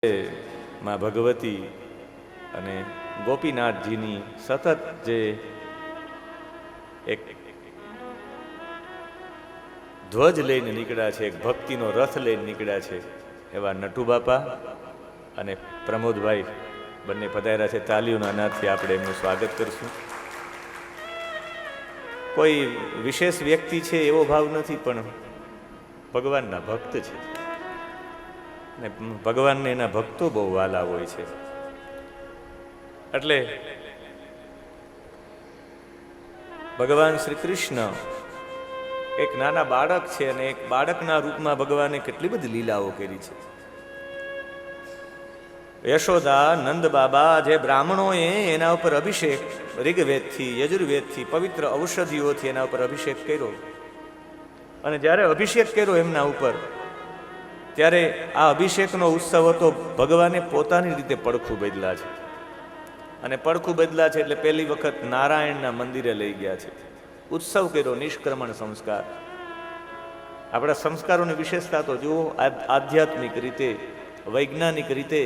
માં ભગવતી અને ગોપીનાથજીની સતત જે એક ધ્વજ લઈને નીકળ્યા છે, એક ભક્તિનો રથ લઈને નીકળ્યા છે, એવા નટુ બાપા અને પ્રમોદભાઈ બંને પધાર્યા છે. તાલીઓના નાદથી આપણે એમનું સ્વાગત કરશું. કોઈ વિશેષ વ્યક્તિ છે એવો ભાવ નથી, પણ ભગવાનના ભક્ત છે ને ભગવાનને એના ભક્તો બહુ વાલા હોય છે. એટલે ભગવાન શ્રી કૃષ્ણ એક નાના બાળક છે અને એક બાળકના રૂપમાં ભગવાને કેટલી બધી લીલાઓ કરી છે. યશોદા નંદ બાબા જે બ્રાહ્મણોએ એના ઉપર અભિષેક ઋગ્વેદથી યજુર્વેદથી પવિત્ર ઔષધિઓથી એના ઉપર અભિષેક કર્યો, અને જ્યારે અભિષેક કર્યો એમના ઉપર, ત્યારે આ અભિષેકનો ઉત્સવ હતો. ભગવાને પોતાની રીતે પડખું બદલા છે, અને પડખું બદલા છે એટલે પહેલી વખત નારાયણના મંદિરે લઈ ગયા છે, ઉત્સવ કર્યો, નિષ્ક્રમણ સંસ્કાર. આપણા સંસ્કારોની વિશેષતા તો જુઓ, આધ્યાત્મિક રીતે, વૈજ્ઞાનિક રીતે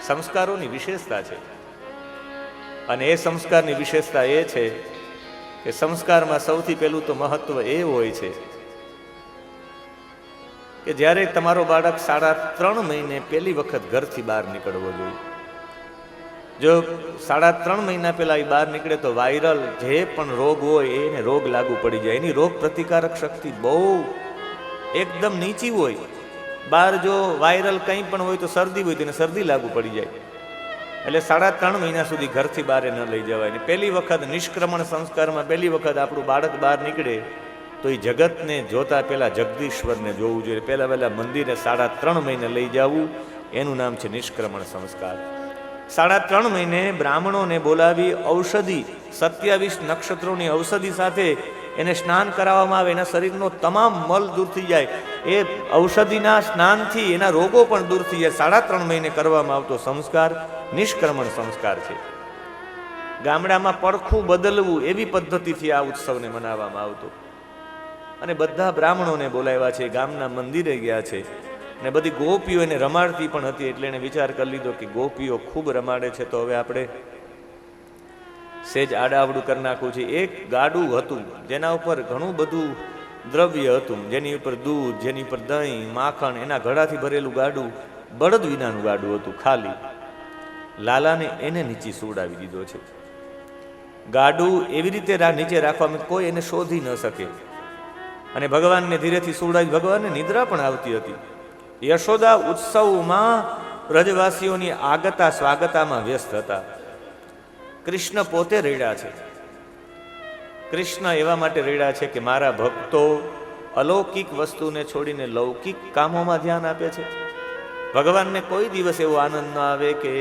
સંસ્કારોની વિશેષતા છે. અને એ સંસ્કારની વિશેષતા એ છે કે સંસ્કારમાં સૌથી પહેલું તો મહત્વ એ હોય છે કે જ્યારે તમારો બાળક 3.5 મહિને પહેલી વખત ઘરથી બહાર નીકળવો જોઈએ. જો 3.5 મહિના પહેલા એ બહાર નીકળે તો વાયરલ જે પણ રોગ હોય એને રોગ લાગુ પડી જાય. એની રોગ પ્રતિકારક શક્તિ બહુ એકદમ નીચી હોય. બહાર જો વાયરલ કંઈ પણ હોય તો શરદી હોય તો એને શરદી લાગુ પડી જાય. એટલે 3.5 મહિના સુધી ઘરથી બહાર ન લઈ જવાય. ને પહેલી વખત નિષ્ક્રમણ સંસ્કારમાં પહેલી વખત આપણું બાળક બહાર નીકળે તો એ જગતને જોતા પહેલા જગદીશ્વરને જોવું જોઈએ. પહેલા મંદિરે 3.5 મહિને લઈ જવું, એનું નામ છે નિષ્ક્રમણ સંસ્કાર. 3.5 મહિને બ્રાહ્મણોને બોલાવી ઔષધિ 27 નક્ષત્રોની ઔષધિ સાથે એને સ્નાન કરાવવામાં આવે. એના શરીરનો તમામ મલ દૂર થઈ જાય. એ ઔષધિના સ્નાનથી એના રોગો પણ દૂર થઈ જાય. 3.5 મહિને કરવામાં આવતો સંસ્કાર નિષ્ક્રમણ સંસ્કાર છે. ગામડામાં પડખું બદલવું એવી પદ્ધતિથી આ ઉત્સવને મનાવવામાં આવતો. અને બધા બ્રાહ્મણોને બોલાવ્યા છે, ગામના મંદિરે ગયા છે, ને બધી ગોપીઓ એને રમાડતી પણ હતી. એટલે એને વિચાર કરી લીધો કે ગોપીઓ ખૂબ રમાડે છે તો હવે આપણે સેજ આડાવડું કરી નાખવું છે. એક ગાડું હતું જેના ઉપર ઘણું બધું દ્રવ્ય હતું, જેની ઉપર દૂધ, જેની ઉપર દહીં, માખણ, એના ઘડાથી ભરેલું ગાડું, બળદ વિનાનું ગાડું હતું ખાલી. લાલાને એને નીચે સુવડાવી દીધો છે. ગાડું એવી રીતે નીચે રાખવામાં કોઈ એને શોધી ન શકે. અને ભગવાનને ધીરેથી સુવડાવી. ભગવાનને નિદ્રા પણ આવતી હતી. યશોદા ઉત્સવમાં વ્રજવાસીઓની આગતા સ્વાગતામાં વ્યસ્ત હતા. કૃષ્ણ પોતે રેડ્યા છે. કૃષ્ણ એવા માટે રેડ્યા છે કે મારા ભક્તો અલૌકિક વસ્તુને છોડીને લૌકિક કામોમાં ધ્યાન આપે છે. ભગવાનને કોઈ દિવસ એવો આનંદ ન આવે કે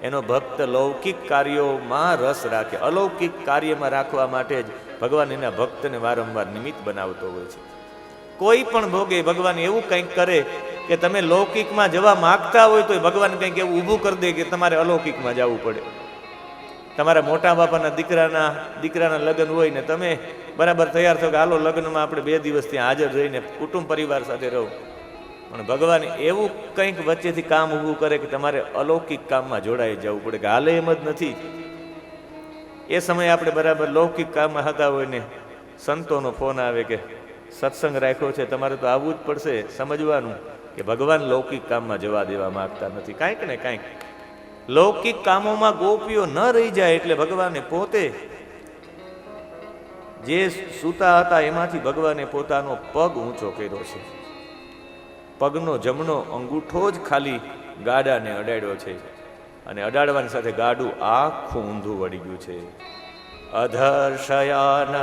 એનો ભક્ત લૌકિક કાર્યોમાં રસ રાખે. અલૌકિક કાર્યમાં રાખવા માટે જ ભગવાન એના ભક્તને વારંવાર નિમિત્ત બનાવતો હોય છે. કોઈ પણ ભોગે ભગવાન એવું કંઈક કરે કે તમે લૌકિકમાં જવા માંગતા હોય તો ભગવાન કંઈક એવું ઊભું કરી દે કે તમારે અલૌકિકમાં જવું પડે. તમારા મોટા બાપાના દીકરાના લગ્ન હોય ને તમે બરાબર તૈયાર થયો કે હાલો લગ્નમાં આપણે 2 દિવસ ત્યાં હાજર રહીને કુટુંબ પરિવાર સાથે રહો. પણ ભગવાન એવું કંઈક વચ્ચેથી કામ ઊભું કરે કે તમારે અલૌકિક કામમાં જોડાઈ જવું પડે. કે હાલે એમ જ નથી. એ સમયે આપણે બરાબર લૌકિક કામમાં હતા હોય ને સંતોનો ફોન આવે કે સત્સંગ રાખ્યો છે, તમારે તો આવવું જ પડશે. સમજવાનું કે ભગવાન લૌકિક કામમાં જવા દેવા માંગતા નથી. કાંઈક ને કાંઈક લૌકિક કામોમાં ગોપીઓ ન રહી જાય એટલે ભગવાને પોતે જે સૂતા હતા એમાંથી ભગવાને પોતાનો પગ ઊંચો કર્યો છે. પગનો જમણો અંગૂઠો જ ખાલી ગાડાને અડાડ્યો છે, અને અડાડવાની સાથે ગાડું આખું ઊંધું વળી ગયું છે. અધર્ષયાના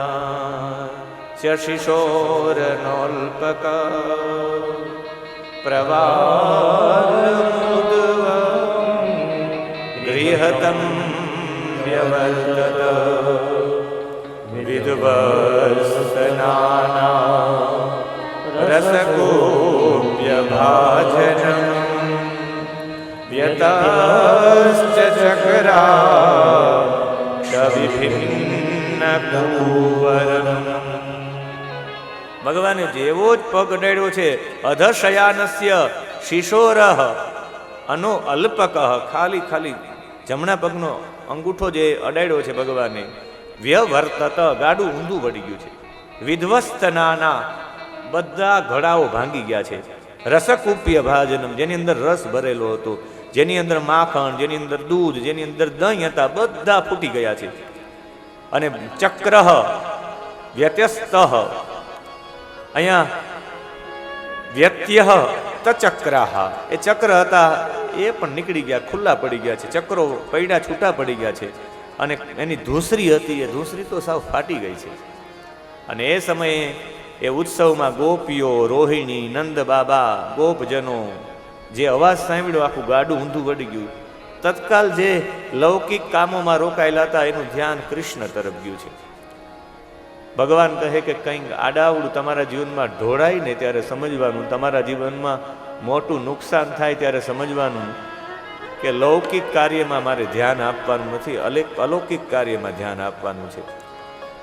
શિશોરનોલ્પક પ્રવાલમુદ્વં ગૃહતં વ્યવર્તત વિદ્વસ્તનાના રસકોપ્ય ભાજનમ વ્યતશ્ચ ચકરા ક્ષવિભિન્ન કુંવરમ. ભગવાને જેવો જ પગ અડાડ્યો છે, અધશયાનસ્ય શિશોરઃ, અનો અલ્પક, ખાલી ખાલી જમણા પગનો અંગૂઠો જે અડાડ્યો છે ભગવાને, વ્યવર્તત, ગાડું ઊંધું વળી ગયું છે. વિધ્વસ્તનાના, બધા ઘડાઓ ભાંગી ગયા છે. રસકૂપ્ય ભાજનમ, જેની અંદર રસ ભરેલો હતો, જેની અંદર માખણ, જેની અંદર દૂધ, જેની અંદર દહીં હતા, બધા ફૂટી ગયા છે. અને ચક્ર વ્યત્યસ્ત, અહીંયા વ્યત્ય તચક્રાહ, એ ચક્ર હતા એ પણ નીકળી ગયા, ખુલ્લા પડી ગયા છે. ચક્રો પૈડા છૂટા પડી ગયા છે. અને એની ધૂસરી હતી, એ ધૂસરી તો સાવ ફાટી ગઈ છે. અને એ સમયે એ ઉત્સવમાં ગોપીઓ, રોહિણી, નંદ બાબા, ગોપજનો જે અવાજ સાંભળ્યો, આખું ગાડું ઊંધું વળી ગયું. તત્કાલ જે લૌકિક કામોમાં રોકાયેલા હતા એનું ધ્યાન કૃષ્ણ તરફ ગયું છે. ભગવાન કહે કે કંઈક આડાવડું તમારા જીવનમાં ઢોળાય ને ત્યારે સમજવાનું, તમારા જીવનમાં મોટું નુકસાન થાય ત્યારે સમજવાનું કે લૌકિક કાર્યમાં મારે ધ્યાન આપવાનું નથી, અલૌકિક કાર્યમાં ધ્યાન આપવાનું છે.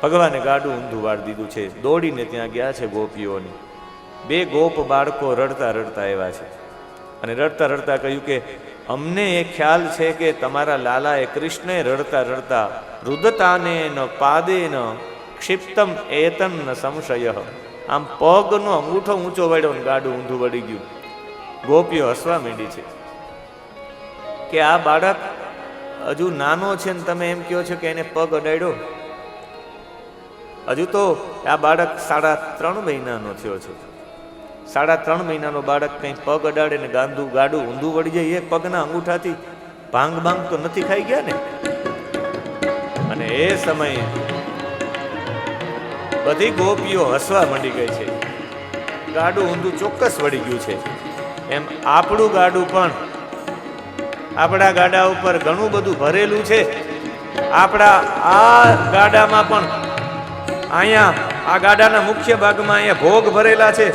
ભગવાને ગાડું ઊંધું વાળી દીધું છે. દોડીને ત્યાં ગયા છે ગોપીઓની. 2 ગોપ બાળકો રડતા રડતા આવ્યા છે. અને રડતા રડતા કહ્યું કે અમને એ ખ્યાલ છે કે તમારા લાલાએ કૃષ્ણએ રડતા રડતા રુદતાને ન પાદે ન ક્ષિપ્તમ એતન ન સંશય, આમ પગનો અંગૂઠો ઊંચો વાળ્યો ને ગાડું ઊંધું વળી ગયું. ગોપીઓ હસવા માંડી છે કે આ બાળક હજુ નાનો છે ને તમે એમ કહો છો કે એને પગ અડાડ્યો. હજુ તો આ બાળક 3.5 મહિનાનો થયો છે. 3.5 મહિનાનો બાળક કંઈ પગ અડાડે ને ગાડું ઊંધું વળી જાય, એ પગના અંગૂઠાથી ભાંગ તો નથી ખાઈ ગયા ને. અને એ સમયે બધી ગોપીઓ હસવા માંડી ગઈ છે. ગાડું ઊંધું ચોક્કસ વળી ગયું છે. એમ આપણું ગાડું પણ, આપણા ગાડા ઉપર ઘણું બધું ભરેલું છે. આપણા આ ગાડામાં પણ, અહીંયા આ ગાડાના મુખ્ય ભાગમાં અહીંયા ભોગ ભરેલા છે,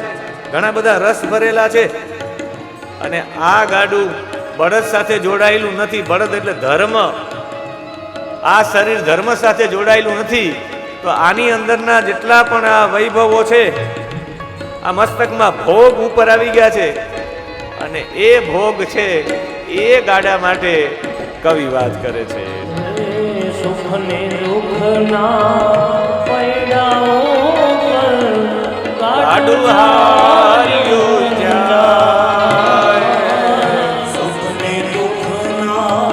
ઘણા બધા રસ ભરેલા છે. અને આ ગાડું બળદ સાથે જોડાયેલું નથી. બળદ એટલે ધર્મ. આ શરીર ધર્મ સાથે જોડાયેલું નથી. તો આની અંદરના જેટલા પણ આ વૈભવો છે, આ મસ્તકમાં ભોગ ઉપર આવી ગયા છે. અને એ ભોગ છે એ ગાડા માટે કવિ વાત કરે છે. સુખ ને દુઃખ ના પૈડાઓ પર ગાડું હાલ્યું જાય, સુખ ને દુઃખ ના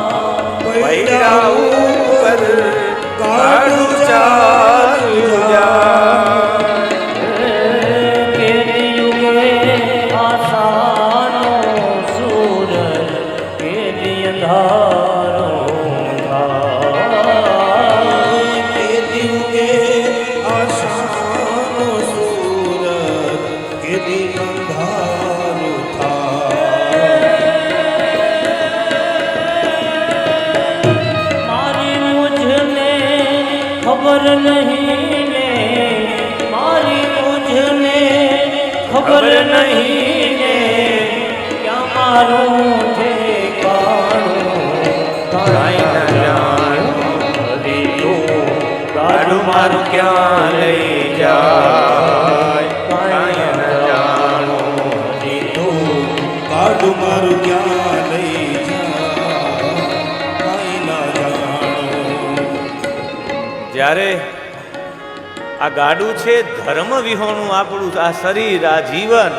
પૈડાઓ પર ગાડું ચાલ્યું જાય. કેદી યુગે આશાનો સૂરજ, કેદી અંધારો થાય. કેદી ઉગે આશાનો સૂરજ, કેદી અંધારું થાય. મારી મુझને ખબર નહીં ને, મારી મુझને ખબર નહીં ને, ક્યાં મારું ઠેકાણું કાંઈ ન જાણું, ગાડું મારું ક્યાં લઈ જાય. કાંઈ ન જાણું, ગાડું મારું ક્યાં લઈ જાય, કાંઈ ના જાણું. જ્યારે આ ગાડું છે ધર્મ વિહોણું, આપણું આ શરીર, આ જીવન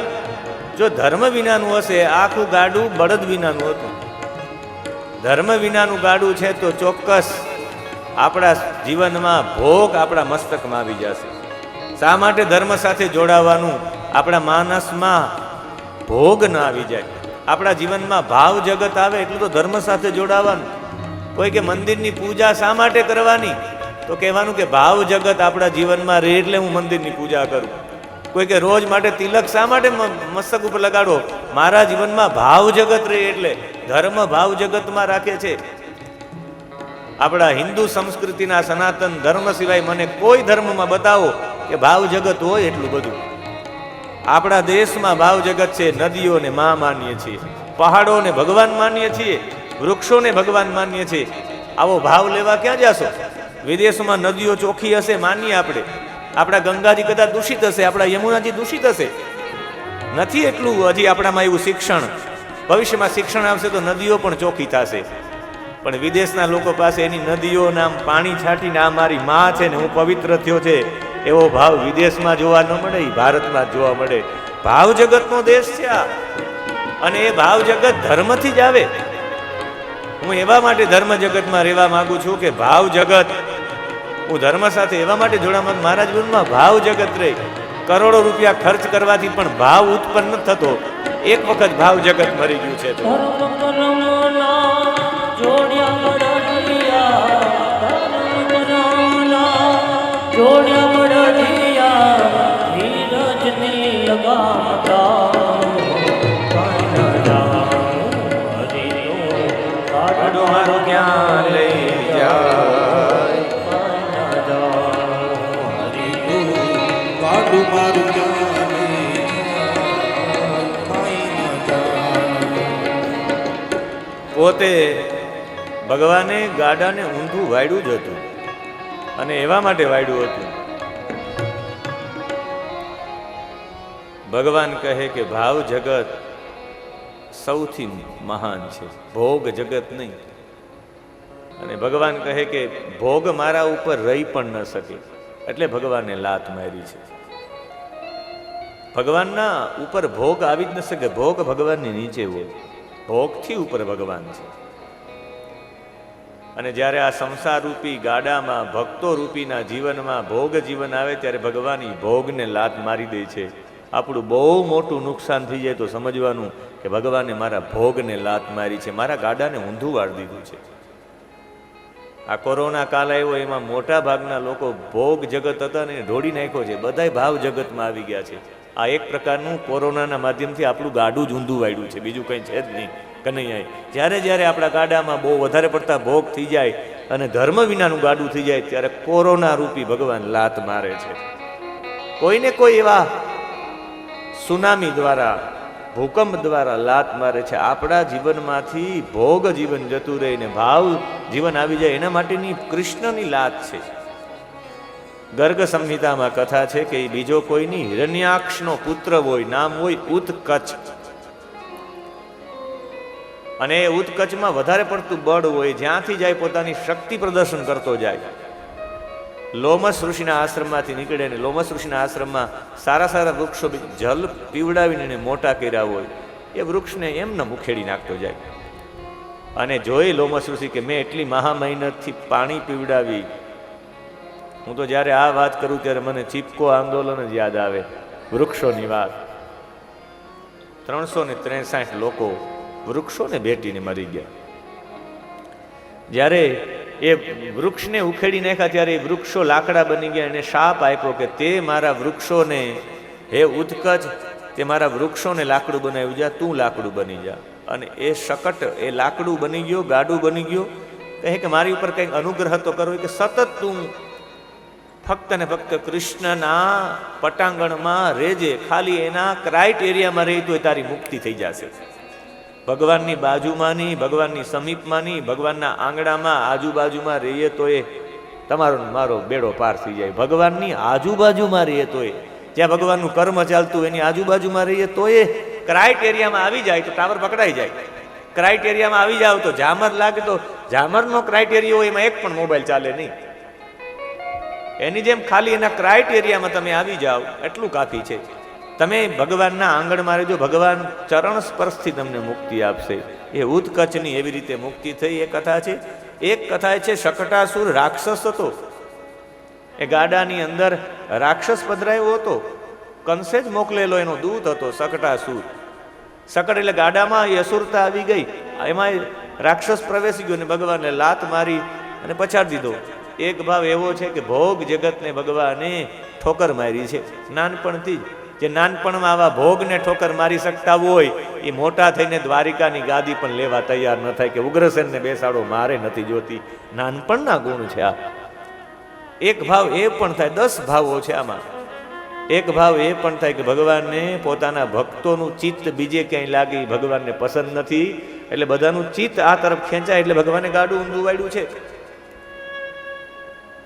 જો ધર્મ વિનાનું હશે, આખું ગાડું બળદ વિનાનું હતું. ધર્મ વિનાનું ગાડું છે તો ચોક્કસ આપણા જીવનમાં ભોગ આપણા મસ્તકમાં આવી જશે. શા માટે ધર્મ સાથે જોડાવાનું? આપણા માનસમાં ભોગ ન આવી જાય, આપણા જીવનમાં ભાવ જગત આવે એટલું તો ધર્મ સાથે જોડાવાનું. કોઈ કે મંદિરની પૂજા શા માટે કરવાની? તો કહેવાનું કે ભાવ જગત આપણા જીવનમાં રહે એટલે હું મંદિરની પૂજા કરું. કોઈ કે રોજ માટે તિલક શા માટે મસ્તક ઉપર લગાડો? મારા જીવનમાં ભાવ જગત રહે એટલે. ધર્મ ભાવ જગતમાં રાખે છે. આપણા હિન્દુ સંસ્કૃતિના સનાતન ધર્મ સિવાય મને કોઈ ધર્મમાં બતાવો કે ભાવ જગત હોય એટલું બધું. આપણા દેશમાં ભાવ જગત છે. નદીઓને માં માનીએ છીએ, પહાડોને ભગવાન માનીએ છીએ, વૃક્ષોને ભગવાન માનીએ છીએ. આવો ભાવ લેવા ક્યાં જાશો? વિદેશમાં નદીઓ ચોખ્ખી હશે માનીએ આપણે, આપણા ગંગાજી કદાચ દૂષિત હશે, આપણા યમુનાજી દૂષિત હશે. નથી એટલું હજી આપણામાં એવું શિક્ષણ ભવિષ્યમાં શિક્ષણ આવશે તો નદીઓ પણ ચોખ્ખી થશે. પણ વિદેશના લોકો પાસે એની નદીઓ નામ પાણી છાંટીને આ મારી માં છે ને હું પવિત્ર થયો છે એવો ભાવ વિદેશમાં જોવા ન મળે, ભારતમાં જ જોવા મળે. ભાવ જગતનો દેશ છે આ, અને એ ભાવ જગત ધર્મથી જ આવે. હું એવા માટે ધર્મ જગતમાં રહેવા માંગુ છું કે ભાવ જગત, હું ધર્મ સાથે એવા માટે જોડા માંગુ મારા જીવનમાં ભાવ જગત રહે. કરોડો રૂપિયા ખર્ચ કરવાથી પણ ભાવ ઉત્પન્ન ન થતો. એક વખત ભાવ જગત મરી ગયું છે તો ધર્મ કર્મના જોડ્યા બળદિયા, ધર્મ કર્મના જોડ્યા બળદિયા, ધીરજની લગામતા ગાડું મારું ક્યાં લઈ જાય, ગાડું મારું ક્યાં લઈ જાય, કાંઈ ના જાણે. પોતે ભગવાને ગાડાને ઊંધું વાળ્યું જ હતું, અને એવા માટે વાળ્યું હતું. ભગવાન કહે કે ભાવ જગત સૌથી મહાન છે, ભોગ જગત નહીં. અને ભગવાન કહે કે ભોગ મારા ઉપર રહી પણ ન શકે, એટલે ભગવાને લાત મારી છે. ભગવાનના ઉપર ભોગ આવી જ ન શકે, ભોગ ભગવાનની નીચે હોય, ભોગથી ઉપર ભગવાન છે. અને જ્યારે આ સંસાર રૂપી ગાડામાં, ભક્તો રૂપીના જીવનમાં ભોગ જીવન આવે ત્યારે ભગવાન ઈ ભોગને લાત મારી દે છે. આપણું બહુ મોટું નુકસાન થઈ જાય તો સમજવાનું કે ભગવાને મારા ભોગને લાત મારી છે, મારા ગાડાને ઊંધું વાળી દીધું છે. આ કોરોના કાળ આવ્યો એમાં મોટા ભાગના લોકો ભોગ જગત હતા ને ઢોળી નાખ્યો છે, બધાય ભાવ જગતમાં આવી ગયા છે. આ એક પ્રકારનું કોરોનાના માધ્યમથી આપણું ગાડું જ ઊંધું વાળ્યું છે, બીજું કંઈ છે જ નહીં. કનૈયા જ્યારે જ્યારે આપણા ગાડામાં બહુ વધારે પડતા ભોગ થઈ જાય અને ધર્મ વિનાનું ગાડું થઈ જાય ત્યારે કોરોના રૂપી ભગવાન લાત મારે છે. કોઈને કોઈ એવા સુનામી દ્વારા, ભૂકંપ દ્વારા લાત મારે છે. આપણા જીવનમાંથી ભોગ જીવન જતું રહીને ભાવ જીવન આવી જાય એના માટેની કૃષ્ણની લાત છે. ગર્ગ સંહિતામાં કથા છે કે એ બીજો કોઈની હિરણ્યાક્ષનો પુત્ર હોય, નામ હોય ઉત્કચ. અને એ ઉત્કચમાં વધારે પડતું બળ હોય, જ્યાંથી જાય પોતાની શક્તિ પ્રદર્શન કરતો જાય. લોમસ ઋષિના આશ્રમમાંથી નીકળે ને લોમસ ઋષિના આશ્રમમાં સારા સારા વૃક્ષો જલ પીવડાવીને એને મોટા કર્યા હોય, એ વૃક્ષને એમને ઉખેડી નાખતો જાય. અને જોઈ લોમસ ઋષિ કે મેં એટલી મહામહેનતથી પાણી પીવડાવી. હું તો જ્યારે આ વાત કરું ત્યારે મને ચીપકો આંદોલન જ યાદ આવે, વૃક્ષોની વાત. 363 લોકો વૃક્ષોને ભેટીને મરી ગયા. જ્યારે એ વૃક્ષને ઉખેડી નાખ્યા ત્યારે એ વૃક્ષો લાકડા બની ગયા. એને શાપ આપ્યો કે તે મારા વૃક્ષોને, હે ઉત્કચ, તે મારા વૃક્ષોને લાકડું બનાવ્યું, જા તું લાકડું બની જા. અને એ શકટ એ લાકડું બની ગયો, ગાડું બની ગયો. કહે કે મારી ઉપર કંઈક અનુગ્રહ તો કરો કે સતત તું ફક્ત ને ફક્ત કૃષ્ણના પટાંગણમાં રહેજે, ખાલી એના ક્રાઇટેરિયામાં રહી તો તારી મુક્તિ થઈ જશે. ભગવાનની બાજુમાંની, ભગવાનની સમીપમાંની, ભગવાનના આંગણામાં આજુબાજુમાં રહીએ તો એ તમારો મારો બેડો પાર થઈ જાય. ભગવાનની આજુબાજુમાં રહીએ તો એ, જ્યાં ભગવાનનું કર્મ ચાલતું એની આજુબાજુમાં રહીએ તો એ ક્રાઇટેરિયામાં આવી જાય તો ટાવર પકડાઈ જાય. ક્રાઇટેરિયામાં આવી જાવ તો ઝામર લાગે તો ઝામરનો ક્રાઇટેરિયા હોય એમાં એક પણ મોબાઈલ ચાલે નહીં. એની જેમ ખાલી એના ક્રાઇટેરિયામાં તમે આવી જાઓ એટલું કાફી છે. તમે ભગવાનના આંગણમાં રહેજો, ભગવાન ચરણ સ્પર્શથી તમને મુક્તિ આપશે. એ ઉત્કચની એવી રીતે મુક્તિ થઈ એ કથા છે. એક કથા છે શકટાસુર રાક્ષસ હતો. એ ગાડાની અંદર રાક્ષસ પધરાયો હતો, કંસે જ મોકલેલો એનો દૂત હતો શકટાસુર. શકટ એટલે ગાડામાં એ અસુરતા આવી ગઈ, એમાં રાક્ષસ પ્રવેશી ગયો ને ભગવાનને લાત મારી અને પછાડી દીધો. એક ભાવ એવો છે કે ભોગ જગતને ભગવાને ઠોકર મારી છે નાનપણથી જ. જે નાનપણમાં આવા ભોગને ઠોકર મારી શકતા હોય એ મોટા થઈને દ્વારિકાની ગાદી પણ લેવા તૈયાર ન થાય કે ઉગ્રસેનને બેસાડો, મારે નથી જોતી. નાનપણના ગુણ છે આ. એક ભાવ એ પણ થાય, 10 ભાવો છે આમાં. એક ભાવ એ પણ થાય કે ભગવાનને પોતાના ભક્તોનું ચિત્ત બીજે ક્યાંય લાગે એ ભગવાનને પસંદ નથી, એટલે બધાનું ચિત્ત આ તરફ ખેંચાય એટલે ભગવાને ગાડું ઊંધું વાળ્યું છે.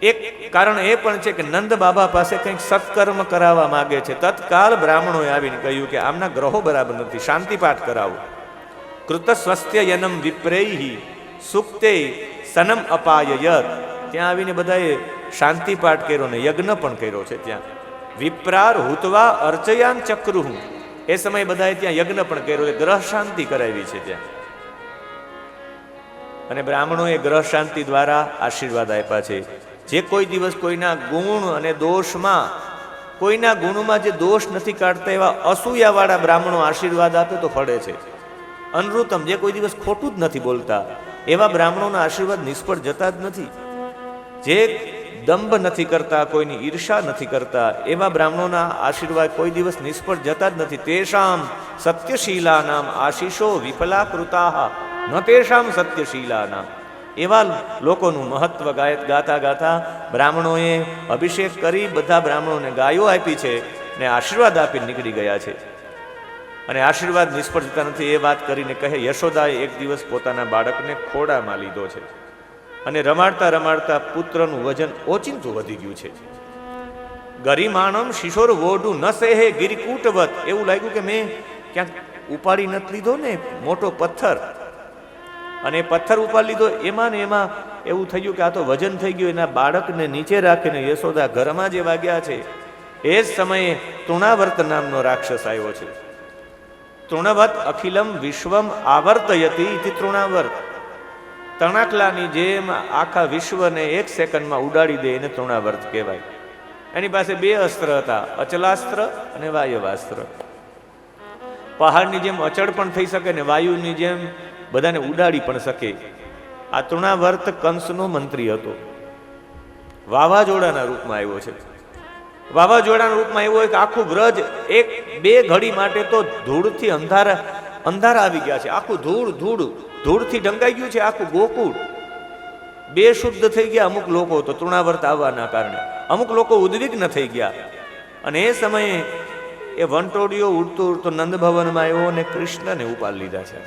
એક કારણ એ પણ છે કે નંદ બાબા પાસે કંઈક સત્કર્મ કરાવવા માંગે છે. તત્કાલ બ્રાહ્મણોએ આવીને કહ્યું કે આમના ગ્રહો બરાબર નથી, શાંતિ પાઠ કરાવો. કૃત સ્વસ્ત્ય યનમ વિપ્રૈહી સુક્તે સનમ અપાયયત. ત્યાં આવીને બધાએ શાંતિ પાઠ કર્યો ને યજ્ઞ પણ કર્યો છે. ત્યાં વિપ્રાર હુતવા અર્ચયાન ચક્રુહ, એ સમયે બધાએ ત્યાં યજ્ઞ પણ કર્યો છે, ગ્રહ શાંતિ કરાવી છે ત્યાં. અને બ્રાહ્મણોએ ગ્રહ શાંતિ દ્વારા આશીર્વાદ આપ્યા છે. જે કોઈ દિવસ કોઈના ગુણ અને દોષમાં, કોઈના ગુણમાં જે દોષ નથી કાઢતા એવા અસૂયાવાળા બ્રાહ્મણો આશીર્વાદ આપે તો ફળે છે. અનૃતમ, જે કોઈ દિવસ ખોટું જ નથી બોલતા એવા બ્રાહ્મણોના આશીર્વાદ નિષ્ફળ જતા જ નથી. જે દંભ નથી કરતા, કોઈની ઈર્ષા નથી કરતા એવા બ્રાહ્મણોના આશીર્વાદ કોઈ દિવસ નિષ્ફળ જતા જ નથી. તેષામ સત્યશીલાનામ આશીષો વિફલા કૃતાઃ ન તેષામ સત્યશીલાનામ. એવા લોકોનું મહત્વ ગાતા ગાતા બ્રાહ્મણોએ અભિષેક કરી બધા બ્રાહ્મણોને ગાયો આપી છે ને આશીર્વાદ આપીને નીકળી ગયા છે. અને આશીર્વાદ નિષ્ફળ જતા નથી એ વાત કરીને કહે, યશોદાએ એક દિવસ પોતાના બાળકને ખોડામાં લીધો છે અને રમાડતા રમાડતા પુત્રનું વજન ઓચિંતું વધી ગયું છે. ગરિમાણમ શિશોર વોઢું ન સેહે ગિરિકૂટવત. એવું લાગ્યું કે મેં ક્યાંક ઉપાડી નથી લીધો ને મોટો પથ્થર, અને પથ્થર ઉપાડી લીધો. એમાં ને એમાં એવું થઈ ગયું કે આ તો વજન થઈ ગયું. એના બાળકને નીચે રાખીને યશોદા ઘરમાં જે વાગ્યા છે એ જ સમયે તૃણાવર્ત નામનો રાક્ષસ આવ્યો છે. તૃણવત અખિલમ વિશ્વમ આવર્તયતી ઇતિ તૃણાવર્ત. તણાકલાની જેમ આખા વિશ્વને એક સેકન્ડમાં ઉડાડી દે એને તૃણાવર્ત કહેવાય. એની પાસે બે અસ્ત્ર હતા, અચલાસ્ત્ર અને વાયવાસ્ત્ર. પહાડની જેમ અચળ પણ થઈ શકે ને વાયુની જેમ બધાને ઉડાડી પણ શકે. આ તૃણાવર્ત કંસનો મંત્રી હતો. વાવાઝોડાના રૂપમાં આવ્યો છે. વાવાઝોડાના રૂપમાં આવ્યો કે આખું બ્રજ એક બે ઘડી માટે તો ધૂળથી અંધારા આવી ગયા છે. આખું ધૂળથી ઢંકાઈ ગયું છે. આખું ગોકુળ બેશુદ્ધ થઈ ગયા. અમુક લોકો તો તૃણાવર્ત આવવાના કારણે અમુક લોકો ઉદ્વિગ્ન થઈ ગયા. અને એ સમયે એ વંટોળિયો ઉડતો ઉડતો નંદ ભવનમાં આવ્યો અને કૃષ્ણને ઉપાડી લીધા છે,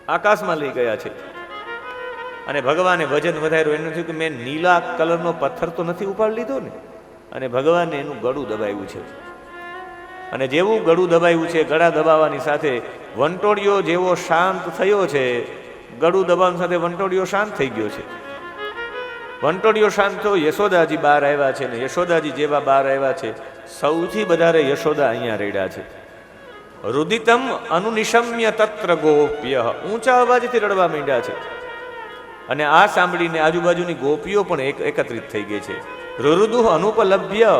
આકાશમાં લઈ ગયા છે. અને ભગવાને વજન વધાર્યું. એનું થયું કે મેં નીલા કલરનો પથ્થર તો નથી ઉપાડી લીધો ને. અને ભગવાને એનું ગળું દબાવ્યું છે. અને જેવું ગળું દબાવ્યું છે, ગળા દબાવવાની સાથે વંટોળિયો જેવો શાંત થયો છે, ગળું દબાવવાની સાથે વંટોળિયો શાંત થઈ ગયો છે. વંટોળિયો શાંત થયો, યશોદાજી બહાર આવ્યા છે. ને યશોદાજી જેવા બહાર આવ્યા છે, સૌથી વધારે યશોદા અહીંયા રેડ્યા છે. રુદિતમ અનુનિશમ્ય તત્ર ગોપ્ય, ઊંચા અવાજથી રડવા માંડ્યા છે. અને આ સાંભળીને આજુબાજુની ગોપીઓ પણ એકત્રિત થઈ ગઈ છે. રુરુદુઃ અનુપલભ્ય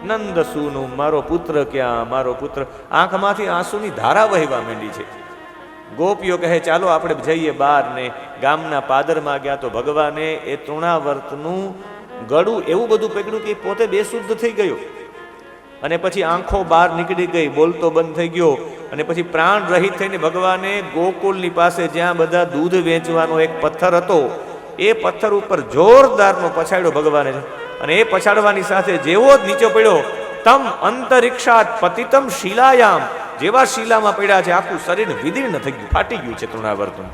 નંદસુનું, મારો પુત્ર ક્યાં, મારો પુત્ર. આંખમાંથી આંસુની ધારા વહેવા માંડી છે. ગોપીઓ કહે ચાલો આપણે જઈએ બહાર. ને ગામના પાદરમાં ગયા તો ભગવાને એ તૃણાવર્તનું ગળું એવું બધું પકડ્યું કે પોતે બેશુદ્ધ થઈ ગયો. અને પછી આંખો બહાર નીકળી ગઈ, બોલતો બંધ થઈ ગયો. અને પછી પ્રાણ રહિત થઈને ભગવાને ગોકુલની પાસે જ્યાં બધા દૂધ વેચવાનો એક પથ્થર હતો એ પથ્થર ઉપર જોરદારનો પછાડ્યો ભગવાને. અને એ પછાડવાની સાથે જેવો જ નીચે પડ્યો, તમ અંતરિક્ષાત પતિતમ શિલાયામ, જેવા શિલામાં પડ્યા છે આખું શરીર વિદીર્ણ થઈ ગયું, ફાટી ગયું છે તૃણાવર્તનું.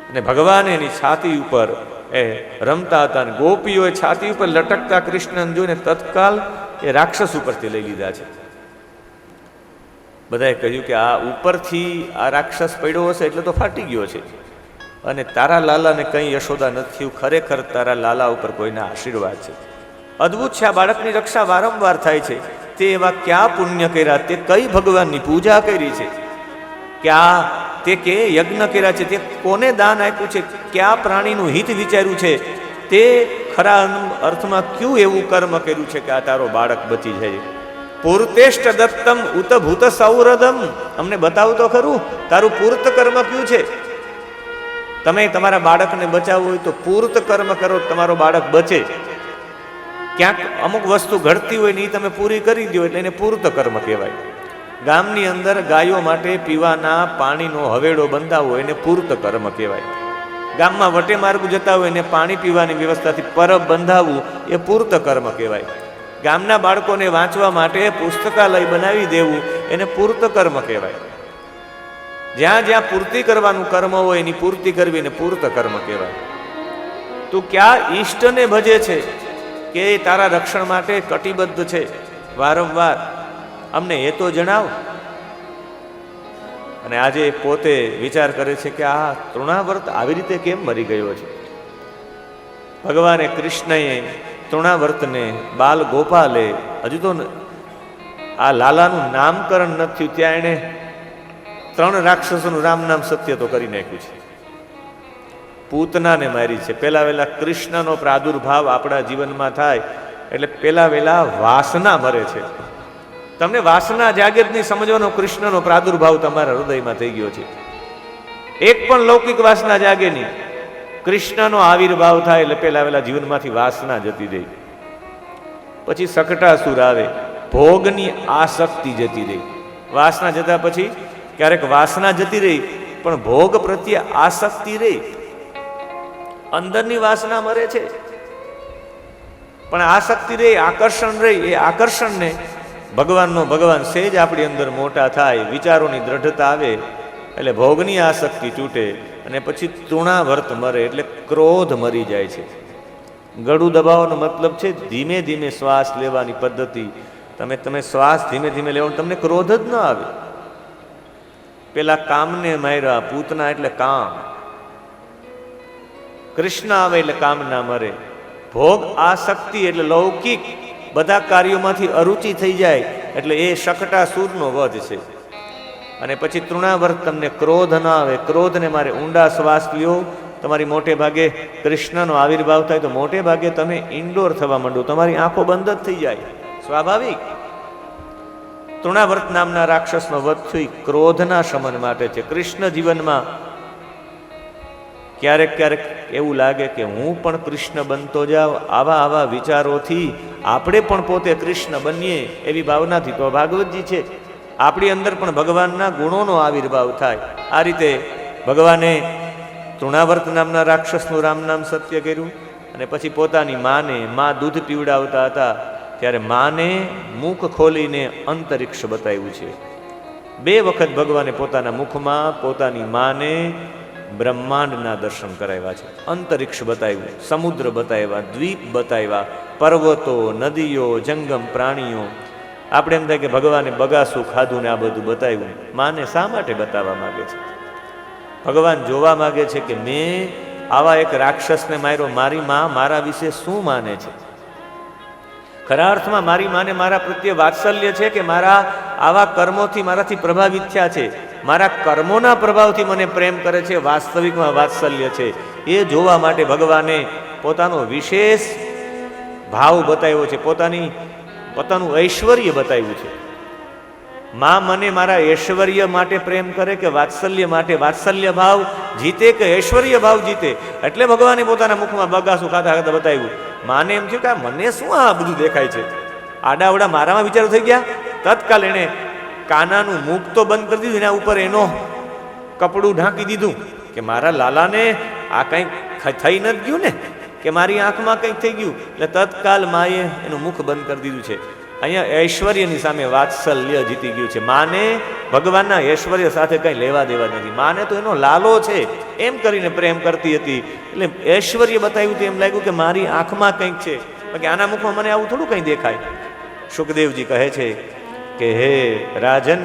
અને ભગવાન એની છાતી ઉપર એ રમતા હતા. અને ગોપીઓએ છાતી ઉપર લટકતા કૃષ્ણને જોઈને તત્કાલ એ રાક્ષસ ઉપરથી લઈ લીધા છે. બધાએ કહ્યું કે આ ઉપરથી આ રાક્ષસ પડ્યો હશે એટલે તો ફાટી ગયો છે. અને તારા લાલાને કંઈ યશોદા નથી, ખરેખર તારા લાલા ઉપર કોઈના આશીર્વાદ છે. અદ્ભુત છે. આ બાળકની રક્ષા વારંવાર થાય છે. તે એવા ક્યાં પુણ્ય કર્યા, તે કઈ ભગવાનની પૂજા કરી છે, ક્યાં તે કે યજ્ઞ કર્યા છે, તે કોને દાન આપ્યું છે, ક્યાં પ્રાણીનું હિત વિચાર્યું છે, તે ખરા અર્થમાં ક્યું એવું કર્મ કર્યું છે કે આ તારો બાળક બચી જાય. પૂર્તેષ્ટ દત્તમ ઉત ભૂત સૌરદમ, અમને બતાવું તો ખરું તારું પૂર્ત કર્મ ક્યું છે. તમે તમારા બાળકને બચાવવું હોય તો પૂર્ત કર્મ કરો, તમારો બાળક બચે. ક્યાંક અમુક વસ્તુ ઘટતી હોય ને એ તમે પૂરી કરી દો એટલે એને પૂર્ત કર્મ કહેવાય. ગામની અંદર ગાયો માટે પીવાના પાણીનો હવેડો બંધાવો એને પૂર્ત કર્મ કહેવાય. ગામમાં વટે માર્ગ જતા હોય એને પાણી પીવાની વ્યવસ્થાથી પરબ બંધાવવું એ પૂર્ત કર્મ કહેવાય. ગામના બાળકોને વાંચવા માટે પુસ્તકાલય બનાવી દેવું એને પૂર્ત કર્મ કહેવાય. જ્યાં જ્યાં પૂર્તિ કરવાનું કર્મ હોય એની પૂર્તિ કરવી એને પૂર્ત કર્મ કહેવાય. તું ક્યાં ઈષ્ટને ભજે છે કે તારા રક્ષણ માટે કટિબદ્ધ છે વારંવાર, અમને એ તો જણાવ. અને આજે પોતે વિચાર કરે છે કે આ તૃણાવર્ત આવી રીતે કેમ મરી ગયો છે. ભગવાને કૃષ્ણએ તૃણાવર્તને બાલ ગોપાલે હજુ તો આ લાલાનું નામકરણ નથી થયું ત્યાં એણે 3 રાક્ષસોનું રામ નામ સત્ય તો કરી નાખ્યું છે. પૂતનાને મારી છે. પેલા વેલા કૃષ્ણનો પ્રાદુર્ભાવ આપણા જીવનમાં થાય એટલે પેલા વેલા વાસના મરે છે. તમને વાસના જાગે જ નહીં, સમજવાનો કૃષ્ણનો પ્રાદુર્ભાવ તમારા હૃદયમાં થઈ ગયો છે. એક પણ લૌકિક વાસના જાગે નહીં. કૃષ્ણનો આવિર્ભાવ થાય એટલે પેલા વેલા જીવનમાંથી વાસના જતી રહી. પછી સકટાસુર આવે, ભોગની આસક્તિ જતી રહી. વાસના જતા પછી ક્યારેક વાસના જતી રહી પણ ભોગ પ્રત્યે આસક્તિ રહી. અંદરની વાસના મરે છે પણ આસક્તિ રહી, આકર્ષણ રહી. એ આકર્ષણને ભગવાન સેજ આપણી અંદર મોટા થાય, વિચારોની દ્રઢતા આવે એટલે ભોગની આસક્તિ તૂટે અને પછી તૃણાવર્ત મરે એટલે ક્રોધ મરી જાય છે. ગળું દબાવવાનો મતલબ છે ધીમે ધીમે શ્વાસ લેવાની પદ્ધતિ. તમે શ્વાસ ધીમે ધીમે લેવો, તમને ક્રોધ જ ન આવે. પેલા કામને માર્યા, પૂતના એટલે કામ. કૃષ્ણ આવે એટલે કામ ના મરે. ભોગ આસક્તિ એટલે લૌકિક બધા કાર્યોમાંથી અરુચિ થઈ જાય એટલે એ શકટાસુરનો વધ છે. અને પછી તૃણાવર્ત તમને ક્રોધ ન આવે. ક્રોધને મારે ઊંડા શ્વાસ લ્યો. તમારી મોટે ભાગે કૃષ્ણનો આવિર્ભાવ થાય તો મોટે ભાગે તમે ઇન્ડોર થવા માંડો, તમારી આંખો બંધ જ થઈ જાય, સ્વાભાવિક. તૃણાવર્ત નામના રાક્ષસનો વધ થયો ક્રોધના શમન માટે છે. કૃષ્ણ જીવનમાં ક્યારેક ક્યારેક એવું લાગે કે હું પણ કૃષ્ણ બનતો જાઉં. આવા વિચારોથી આપણે પણ પોતે કૃષ્ણ બનીએ એવી ભાવનાથી તો ભાગવતજી છે. આપણી અંદર પણ ભગવાનના ગુણોનો આવિર્ભાવ થાય. આ રીતે ભગવાને તૃણાવર્ત નામના રાક્ષસનું રામ નામ સત્ય કર્યું અને પછી પોતાની મા દૂધ પીવડાવતા હતા ત્યારે માને મુખ ખોલીને અંતરિક્ષ બતાવ્યું છે. 2 વખત ભગવાને પોતાના મુખમાં પોતાની માને બ્રહ્માંડના દર્શન કરાવ્યા છે. અંતરિક્ષ બતાવ્યું, સમુદ્ર બતાવ્યા, દ્વીપ બતાવ્યા, પર્વતો, નદીઓ, જંગમ પ્રાણીઓ. આપણે એમ થાય કે ભગવાને બગાસું ખાધું ને આ બધું બતાવ્યું. માને શા માટે બતાવવા માંગે છે? ભગવાન જોવા માંગે છે કે મેં આવા એક રાક્ષસને માર્યો, મારી મા મારા વિશે શું માને છે. ખરા અર્થમાં મારી માને મારા પ્રત્યે વાત્સલ્ય છે કે મારા આવા કર્મોથી મારાથી પ્રભાવિત થયા છે, મારા કર્મોના પ્રભાવથી મને પ્રેમ કરે છે, વાસ્તવિકમાં વાત્સલ્ય છે. એ જોવા માટે ભગવાને પોતાનો વિશેષ ભાવ બતાવ્યો છે, પોતાનું ઐશ્વર્ય બતાવ્યું છે. માં મને મારા ઐશ્વર્ય માટે પ્રેમ કરે કે વાત્સલ્ય માટે? વાત્સલ્ય ભાવ જીતે કે ઐશ્વર્ય ભાવ જીતે? એટલે ભગવાને પોતાના મુખમાં બગાસું ખાતા ખાતા બતાવ્યું. માને એમ થયું કે મને શું આ બધું દેખાય છે, આડાવડા મારામાં વિચારો થઈ ગયા. તત્કાલ એણે કાનાનું મુખ તો બંધ કરી દીધું, એના ઉપર એનો કપડું ઢાંકી દીધું કે મારા લાલાને આ કંઈક થઈ નથી ગયું ને, કે મારી આંખમાં કંઈક થઈ ગયું. એટલે તત્કાલ માએ એનું મુખ બંધ કરી દીધું છે. અહીંયા ઐશ્વર્યની સામે વાત્સલ્ય જીતી ગયું છે. માને ભગવાનના ઐશ્વર્ય સાથે કંઈ લેવા દેવા નથી. માને તો એનો લાલો છે એમ કરીને પ્રેમ કરતી હતી. એટલે ઐશ્વર્ય બતાવ્યું તો એમ લાગ્યું કે મારી આંખમાં કંઈક છે, બાકી આના મુખમાં મને આવું થોડું કંઈ દેખાય. સુખદેવજી કહે છે કે હે રાજન,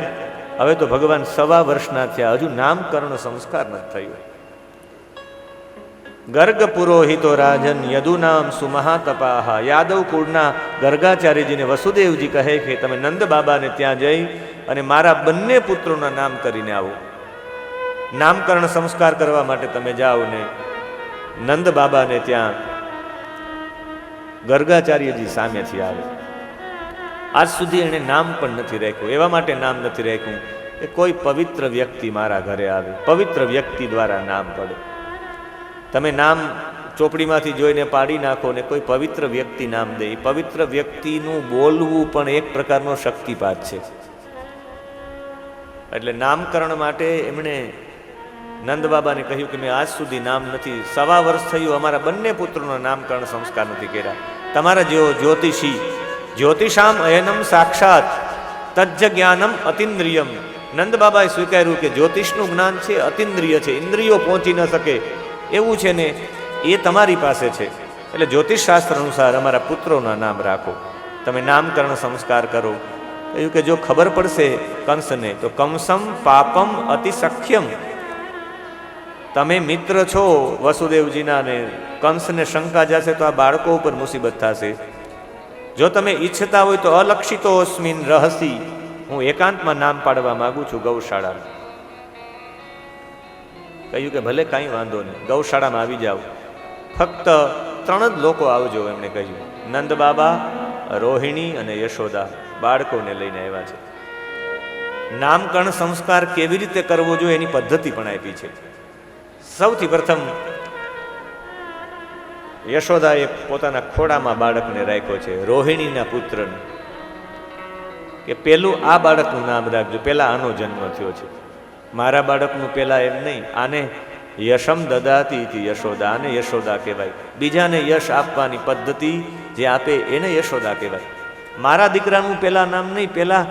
હવે તો ભગવાન 1.25 વર્ષના થયા, હજુ નામકરણ સંસ્કાર નથી થયો. ગર્ગ પુરોહિતો રાજન યદુનામ સુમહાતપાહા. યાદવ કુળના ગર્ગાચાર્યજીને વસુદેવજી કહે કે તમે નંદ બાબાને ત્યાં જઈ અને મારા બંને પુત્રોના નામ કરીને આવો. નામકરણ સંસ્કાર કરવા માટે તમે જાઓ ને નંદ બાબાને ત્યાં ગર્ગાચાર્યજી સામેથી આવે. આજ સુધી એણે નામ પણ નથી રાખ્યું. એવા માટે નામ નથી રાખ્યું કે કોઈ પવિત્ર વ્યક્તિ મારા ઘરે આવે, પવિત્ર વ્યક્તિ દ્વારા નામ પડે. તમે નામ ચોપડીમાંથી જોઈને પાડી નાખો ને કોઈ પવિત્ર વ્યક્તિ નામ દે. પવિત્ર વ્યક્તિનું બોલવું પણ એક પ્રકારનો શક્તિપાત છે. એટલે નામકરણ માટે એમણે નંદ બાબાને કહ્યું કે મેં આજ સુધી નામ નથી, 1.25 વર્ષ થયું, અમારા બંને પુત્રોના નામકરણ સંસ્કાર નથી કર્યા. તમારા જેવો જ્યોતિષી, જ્યોતિષામ અયનમ સાક્ષાત તજ્જ જ્ઞાનમ અતિન્દ્રિયમ. નંદ બાબાએ સ્વીકાર્યું કે જ્યોતિષનું જ્ઞાન છે અતિન્દ્રિય છે, ઇન્દ્રિયો પહોંચી ન શકે એવું છે ને, એ તમારી પાસે છે. એટલે જ્યોતિષ શાસ્ત્ર અનુસાર અમારા પુત્રોના નામ રાખો, તમે નામકરણ સંસ્કાર કરો. કહ્યું કે જો ખબર પડશે કંસને તો કંસમ પાપમ અતિ સખ્યમ, તમે મિત્ર છો વસુદેવજીના ને કંસને શંકા જશે તો આ બાળકો ઉપર મુસીબત થશે. જો તમે ઈચ્છતા હોય તો અલક્ષિતોસ્મિન રહસી, હું એકાંતમાં નામ પાડવા માંગુ છું ગૌશાળા. કહ્યું કે ભલે કાંઈ વાંધો નહીં, ગૌશાળામાં આવી જાઓ, ફક્ત 3 જ લોકો આવજો. એમણે કહ્યું નંદ બાબા, રોહિણી અને યશોદા બાળકોને લઈને આવ્યા છે. નામકરણ સંસ્કાર કેવી રીતે કરવો જોઈએ એની પદ્ધતિ પણ આપી છે. સૌથી પ્રથમ યશોદાએ પોતાના ખોડામાં બાળકને રાખ્યો છે, રોહિણીના પુત્રને, કે પેલું આ બાળકનું નામ રાખજો, પેલા આનો જન્મ થયો છે, મારા બાળકનું પેલા એમ નહીં. આને યશમ દદાતી હતી યશોદા, આને યશોદા કહેવાય. બીજાને યશ આપવાની પદ્ધતિ જે આપે એને યશોદા કહેવાય. મારા દીકરાનું પેલા નામ નહીં, પેલા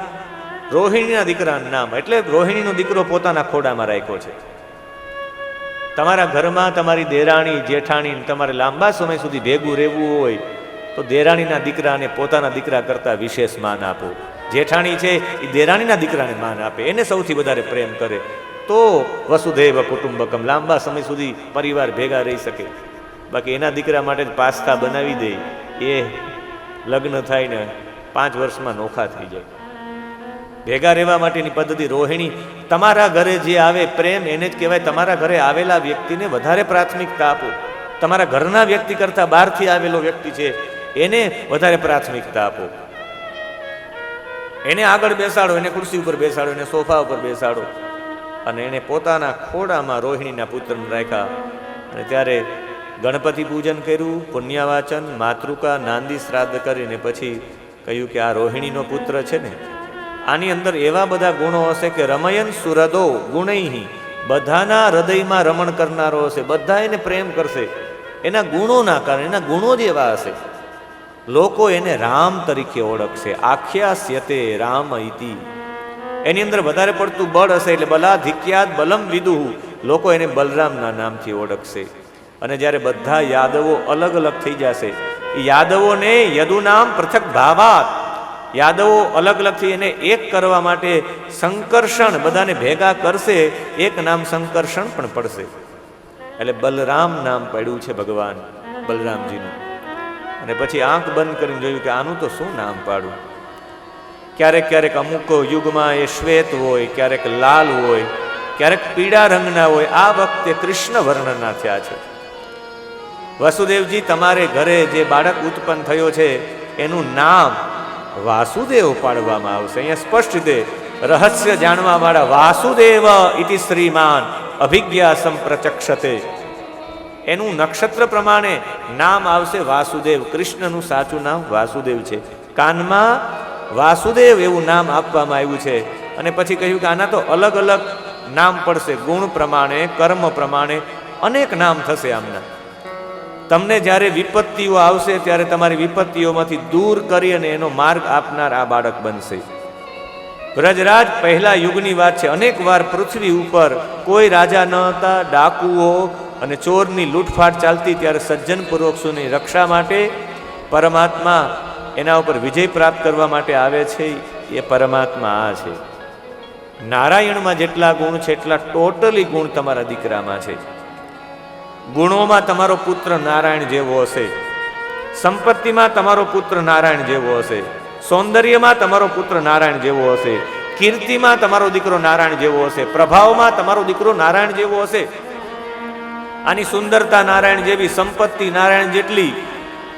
રોહિણીના દીકરાનું નામ. એટલે રોહિણીનો દીકરો પોતાના ખોડામાં રાખ્યો છે. તમારા ઘરમાં તમારી દેરાણી જેઠાણી તમારે લાંબા સમય સુધી ભેગું રહેવું હોય તો દેરાણીના દીકરાને પોતાના દીકરા કરતાં વિશેષ માન આપો. જેઠાણી છે એ દેરાણીના દીકરાને માન આપે, એને સૌથી વધારે પ્રેમ કરે, તો વસુધૈવ કુટુંબકમ, લાંબા સમય સુધી પરિવાર ભેગા રહી શકે. બાકી એના દીકરા માટે જ પાસ્તા બનાવી દે, એ લગ્ન થાય ને 5 વર્ષમાં નોખા થઈ જાય. ભેગા રહેવા માટેની પદ્ધતિ રોહિણી, તમારા ઘરે જે આવે પ્રેમ એને જ કહેવાય. તમારા ઘરે આવેલા વ્યક્તિને વધારે પ્રાથમિકતા આપો. તમારા ઘરના વ્યક્તિ કરતાં બહારથી આવેલો વ્યક્તિ છે એને વધારે પ્રાથમિકતા આપો. એને આગળ બેસાડો, એને ખુરશી ઉપર બેસાડો, એને સોફા ઉપર બેસાડો. અને એને પોતાના ખોડામાં રોહિણીના પુત્રને રાખ્યા. અને ત્યારે ગણપતિ પૂજન કર્યું, પુણ્યવાચન, માતૃકા, નાંદી શ્રાદ્ધ કરીને પછી કહ્યું કે આ રોહિણીનો પુત્ર છે ને, આની અંદર એવા બધા ગુણો હશે કે રમયન સુરદો ગુણૈહી, બધાના હૃદયમાં રમણ કરનારો હશે, બધા એને પ્રેમ કરશે એના ગુણોના કારણે. એના ગુણો જ એવા હશે, લોકો એને રામ તરીકે ઓળખશે. આખ્યાસ્યતે રામ ઇતિ, એની અંદર વધારે પડતું બળ હશે એટલે બલાધિક્યાદ બલમ વિદુહુ, લોકો એને બલરામના નામથી ઓળખશે. અને જ્યારે બધા યાદવો અલગ અલગ થઈ જશે, એ યાદવોને યદુ નામ પૃથક ભાવાત, યાદવો અલગ અલગથી એને એક કરવા માટે સંકર્ષણ બધાને ભેગા કરશે, એક નામ સંકર્ષણ પણ પડશે. એટલે બલરામ નામ પડ્યું છે ભગવાન બલરામજીનું. અને પછી આંખ બંધ કરીને જોયું કે આનું તો શું નામ પાડું. ક્યારેક ક્યારેક અમુક યુગમાં એ શ્વેત હોય, ક્યારેક લાલ હોય, ક્યારેક પીળા રંગના હોય. આ વખતે કૃષ્ણ વર્ણના થયા છે. વસુદેવજી, તમારે ઘરે જે બાળક ઉત્પન્ન થયો છે એનું નામ વાસુદેવ પાડવામાં આવશે. અહીંયા સ્પષ્ટ રીતે રહસ્ય જાણવા વાળા વાસુદેવ ઇતિ શ્રીમાન અભિજ્ઞા સંપ્રચક્ષતે, એનું નક્ષત્ર પ્રમાણે નામ આવશે વાસુદેવ. કૃષ્ણનું સાચું નામ વાસુદેવ છે. કાનમાં વાસુદેવ એવું નામ આપવામાં આવ્યું છે. અને પછી કહ્યું કે આના તો અલગ અલગ નામ પડશે, ગુણ પ્રમાણે, કર્મ પ્રમાણે અનેક નામ થશે આમના. તમને જ્યારે વિપત્તિઓ આવશે ત્યારે તમારી વિપત્તિઓમાંથી દૂર કરી અને એનો માર્ગ આપનાર આ બાળક બનશે. વ્રજરાજ પહેલા યુગની વાત છે. અનેક વાર પૃથ્વી ઉપર કોઈ રાજા ન હતા, ડાકુઓ અને ચોરની લૂંટફાટ ચાલતી, ત્યારે સજ્જન પુરુષોની રક્ષા માટે પરમાત્મા એના ઉપર વિજય પ્રાપ્ત કરવા માટે આવે છે. એ પરમાત્મા આ છે. નારાયણમાં જેટલા ગુણ છે એટલા ટોટલી ગુણ તમારા દીકરામાં છે. ગુણોમાં તમારો પુત્ર નારાયણ જેવો હશે, સંપત્તિમાં તમારો પુત્ર નારાયણ જેવો હશે, સૌંદર્યમાં તમારો પુત્ર નારાયણ જેવો હશે, કીર્તિમાં તમારો દીકરો નારાયણ જેવો હશે, પ્રભાવમાં તમારો દીકરો નારાયણ જેવો હશે. આની સુંદરતા નારાયણ જેવી, સંપત્તિ નારાયણ જેટલી,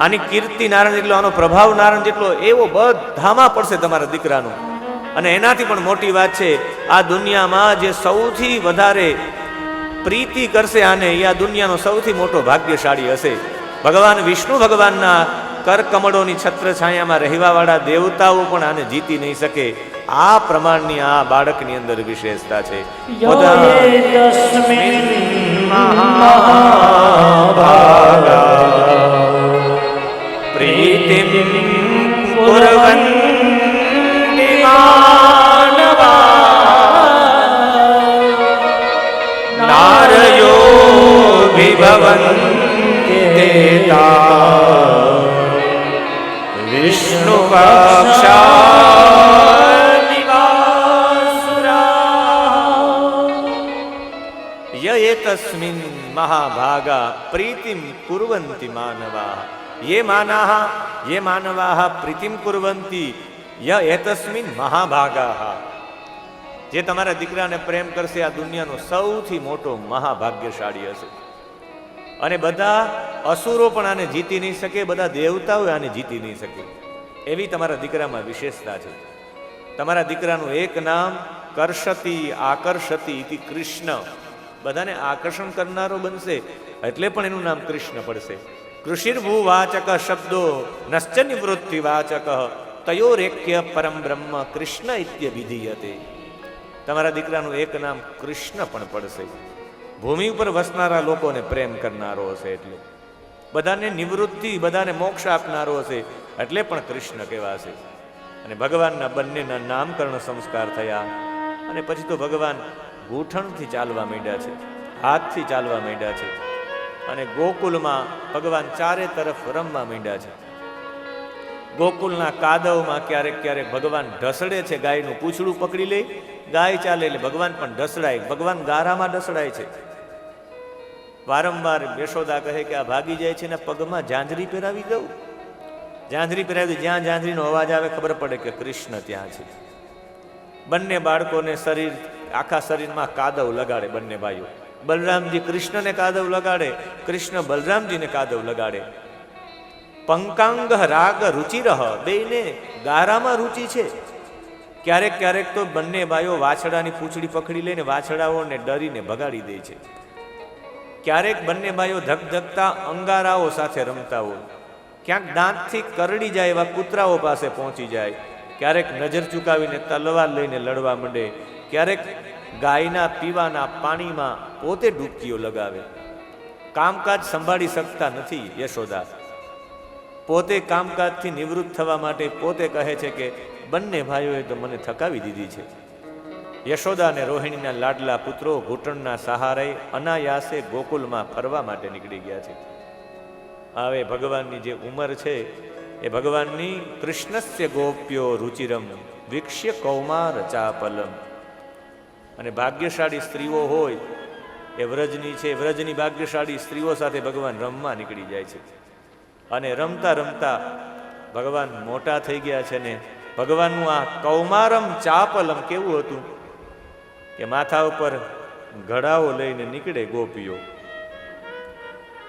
આની કીર્તિ નારાયણ જેટલો, આનો પ્રભાવ નારાયણ જેટલો, એવો બધામાં પડશે તમારા દીકરાનો. અને એનાથી પણ મોટી વાત છે, આ દુનિયામાં જે સૌથી વધારે પ્રીતિ કરશે આને, એ આ દુનિયાનો સૌથી મોટો ભાગ્યશાળી હશે. ભગવાન વિષ્ણુ ભગવાનના કરકમળોની છત્ર છાયામાં રહેવાવાળા દેવતાઓ પણ આને જીતી નહીં શકે. આ પ્રમાણની આ બાળકની અંદર વિશેષતા છે. પ્રીતિમ કુર્વન્તિ માનવા નારયો વિભવન્તિ દેતા વિષ્ણુ પક્ષા એતસ્મિન મહાભાગા પ્રીતિમ કુર્વંતિ માનવા યે માનવાહ પ્રીતિમ કુર્વંતિ ય એતસ્મિન મહાભાગા. જે તમારા દીકરાને પ્રેમ કરશે આ દુનિયાનો સૌથી મોટો મહાભાગ્યશાળી હશે. અને બધા અસુરો પણ આને જીતી નહીં શકે, બધા દેવતાઓ આને જીતી નહીં શકે, એવી તમારા દીકરામાં વિશેષતા છે. તમારા દીકરાનું એક નામ કર્ષતિ આકર્ષતિ ઇતિ કૃષ્ણ, બધાને આકર્ષણ કરનારો બનશે એટલે પણ એનું નામ કૃષ્ણ પડશે. કૃષિર્ભૂવાચક શબ્દો નશ્ચ નિવૃત્તિ વાચક તયોરેક્ય પરમ બ્રહ્મ કૃષ્ણ ઇત્યભિધીયતે. તમારા દીકરાનું એક નામ કૃષ્ણ પણ પડશે. ભૂમિ ઉપર વસનારા લોકોને પ્રેમ કરનારો હશે એટલે, બધાને નિવૃત્તિ, બધાને મોક્ષ આપનારો હશે એટલે પણ કૃષ્ણ કહેવાશે. અને ભગવાનના બંનેના નામકરણ સંસ્કાર થયા અને પછી તો ભગવાન ગૂંઠણથી ચાલવા માંડ્યા છે, હાથથી ચાલવા માંડ્યા છે. અને ગોકુલમાં ભગવાન ચારે તરફ રમવા માંડ્યા છે. ગોકુલના કાદવમાં ક્યારેક ક્યારેક ભગવાન ઢસડે છે, ગાયનું પૂંછડું પકડી લે, ગાય ચાલે એટલે ભગવાન પણ ઢસડાય, ભગવાન ગારામાં ઢસડાય છે. વારંવાર યશોદા કહે કે આ ભાગી જાય છે ને પગમાં ઝાંઝરી પહેરાવી દઉં. ઝાંઝરી પહેરાવી, જ્યાં ઝાંઝરીનો અવાજ આવે ખબર પડે કે કૃષ્ણ ત્યાં છે. બંને બાળકોને શરીર, આખા શરીરમાં કાદવ લગાડે બંને ભાઈઓ. બલરામજી કૃષ્ણને કાદવ લગાડે, કૃષ્ણ બલરામજીને કાદવ લગાડે. પંકાંગ રાગ રુચિરહ, બેયને ગારામાં રુચિ છે. ક્યારેક ક્યારેક તો બંને ભાઈઓ વાછડાની પૂંછડી પકડી લઈને વાછડાઓને ડરીને ભગાડી દે છે. ક્યારેક બંને ભાઈઓ ધગધગતા અંગારાઓ સાથે રમતા હોય, ક્યાંક દાંતથી કરડી જાય એવા કૂતરાઓ પાસે પહોંચી જાય, ક્યારેક નજર ચૂકાવીને તલવાર લઈને લડવા માંડે, ક્યારેક ગાયના પીવાના પાણીમાં પોતે ડૂબકીઓ લગાવે. કામકાજ સંભાળી શકતા નથી યશોદા. પોતે કામકાજથી નિવૃત્ત થવા માટે પોતે કહે છે કે બંને ભાઈઓએ તો મને થકાવી દીધી છે. યશોદા અને રોહિણીના લાડલા પુત્રો ઘૂંટણના સહારે અનાયાસે ગોકુલમાં ફરવા માટે નીકળી ગયા છે. હવે ભગવાનની જે ઉંમર છે એ ભગવાનની કૃષ્ણસ્ય ગોપ્યો રુચિરમ વિક્ષ્ય કૌમાર ચાપલમ. અને ભાગ્યશાળી સ્ત્રીઓ હોય એ વ્રજની છે, વ્રજની ભાગ્યશાળી સ્ત્રીઓ સાથે ભગવાન રમવા નીકળી જાય છે. અને રમતા રમતા ભગવાન મોટા થઈ ગયા છે ને ભગવાનનું આ કૌમારમ ચાપલમ કેવું હતું કે માથા ઉપર ઘડાઓ લઈને નીકળે ગોપીઓ,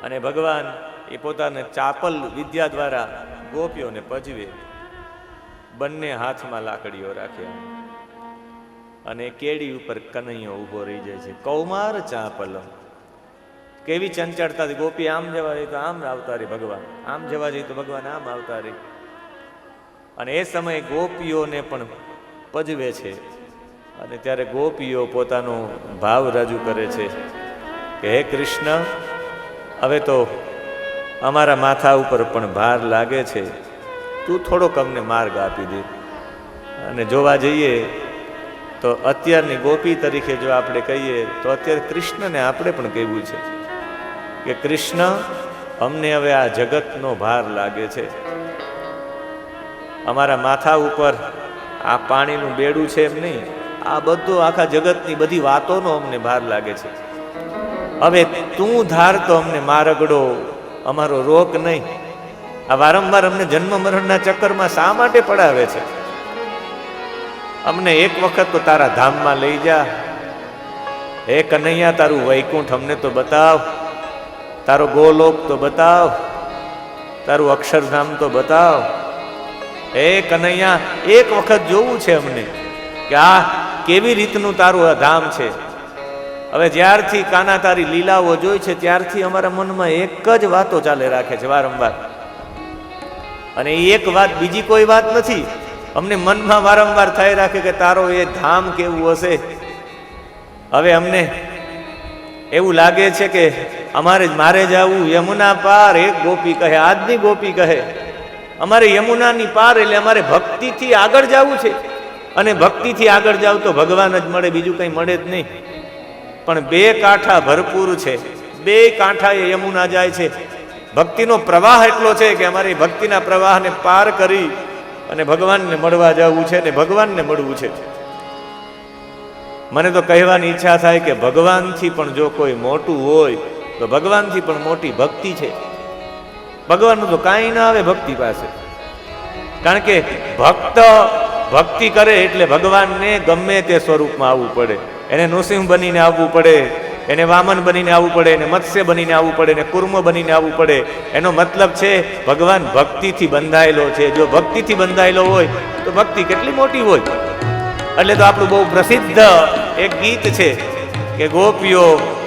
અને ભગવાન એ પોતાને ચાપલ વિદ્યા દ્વારા ગોપીઓને પજવે. બંને હાથમાં લાકડીઓ રાખ્યા અને કેડી ઉપર કનૈયો ઊભો રહી જાય છે. કૌમાર ચાપલમ, કેવી ચંચળતાથી ગોપી આમ જવા જઈએ તો આમ આવતા રહી ભગવાન, આમ જવા જઈએ તો ભગવાન આમ આવતા રહી. અને એ સમયે ગોપીઓને પણ પજવે છે. અને ત્યારે ગોપીઓ પોતાનો ભાવ રજૂ કરે છે કે હે કૃષ્ણ, હવે તો અમારા માથા ઉપર પણ ભાર લાગે છે, તું થોડોક અમને માર્ગ આપી દે. અને જોવા જઈએ તો અત્યારની ગોપી તરીકે જો આપણે કહીએ તો અત્યારે કૃષ્ણને આપણે પણ કહેવું છે કે કૃષ્ણ, અમને હવે આ જગતનો ભાર લાગે છે, અમારા માથા ઉપર આ પાણીનું બેડું છે એમ નહીં, આ બધું આખા જગતની બધી વાતોનો અમને ભાર લાગે છે. હવે તું ધાર તો અમને મારગડો, અમારો રોક નહીં. આ વારંવાર અમને જન્મ મરણના ચક્કરમાં શા માટે પડાવે છે? અમને એક વખત તો તારા ધામમાં લઈ જા. હે કનૈયા, તારું વૈકુંઠ અમને તો બતાવ, તારો ગોલોક તો બતાવ, તારું અક્ષરધામ તો બતાવ. હે કનૈયા, એક વખત જોવું છે અમને કે આ કેવી રીતનું તારું આ ધામ છે. હવે જ્યારથી કાના તારી લીલાઓ જોઈ છે ત્યારથી અમારા મનમાં એક જ વાતો ચાલે રાખે છે વારંવાર. અને એ એક વાત બીજી કોઈ વાત નથી, અમને મનમાં વારંવાર થઈ રાખે કે તારો એ ધામ કેવું હશે. હવે અમને એવું લાગે છે કે મારે જવું યમુના પાર. એક ગોપી કહે, આજની ગોપી કહે, અમારે યમુનાની પાર એટલે અમારે ભક્તિથી આગળ જવું છે. અને ભક્તિથી આગળ જાવ તો ભગવાન જ મળે, બીજું કંઈ મળે જ નહીં. પણ બે કાંઠા ભરપૂર છે, બે કાંઠા એ યમુના જાય છે. ભક્તિનો પ્રવાહ એટલો છે કે અમારે ભક્તિના પ્રવાહને પાર કરી અને ભગવાનને મળવા જવું છે ને ભગવાનને મળવું છે. મને તો કહેવાની ઈચ્છા થાય કે ભગવાનથી પણ જો કોઈ મોટું હોય તો ભગવાનથી પણ મોટી ભક્તિ છે. ભગવાનનું તો કાંઈ ના આવે ભક્તિ પાસે, કારણ કે ભક્ત ભક્તિ કરે એટલે ભગવાનને ગમે તે સ્વરૂપમાં આવવું પડે. એને નૃસિંહ બનીને આવવું પડે, એને વામન બનીને આવવું પડે, એને મત્સ્ય બનીને આવવું પડે, એને કુર્મ બનીને આવવું પડે. એનો મતલબ છે ભગવાન ભક્તિથી બંધાયેલો છે. જો ભક્તિથી બંધાયેલો હોય તો ભક્તિ કેટલી મોટી હોય. એટલે તો આપણું બહુ પ્રસિદ્ધ એક ગીત છે કે ગોપીઓ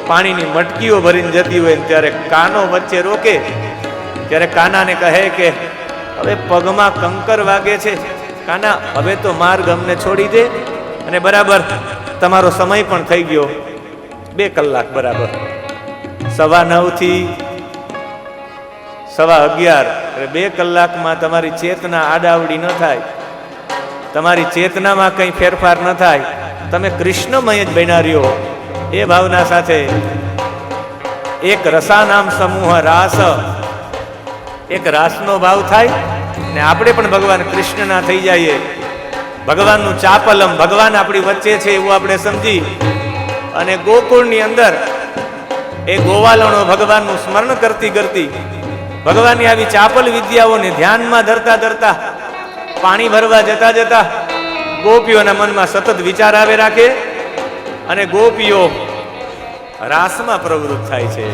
પાણીની મટકીઓ ભરીને જતી હોય ત્યારે કાનો વચ્ચે રોકે, ત્યારે કાનાને કહે કે હવે પગમાં કંકર વાગે છે, કાના હવે તો માર્ગ અમને છોડી દે, અને બરાબર તમારો સમય પણ થઈ ગયો 2 કલાક બરાબર 9:15 થી 11:15, એટલે 2 કલાકમાં તમારી ચેતના આડાવડી ન થાય, તમારી ચેતનામાં કંઈ ફેરફાર ન થાય, તમે કૃષ્ણમય જ બન્યા રહ્યો. એ ભાવના સાથે એક રસાનામ સમૂહ રાસ, એક રાસનો ભાવ થાય ને આપણે પણ ભગવાન કૃષ્ણના થઈ જઈએ. ભગવાનનું ચાપલમ, ભગવાન આપણી વચ્ચે છે એવું આપણે સમજી અને ગોકુળની અંદર એ ગોવાલણો ભગવાનનું સ્મરણ કરતી કરતી ભગવાનની આવી ચાપલ વિદ્યાઓને ધ્યાનમાં ધરતા ધરતા પાણી ભરવા જતા જતા ગોપીઓના મનમાં સતત વિચાર આવે રાખે અને ગોપીઓ રાસમાં પ્રવૃત્ત થાય છે.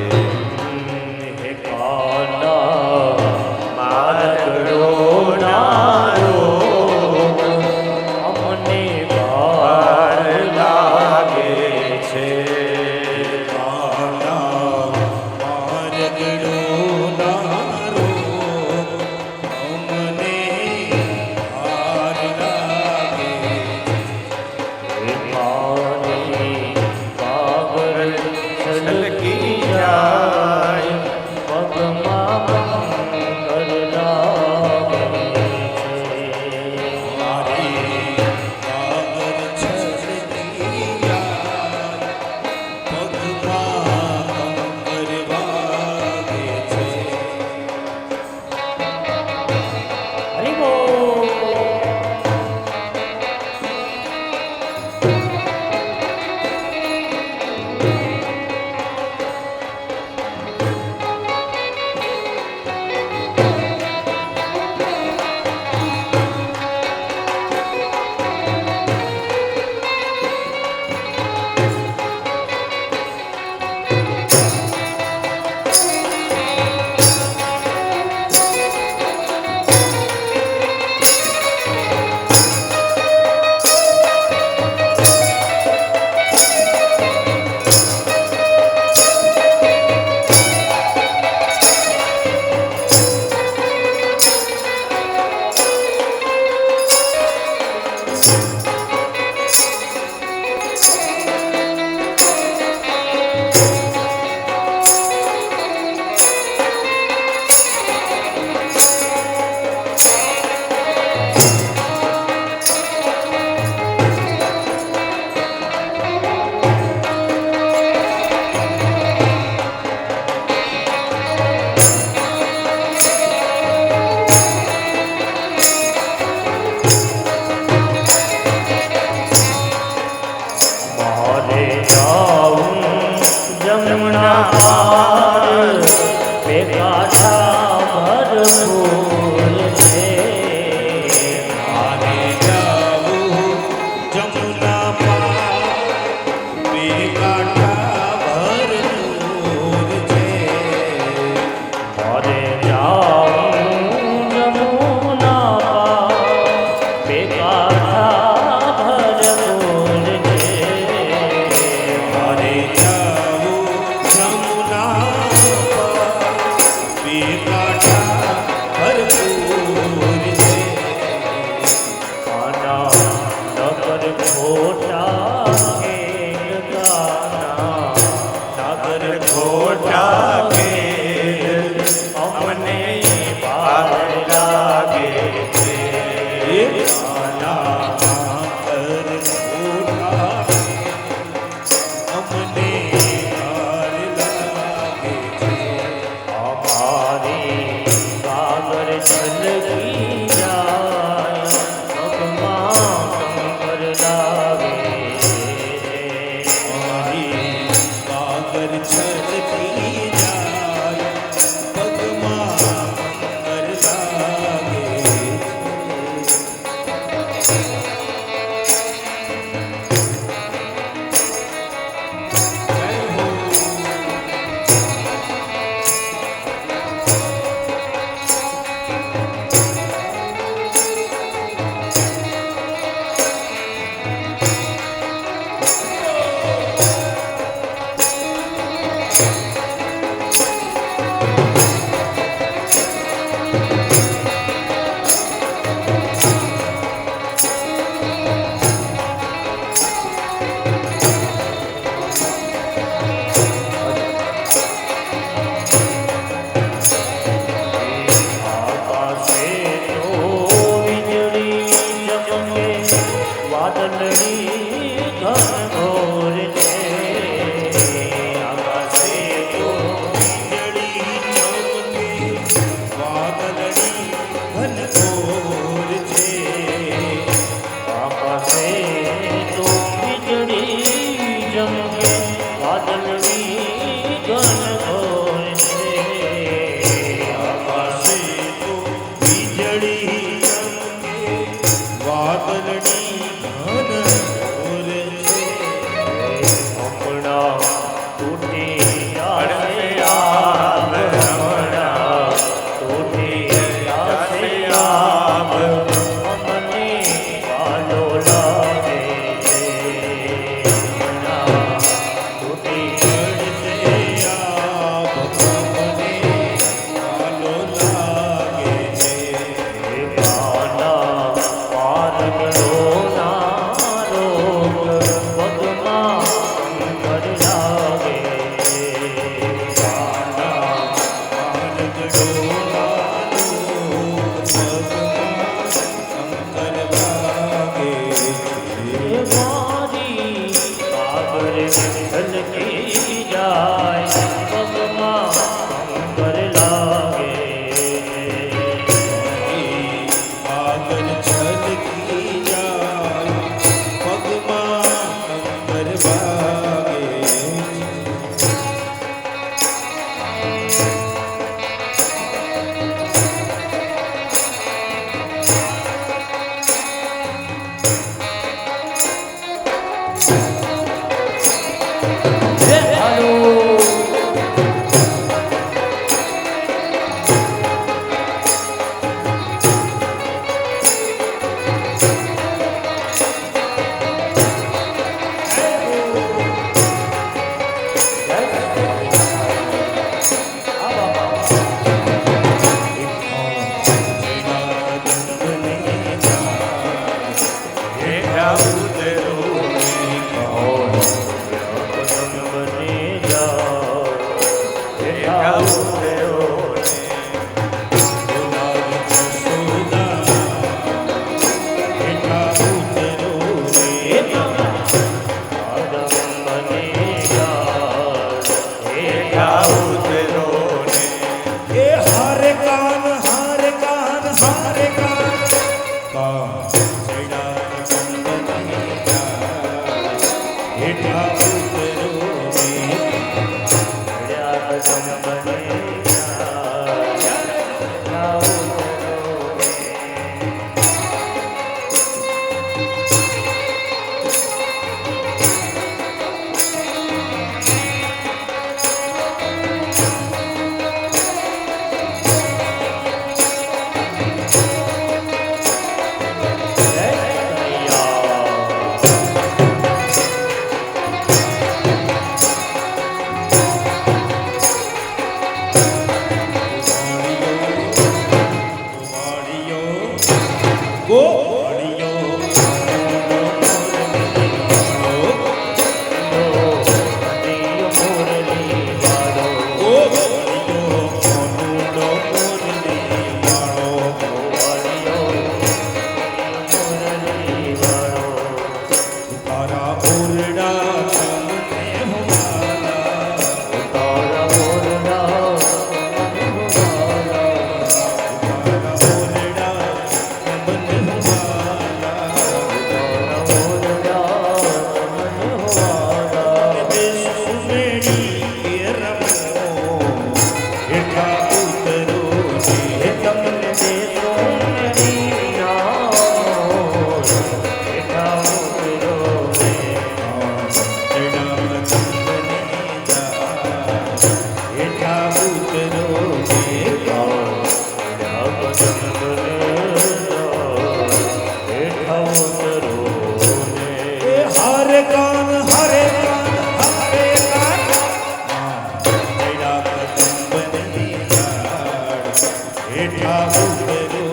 આવું કરો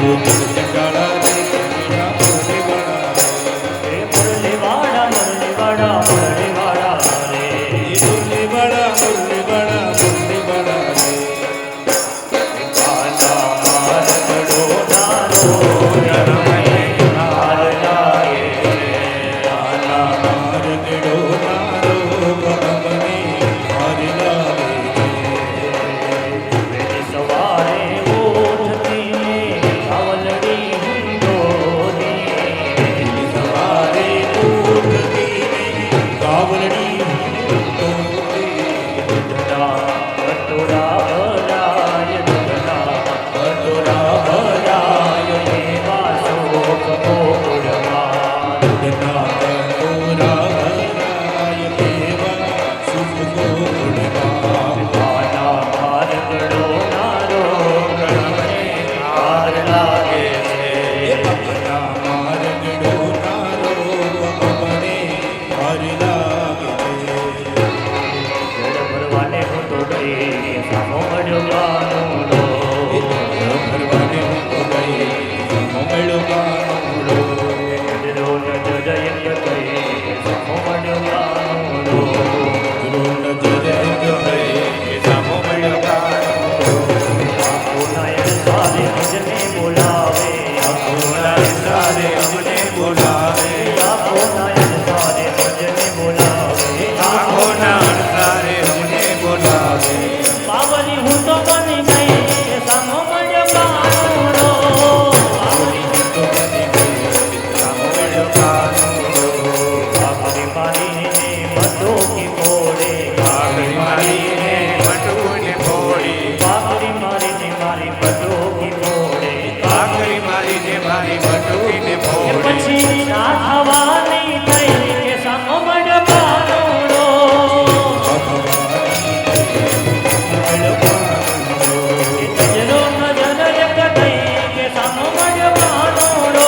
ચંડાળા રે ચંડા મુરલીવાળા રે મુરલીવાળા મુરલીવાળા મુરલીવાળા રે મુરલીવાળા મુરલીવાળા મુરલીવાળા રે કાના મારગડો નારો રમે હાર લાગે કાના મારગડો નારો ગમને હાર લાગે વેલી સવારે ઉઠતી કાવલડી હિંડોની સવારે ઉઠતી કાવલડી પટોરા ભરાય દુધના પટોરા ભરાય એવા શોક ગોળમાં ના કટોરા ભરાય દેવા શુભ ગોળમાં કાના મારગડો નારો ગણને હાર લાગે છે કાના મારગડો નારો ગમને હાર લાગે જળ ભરવાને હું તો ગઈ સામો મળ્યો ગાનુડો ભરવાને તો ગઈ મોમેળો ગાનુડો જડરો નજ જય ગઈ સામો મળ્યો ગાનુડો ગુરુન જય ગઈ સામો મળ્યો ગાનુડો આખો નાયક સારે મુજને બોલાવે બોલાય સારે અમને બોલાવે આખો નાયક સારે મુજને બોલાવે આખો નાણ સારે અમને બોલાવે પાવની હું તો બની ગઈ સામો મળ્યો ગાનુડો પાવની તો બની ગઈ સામો મળ્યો ગાનુડો આખરી મારીને બધો કી ફોડે આગળ મારીને મટુને ફોડી આખરી મારીને મારી બધો કી ફોડે આખરી મારીને મારી મટુને ફોડી પછી ના થવાની થઈ કે સામો મળ્યો ગાનુડો જડરો નજર એક થઈ કે સામો મળ્યો ગાનુડો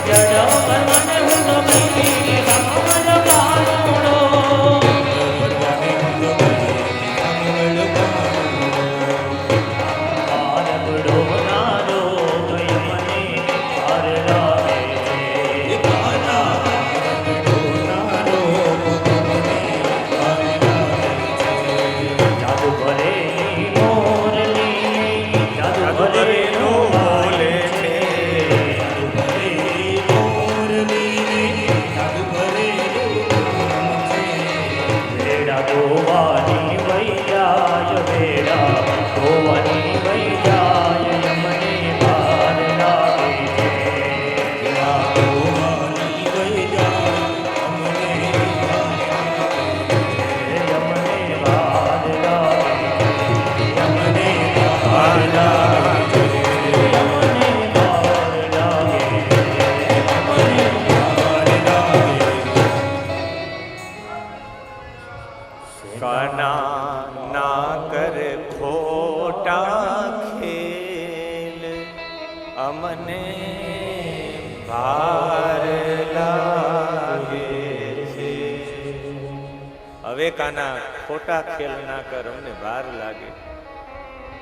જડો પરમાને હું તો ગઈ સામો મળ્યો ગાનુડો મારગડો નારો ગઈ મને હાર લાગે છે જાદુ ભરેલી મોરલી જાદુ ભરેલું બોલે છે વેડા ગોવાની વૈયાય વેડા ગોવાની વૈયાય યમને ભાર લાગે છે યમને ભાર લાગે યમને ભાર લાગે યમને ભાર લાગે કાના ના કરે ખોટા ખેલ અમને ભાર લાગે છે. હવે કાના ખોટા ખેલ ના કર, અમને ભાર લાગે.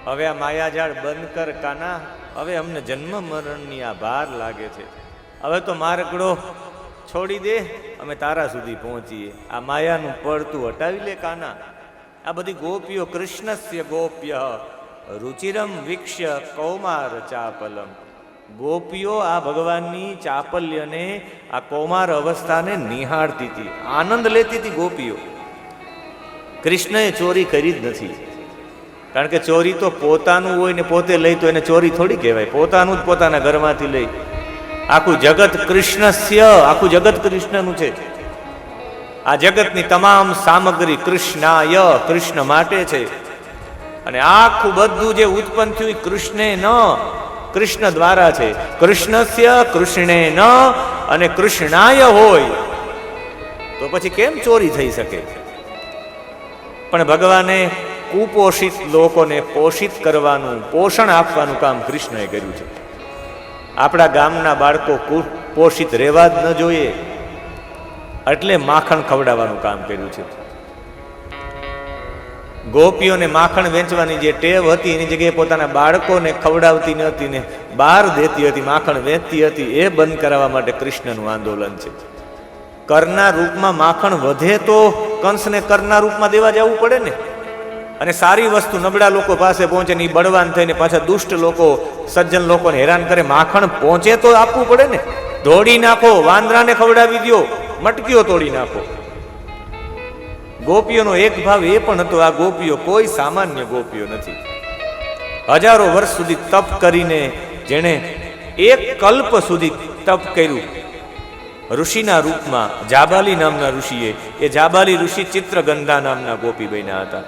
હવે આ માયાજાળ બંધ કર કાના, હવે અમને જન્મ મરણની આ ભાર લાગે છે. હવે તો મારગડો છોડી દે, અમે તારા સુધી પહોંચીએ. આ માયાનું પડતું હટાવી લે કાના. આ બધી ગોપીઓ કૃષ્ણસ્ય ગોપ્ય રુચિરમ વિક્ષ્ય કૌમાર ચાપલમ. ગોપીઓ આ ભગવાનની ચાપલ્યને, આ કૌમાર અવસ્થાને નિહાળતી હતી, આનંદ લેતી હતી ગોપીઓ. કૃષ્ણએ ચોરી કરી જ નથી, કારણ કે ચોરી તો પોતાનું હોય ને પોતે લઈ તો એને ચોરી થોડી કહેવાય. પોતાનું જ પોતાના ઘરમાંથી લઈ. આખું જગત કૃષ્ણસ્ય, આખું જગત કૃષ્ણનું છે. આ જગતની તમામ સામગ્રી કૃષ્ણાય, કૃષ્ણ માટે છે. અને આખું બધું જે ઉત્પન્ન થયું એ કૃષ્ણે ન, કૃષ્ણ દ્વારા છે. કૃષ્ણસ્ય કૃષ્ણે ન અને કૃષ્ણાય હોય તો પછી કેમ ચોરી થઈ શકે? પણ ભગવાને કુપોષિત લોકોને પોષિત કરવાનું, પોષણ આપવાનું કામ કૃષ્ણએ કર્યું છે. આપણા ગામના બાળકો કુપોષિત રહેવા જ ન જોઈએ, એટલે માખણ ખવડાવવાનું કામ કર્યું છે. ગોપીઓને માખણ વેચવાની જે ટેવ હતી એની જગ્યાએ પોતાના બાળકોને ખવડાવતી ન હતી ને બહાર દેતી હતી, માખણ વેચતી હતી, એ બંધ કરાવવા માટે કૃષ્ણનું આંદોલન છે. કરના રૂપમાં માખણ વધે તો કંસને કરના રૂપમાં દેવા જવું પડે ને. અને સારી વસ્તુ નબળા લોકો પાસે પહોંચે ને એ બળવાન થઈને પાછા દુષ્ટ લોકો સજ્જન લોકોને હેરાન કરે, માખણ પહોંચે તો આપવું પડે ને. ધોડી નાખો, વાંદરાને ખવડાવી દો, મટકીઓ તોડી નાખો. ગોપીઓનો એક ભાવ એ પણ હતો, આ ગોપીઓ કોઈ સામાન્ય ગોપીઓ નથી. હજારો વર્ષ સુધી તપ કરીને, જેણે એક કલ્પ સુધી તપ કર્યું ઋષિના રૂપમાં, જાબાલી નામના ઋષિએ, એ જાબાલી ઋષિ ચિત્રગંધા નામના ગોપી બન્યા હતા.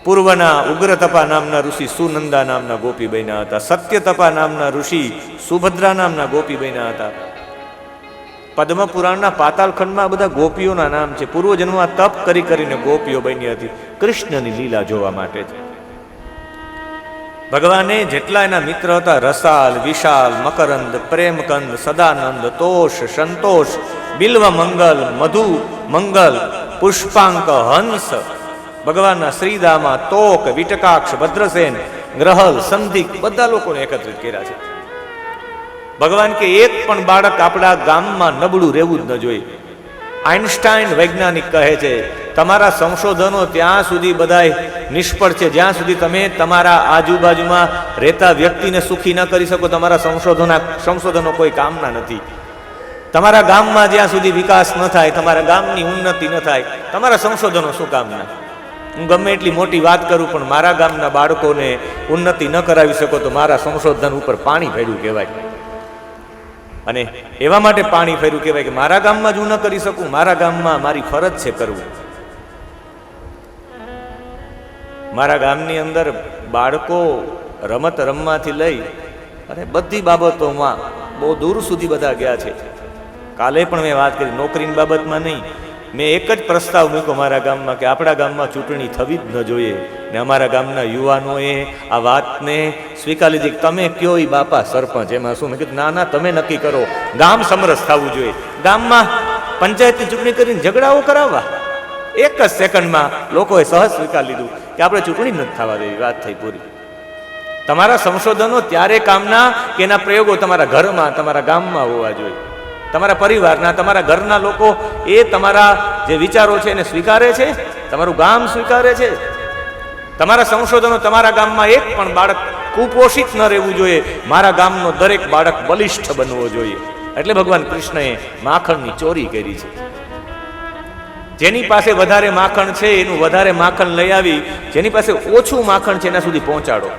પૂર્વના ઉગ્રતપા નામના ઋષિ સુનંદા નામના ગોપી બન્યા હતા. સત્યતપા નામના ઋષિ સુભદ્રા નામના ગોપી બન્યા હતા. પદ્મપુરાણના પાતાળખંડમાં બધા ગોપીઓના નામ છે. પૂર્વજન્મમાં તપ કરી કરીને ગોપીઓ બની હતી કૃષ્ણની લીલા જોવા માટે જ. ભગવાને જેટલા એના મિત્ર હતા, રસાલ, વિશાલ, મકરંદ, પ્રેમકંદ, સદાનંદ, તોષ, સંતોષ, બિલ્વ મંગલ, મધુ મંગલ, પુષ્પાંક, હંસ, ભગવાનના શ્રીદામા, તોક, વિટકાક્ષ, ભદ્રસેન, ગ્રહલ, સંધિક, બધા લોકોને એકત્રિત કર્યા છે. ભગવાન કે એક પણ બાળક આપણા ગામમાં નબળું રહેવું જ ન જોઈએ. આઇન્સ્ટાઈન વૈજ્ઞાનિક કહે છે, તમારા સંશોધનો ત્યાં સુધી બધાય નિષ્ફળ છે જ્યાં સુધી તમે તમારા આજુબાજુમાં રહેતા વ્યક્તિને સુખી ન કરી શકો. તમારા સંશોધનો કોઈ કામના નથી. તમારા ગામમાં જ્યાં સુધી વિકાસ ન થાય, તમારા ગામની ઉન્નતિ ન થાય, તમારા સંશોધનો શું કામના? હું ગમે એટલી મોટી વાત કરું પણ મારા ગામના બાળકોને ઉન્નતિ ન કરાવી શકો તો મારા સંશોધન ઉપર પાણી ફેર્યું કહેવાય. અને એવા માટે પાણી ફેર્યું કહેવાય કે મારા ગામમાં જ હું ન કરી શકું, મારા ગામમાં મારી ફરજ છે કરવું. મારા ગામની અંદર બાળકો રમત રમવાથી લઈ અને બધી બાબતોમાં બહુ દૂર સુધી બધા ગયા છે. કાલે પણ મેં વાત કરી, નોકરીની બાબતમાં નહીં, મેં એક જ પ્રસ્તાવ મૂક્યો મારા ગામમાં કે આપણા ગામમાં ચૂંટણી થવી જ ન જોઈએ. ને અમારા ગામના યુવાનોએ આ વાતને સ્વીકારી લીધી. તમે કયો એ બાપા સરપંચ, એમાં શું? મેં કીધું ના ના, તમે નક્કી કરો, ગામ સમરસ થવું જોઈએ. ગામમાં પંચાયતની ચૂંટણી કરીને ઝઘડાઓ કરાવવા, એક જ સેકન્ડમાં લોકોએ સહજ સ્વીકાર લીધું કે આપણે ચૂંટણી નથી થવા દેવી. વાત થઈ પૂરી. તમારા સંશોધનો ત્યારે કામના કે એના પ્રયોગો તમારા ઘરમાં, તમારા ગામમાં હોવા જોઈએ. તમારા પરિવારના, તમારા ઘરના લોકો એ તમારા જે વિચારો છે એને સ્વીકારે છે, તમારું ગામ સ્વીકારે છે. તમારા સંશોધનો તમારા ગામમાં એક પણ બાળક કુપોષિત ન રહેવું જોઈએ. મારા ગામનો દરેક બાળક બલિષ્ઠ બનવો જોઈએ. એટલે ભગવાન કૃષ્ણએ માખણની ચોરી કરી છે. જેની પાસે વધારે માખણ છે એનું વધારે માખણ લઈ આવી, જેની પાસે ઓછું માખણ છે એના સુધી પહોંચાડો.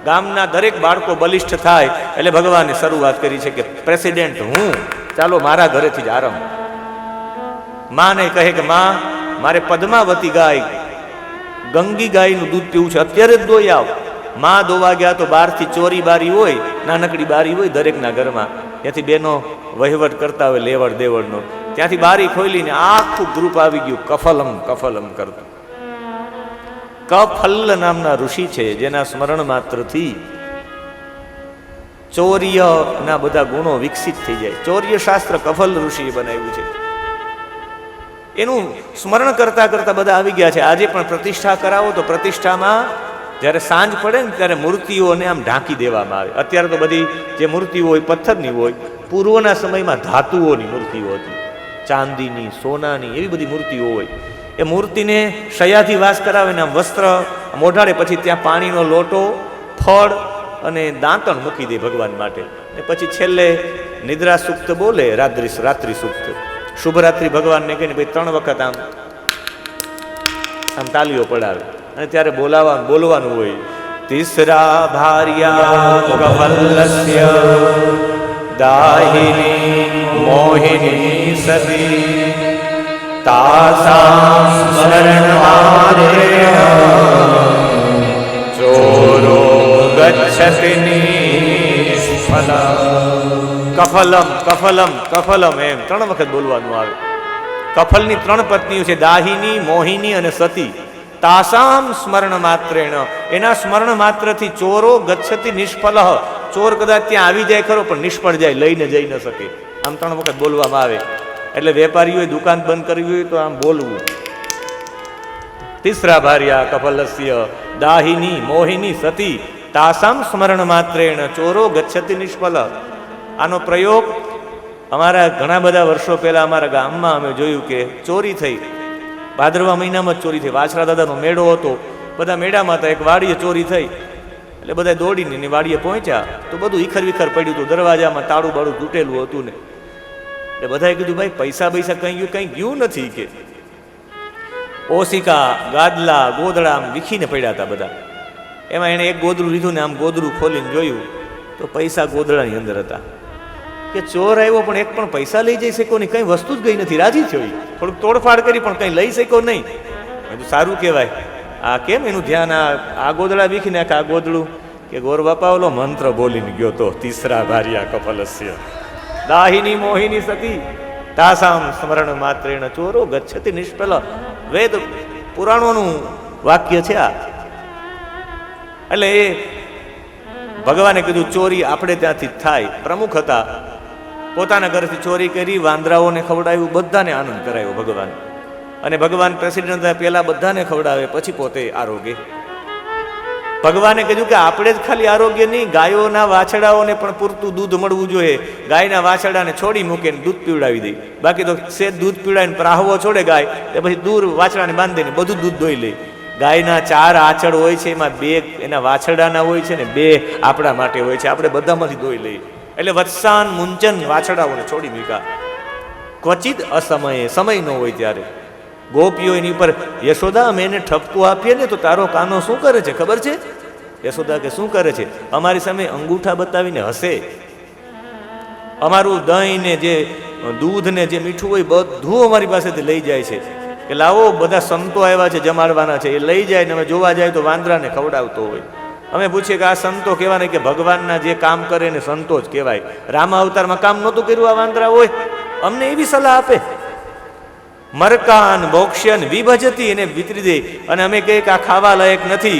ગામના દરેક બાળકો બલિષ્ઠ થાય એટલે ભગવાને શરૂઆત કરી છે કે પ્રેસિડેન્ટ હું, ચાલો મારા ઘરેથી જ આરંભ. માને કહે કે માં, મારે પદ્માવતી ગાય, ગંગી ગાયનું દૂધ પીવું છે, અત્યારે જ દોઈ આવ. માં દોવા ગયા તો બહારથી ચોરી બારી હોય, નાનકડી બારી હોય દરેકના ઘરમાં, ત્યાંથી બેનો વહીવટ કરતા હોય લેવડ દેવડનો, ત્યાંથી બારી ખોલીને આખું ગ્રુપ આવી ગયું કફલમ કફલમ કરતું. કફલ નામના ઋષિ છે જેના સ્મરણ માત્રથી ચૌર્યના બધા ગુણો વિકસિત થઈ જાય. ચૌર્ય શાસ્ત્ર કફલ ઋષિએ બનાવ્યું છે. એનું સ્મરણ કરતા કરતા બધા આવી ગયા છે. આજે પણ પ્રતિષ્ઠા કરાવો તો પ્રતિષ્ઠામાં જ્યારે સાંજ પડે ને ત્યારે મૂર્તિઓને આમ ઢાંકી દેવામાં આવે. અત્યારે તો બધી જે મૂર્તિઓ હોય પથ્થરની હોય, પૂર્વના સમયમાં ધાતુઓની મૂર્તિઓ હતી, ચાંદીની, સોનાની, એવી બધી મૂર્તિઓ હોય. એ મૂર્તિને શયાથી વાસ કરાવે ને આમ વસ્ત્ર મોઢાડે, પછી ત્યાં પાણીનો લોટો, ફળ અને દાંતણ મૂકી દે ભગવાન માટે. ને પછી છેલ્લે નિદ્રા સૂક્ત બોલે, રાત્રિ સૂક્ત, શુભરાત્રિ ભગવાનને કહીને ભાઈ 3 વખત આમ તાલીઓ પડાવે અને ત્યારે બોલવાનું હોય, તિસરા ભાર્યા કફલસ્ય દાહિની મોહિની સતી તાસાં સ્મરણમાત્રેણ ચોરો ગચ્છતિ નિષ્ફલં. કફલમ કફલમ કફલમ એમ 3 વખત બોલવાનું આવે. કફલની 3 પત્નીઓ છે, દાહિની, મોહિની અને સતી. તાસામ સ્મરણ માત્રેણ, એના સ્મરણ માત્રથી ચોરો ગચ્છતિ નિષ્ફલઃ, ચોર કદાચ ત્યાં આવી જાય ખરો પણ નિષ્ફળ જાય, લઈને જઈ ન શકે. આમ 3 વખત બોલવામાં આવે. એટલે વેપારીઓએ દુકાન બંધ કરવી હોય તો આમ બોલવું. તિસ્રા ભાર્યા કફલસ્ય દાહિની મોહિની સતી તાસામ સ્મરણ માત્રેણ ચોરો ગચ્છતિ નિષ્ફલ. આનો પ્રયોગ અમારા ઘણા બધા વર્ષો પહેલા અમારા ગામમાં અમે જોયું કે ચોરી થઈ. ભાદરવા મહિનામાં જ ચોરી થઈ. વાછરા દાદાનો મેળો હતો, બધા મેળામાં હતા. એક વાડીએ ચોરી થઈ એટલે બધા દોડીને એની વાડીએ પહોંચ્યા તો બધું ઈખર વિખર પડ્યું હતું. દરવાજામાં તાળું બાળું તૂટેલું હતું ને એટલે બધાએ કીધું ભાઈ પૈસા પૈસા કંઈ ગયું નથી કે ઓશિકા ગાદલા ગોદડા આમ વીખીને પડ્યા હતા બધા. એમાં એણે એક ગોદડું લીધું ને આમ ગોદડું ખોલીને જોયું તો પૈસા ગોદડાની અંદર હતા. કે ચોર આવ્યો પણ એક પણ પૈસા લઈ જઈ શક્યો નહીં, કંઈ વસ્તુ જ ગઈ નથી. રાજી થયો, થોડુંક તોડફાડ કરી પણ કંઈ લઈ શક્યો નહીં. બધું સારું કહેવાય. આ કેમ એનું ધ્યાન આ ગોદડા વીખી નાખે. આ ગોદડું કે ગોર બાપા ઓલો મંત્ર બોલીને ગયો તો તિસ્રા ભાર્યા કફલસ્ય દાહિની મોહિની સતી તાસામ સ્મરણ માત્રેણ ચોરો ગચ્છતિ નિષ્ફલ. વેદ પુરાણોનું વાક્ય છે આ. એટલે એ ભગવાને કીધું ચોરી આપણે ત્યાંથી થાય. પ્રમુખ હતા, પોતાના ઘરેથી ચોરી કરી, વાંદરાઓને ખવડાવ્યું, બધાને આનંદ કરાવ્યો ભગવાન. અને ભગવાન પ્રેસિડેન્ટ હતા પહેલા બધાને ખવડાવે પછી પોતે આરોગ્ય. ભગવાને કીધું કે આપણે જ ખાલી આરોગ્ય નહીં, ગાયોના વાછડાઓને પણ પૂરતું દૂધ મળવું જોઈએ. ગાયના વાછડાને છોડી મૂકે ને દૂધ પીવડાવી દે. બાકી તો સેજ દૂધ પીવડાવીને પ્રાહવો છોડે ગાય, એ પછી દૂર વાછડાને બાંધીને બધું દૂધ દોઈ લે. ગાયના 4 આંચળ હોય છે, એમાં 2 એના વાછડાના હોય છે ને 2 આપણા માટે હોય છે. આપણે બધામાંથી દોઈ લઈએ. એટલે વત્સાન મુંચન વાછડાઓને છોડી મૂક્યા. ક્વચિત અસમયે, સમય ન હોય ત્યારે ગોપીઓ એની ઉપર યશોદા અમે એને ઠપકો આપીએ ને તો તારો કાનો શું કરે છે ખબર છે? યશોદા કે શું કરે છે? અમારી સામે અંગૂઠા બતાવીને હસે. અમારું દહીં ને જે દૂધ ને જે મીઠું હોય બધું અમારી પાસેથી લઈ જાય છે કે લાવો બધા સંતો આવ્યા છે જમાડવાના છે. એ લઈ જાય ને અમે જોવા જાય તો વાંદરાને ખવડાવતો હોય. અમે પૂછીએ કે આ સંતો કહેવાય કે ભગવાનના જે કામ કરે ને સંતો જ કહેવાય. રામા અવતારમાં કામ નહોતું કર્યું આ વાંદરા હોય? અમને એવી સલાહ આપે. મરકાન બોક્ષ્યન વિભજતી, એને વિતરી દે. અને અમે કહીએ કે આ ખાવા લાયક નથી,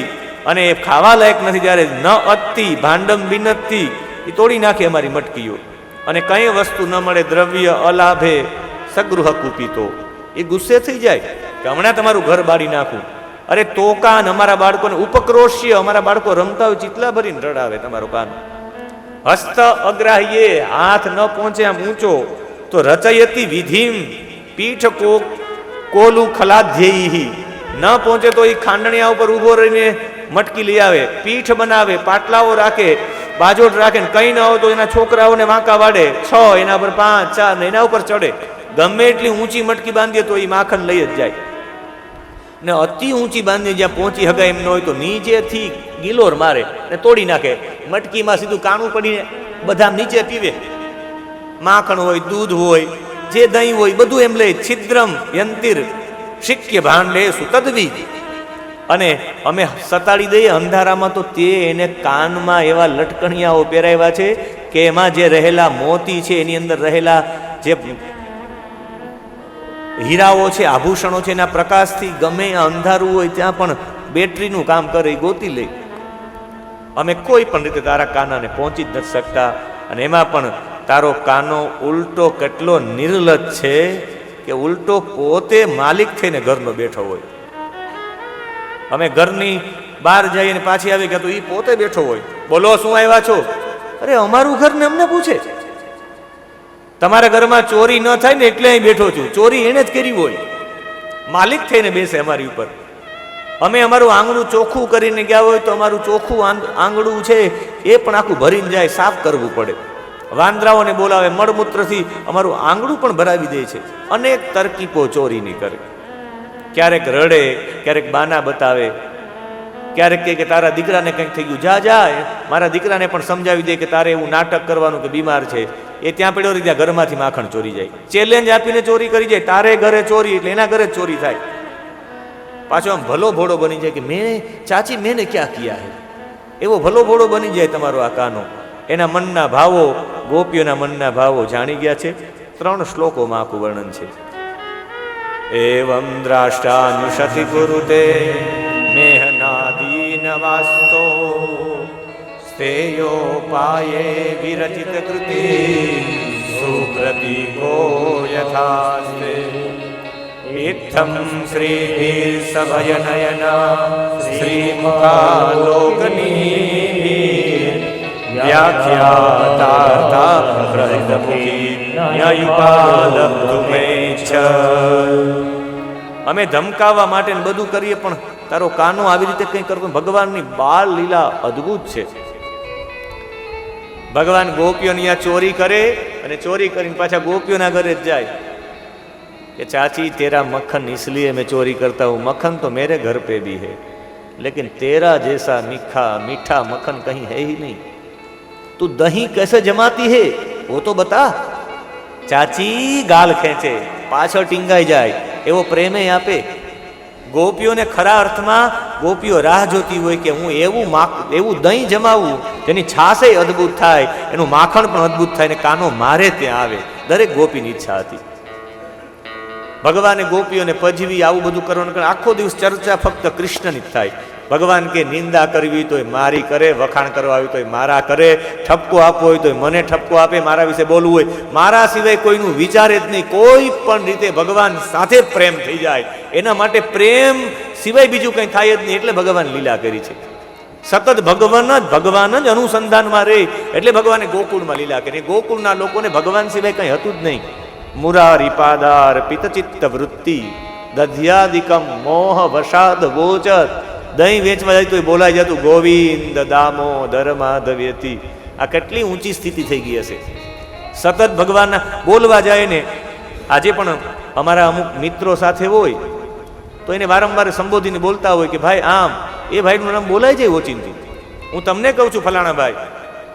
અને એ ખાવા લાયક નથી ત્યારે ન અતિ ભાંડમ બિનતી, એ તોડી નાખે અમારી મટકીઓ. અને કંઈ વસ્તુ ન મળે દ્રવ્ય અલાભે સગૃહ કુપિતો, એ ગુસ્સે થઈ જાય કે હમણાં તમારું ઘર બાળી નાખું. અરે તો કાન અમારા બાળકોને ઉપક્રોશ્ય, અમારા બાળકો રમતા હોય ચીતલા ભરીને રડાવે તમારો કાન. હસ્ત અગ્રાહ્યે, હાથ ન પહોંચે આમ ઊંચો તો રચયતી વિધિમ પીઠ કોલું ખલાધ્યેયી, ન પહોંચે તો એ ખાંડણિયા ઉપર ઊભો રહીને મટકી લઈ આવે, પીઠ બનાવે, પાટલાઓ રાખે, બાજોટ રાખે. ને કંઈ ન હોય તો એના છોકરાઓને વાંકા વાડે, 6 એના પર 5 4 ને એના ઉપર ચડે. ગમે એટલી ઊંચી મટકી બાંધીએ તો એ માખણ લઈ જ જાય. ને અતિ ઊંચી બાંધી જ્યાં પહોંચી હગાય એમ ન હોય તો નીચેથી ગિલોર મારે ને તોડી નાખે. મટકીમાં સીધું કાણું પડીને બધા નીચે પીવે. માખણ હોય, દૂધ હોય, જે દહીં હોય બધું એમ લે. છિદ્રમ યંતિર શિક્ય ભાંડે સુતદ્વી. અને અમે સતાડી દઈએ અંધારામાં તો તે એને કાનમાં એવા લટકણિયાઓ પહેરાવ્યા છે કે એમાં જે રહેલા મોતી છે, એની અંદર રહેલા જે હીરાઓ છે, આભૂષણો છે, એના પ્રકાશથી ગમે અંધારું હોય ત્યાં પણ બેટરીનું કામ કરે, ગોતી લે. અમે કોઈ પણ રીતે તારા કાનાને પહોંચી જ નથી શકતા. અને એમાં પણ તારો કાનો ઉલટો કેટલો નિર્લજ્જ છે કે ઉલટો પોતે માલિક થઈને ઘરનો બેઠો હોય. અમે ઘરની બહાર જઈએ ને પાછી આવી ગયા તો એ પોતે બેઠો હોય. બોલો શું આવ્યા છો? અરે અમારું ઘર ને અમને પૂછે. તમારા ઘરમાં ચોરી ન થાય ને એટલે અહીં બેઠો છું. ચોરી એને જ કરી હોય, માલિક થઈને બેસે અમારી ઉપર. અમે અમારું આંગણું ચોખ્ખું કરીને ગયા હોય તો અમારું ચોખ્ખું આંગણું છે એ પણ આખું ભરીને જાય, સાફ કરવું પડે. વાંદરાઓને બોલાવે, મળમૂત્રથી અમારું આંગણું પણ ભરાવી દે છે. અનેક તરકીપો ચોરીની કરે. ક્યારેક રડે, ક્યારેક બાના બતાવે, ક્યારેક કહે કે તારા દીકરાને કંઈક થઈ ગયું, જા જા. મારા દીકરાને પણ સમજાવી દે કે તારે એવું નાટક કરવાનું કે બીમાર છે. એ ત્યાં પડ્યો રહી, ત્યાં ઘરમાંથી માખણ ચોરી જાય. ચેલેન્જ આપીને ચોરી કરી જાય. તારે ઘરે ચોરી એટલે એના ઘરે જ ચોરી થાય. પાછો આમ ભલો ભોળો બની જાય કે મેં ચાચી મેને ક્યાં કિયા હે. એવો ભલો ભોળો બની જાય તમારો આ કાનો. એના મનના ભાવો, ગોપીઓના મનના ભાવો જાણી ગયા છે. 3 શ્લોકોમાં આખું વર્ણન છે. એવં દ્રાષ્ટાનુષતિ કુરુતે મેહનાદીન વાસ્તો સ્થેયોપાયે વિરચિત કૃતિ સુકૃતિ ગો યથાસ્તે इत्थं श्रीभिर्सभयनयना श्रीमुखालोकनीः व्याख्यातार्ता प्रहृतमुखी न्यायपालब्धुमेच्छ. અમે ધમકાવવા માટે ને બધું કરીએ પણ તારો કાનો આવી રીતે કંઈ કરતો. ભગવાનની બાળ લીલા અદ્ભુત છે. ભગવાન ગોપીઓની આ ચોરી કરે અને ચોરી કરીને પાછા ગોપીઓના ઘરે જ જાય कि चाची तेरा मक्खन इसलिए मैं चोरी करता हूँ, मक्खन तो मेरे घर पे भी है, लेकिन तेरा जैसा मीठा मक्खन कहीं है ही नहीं. तू दही कैसे जमाती है वो तो बता. चाची गाल खेचे, पाछળ ટીંગાઈ જાય એવો પ્રેમે આપે. ગોપીઓને ખરા અર્થમાં ગોપીઓ રાહ જોતી હોય કે હું એવું દહીં જમાવું જેની છાશે અદ્ભુત થાય, એનું માખણ પણ અદ્ભુત થાય ને કાનો મારે ત્યાં આવે. દરેક ગોપીની ઈચ્છા હતી. ભગવાને ગોપીઓને પજવી આવું બધું કરવાનું, આખો દિવસ ચર્ચા ફક્ત કૃષ્ણની જ થાય. ભગવાન કે નિંદા કરવી તોય મારી કરે, વખાણ કરવા આવી તોય મારા કરે, ઠપકો આપવો હોય તોય મને ઠપકો આપે, મારા વિશે બોલવું હોય મારા સિવાય કોઈનું વિચારે જ નહીં. કોઈ પણ રીતે ભગવાન સાથે પ્રેમ થઈ જાય. એના માટે પ્રેમ સિવાય બીજું કંઈ થાય જ નહીં. એટલે ભગવાન લીલા કરી છે. સતત ભગવાન જ અનુસંધાનમાં રહે એટલે ભગવાને ગોકુળમાં લીલા કરી. ગોકુળના લોકોને ભગવાન સિવાય કંઈ હતું જ નહીં. મુરારી પાદાર પિતચિત્ત વૃત્તિ દધ્યાદિકમ મોહ વસાદ ગોચત. દહીં વેચવા જાય તો બોલાઈ જતું ગોવિંદ દામોદર માધવ્યતી. આ કેટલી ઊંચી સ્થિતિ થઈ ગઈ હશે. સતત ભગવાનના બોલવા જાય ને. આજે પણ અમારા અમુક મિત્રો સાથે હોય તો એને વારંવાર સંબોધીને બોલતા હોય કે ભાઈ આમ, એ ભાઈનું નામ બોલાઈ જાય ઓચિંતી. હું તમને કહું છું ફલાણા ભાઈ.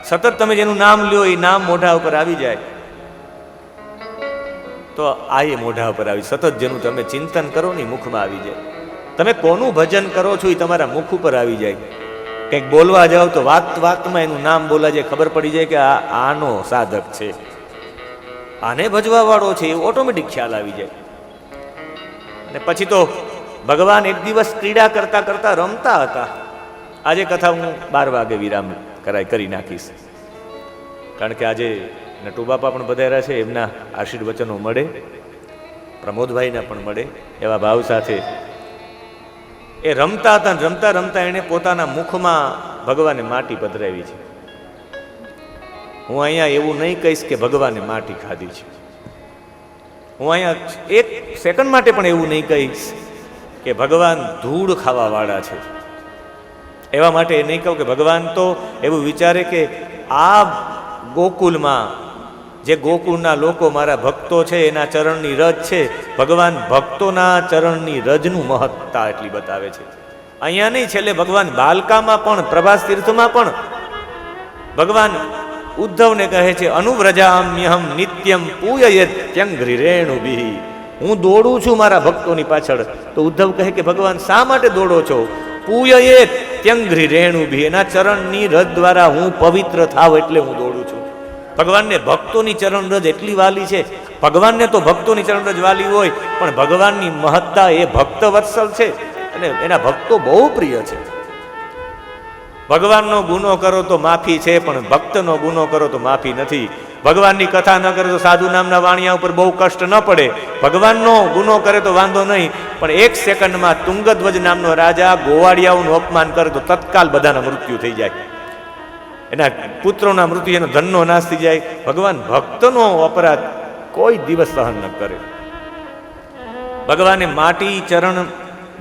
સતત તમે જેનું નામ લ્યો એ નામ મોઢા ઉપર આવી જાય તો આ એ મોઢા ઉપર આવી. સતત જેનું તમે ચિંતન કરો ને મુખમાં આવી જાય. તમે કોનું ભજન કરો છો એ તમારા મુખ ઉપર આવી જાય. કંઈક બોલવા જાઓ તો વાતમાં એનું નામ બોલાય જાય, ખબર પડી જાય કે આનો સાધક છે, આને ભજવા વાળો છે, એ ઓટોમેટિક ખ્યાલ આવી જાય. અને પછી તો ભગવાન એક દિવસ ક્રીડા કરતા કરતા રમતા હતા. આજે કથા હું 12 વાગે વિરામ કરી નાખીશ, કારણ કે આજે નટુ બાપા પણ પધાર્યા છે, એમના આશીર્વચનો મળે, પ્રમોદભાઈના પણ મળે એવા ભાવ સાથે એ રમતા હતા. રમતા રમતા એણે પોતાના મુખમાં ભગવાને માટી પધરાવી છે. હું અહીંયા એવું નહીં કહીશ કે ભગવાને માટી ખાધી છે. હું અહીંયા એક સેકન્ડ માટે પણ એવું નહીં કહીશ કે ભગવાન ધૂળ ખાવા વાળા છે. એવા માટે એ નહીં કહું કે ભગવાન તો એવું વિચારે કે આ ગોકુલમાં જે ગોકુળના લોકો મારા ભક્તો છે એના ચરણની રજ છે. ભગવાન ભક્તોના ચરણની રજનું મહત્તા એટલી બતાવે છે. અહીંયા નહીં, છેલ્લે ભગવાન બાલકામાં પણ, પ્રભાસ તીર્થમાં પણ ભગવાન ઉદ્ધવને કહે છે અનુવ્રજામ્યહમ નિત્યમ પૂયયત્યંઘ્રિ રેણુભિઃ. હું દોડું છું મારા ભક્તોની પાછળ. તો ઉદ્ધવ કહે કે ભગવાન શા માટે દોડો છો? પૂયયત્યંઘ્રિ રેણુભિઃ, એના ચરણની રજ દ્વારા હું પવિત્ર થાવ એટલે હું દોડું છું. ભગવાનને ભક્તોની ચરણ રજ એટલી વાલી છે. ભગવાનને તો ભક્તોની ચરણ રજ વાલી હોય, પણ ભગવાનની મહત્તા એ ભક્ત વત્સલ છે અને એના ભક્તો બહુ પ્રિય છે. ભગવાનનો ગુનો કરો તો માફી છે, પણ ભક્તનો ગુનો કરો તો માફી નથી. ભગવાનની કથા ન કરે તો સાધુ નામના વાણિયા ઉપર બહુ કષ્ટ ન પડે. ભગવાનનો ગુનો કરે તો વાંધો નહીં, પણ 1 સેકન્ડમાં તુંગધ્વજ નામનો રાજા ગોવાળિયાઓનું અપમાન કરે તો તત્કાલ બધાના મૃત્યુ થઈ જાય, એના પુત્રોના મૃત્યુ, એનો ધનનો નાશ થઈ જાય. ભગવાન ભક્તનો અપરાધ કોઈ દિવસ સહન ન કરે. ભગવાને માટી ચરણ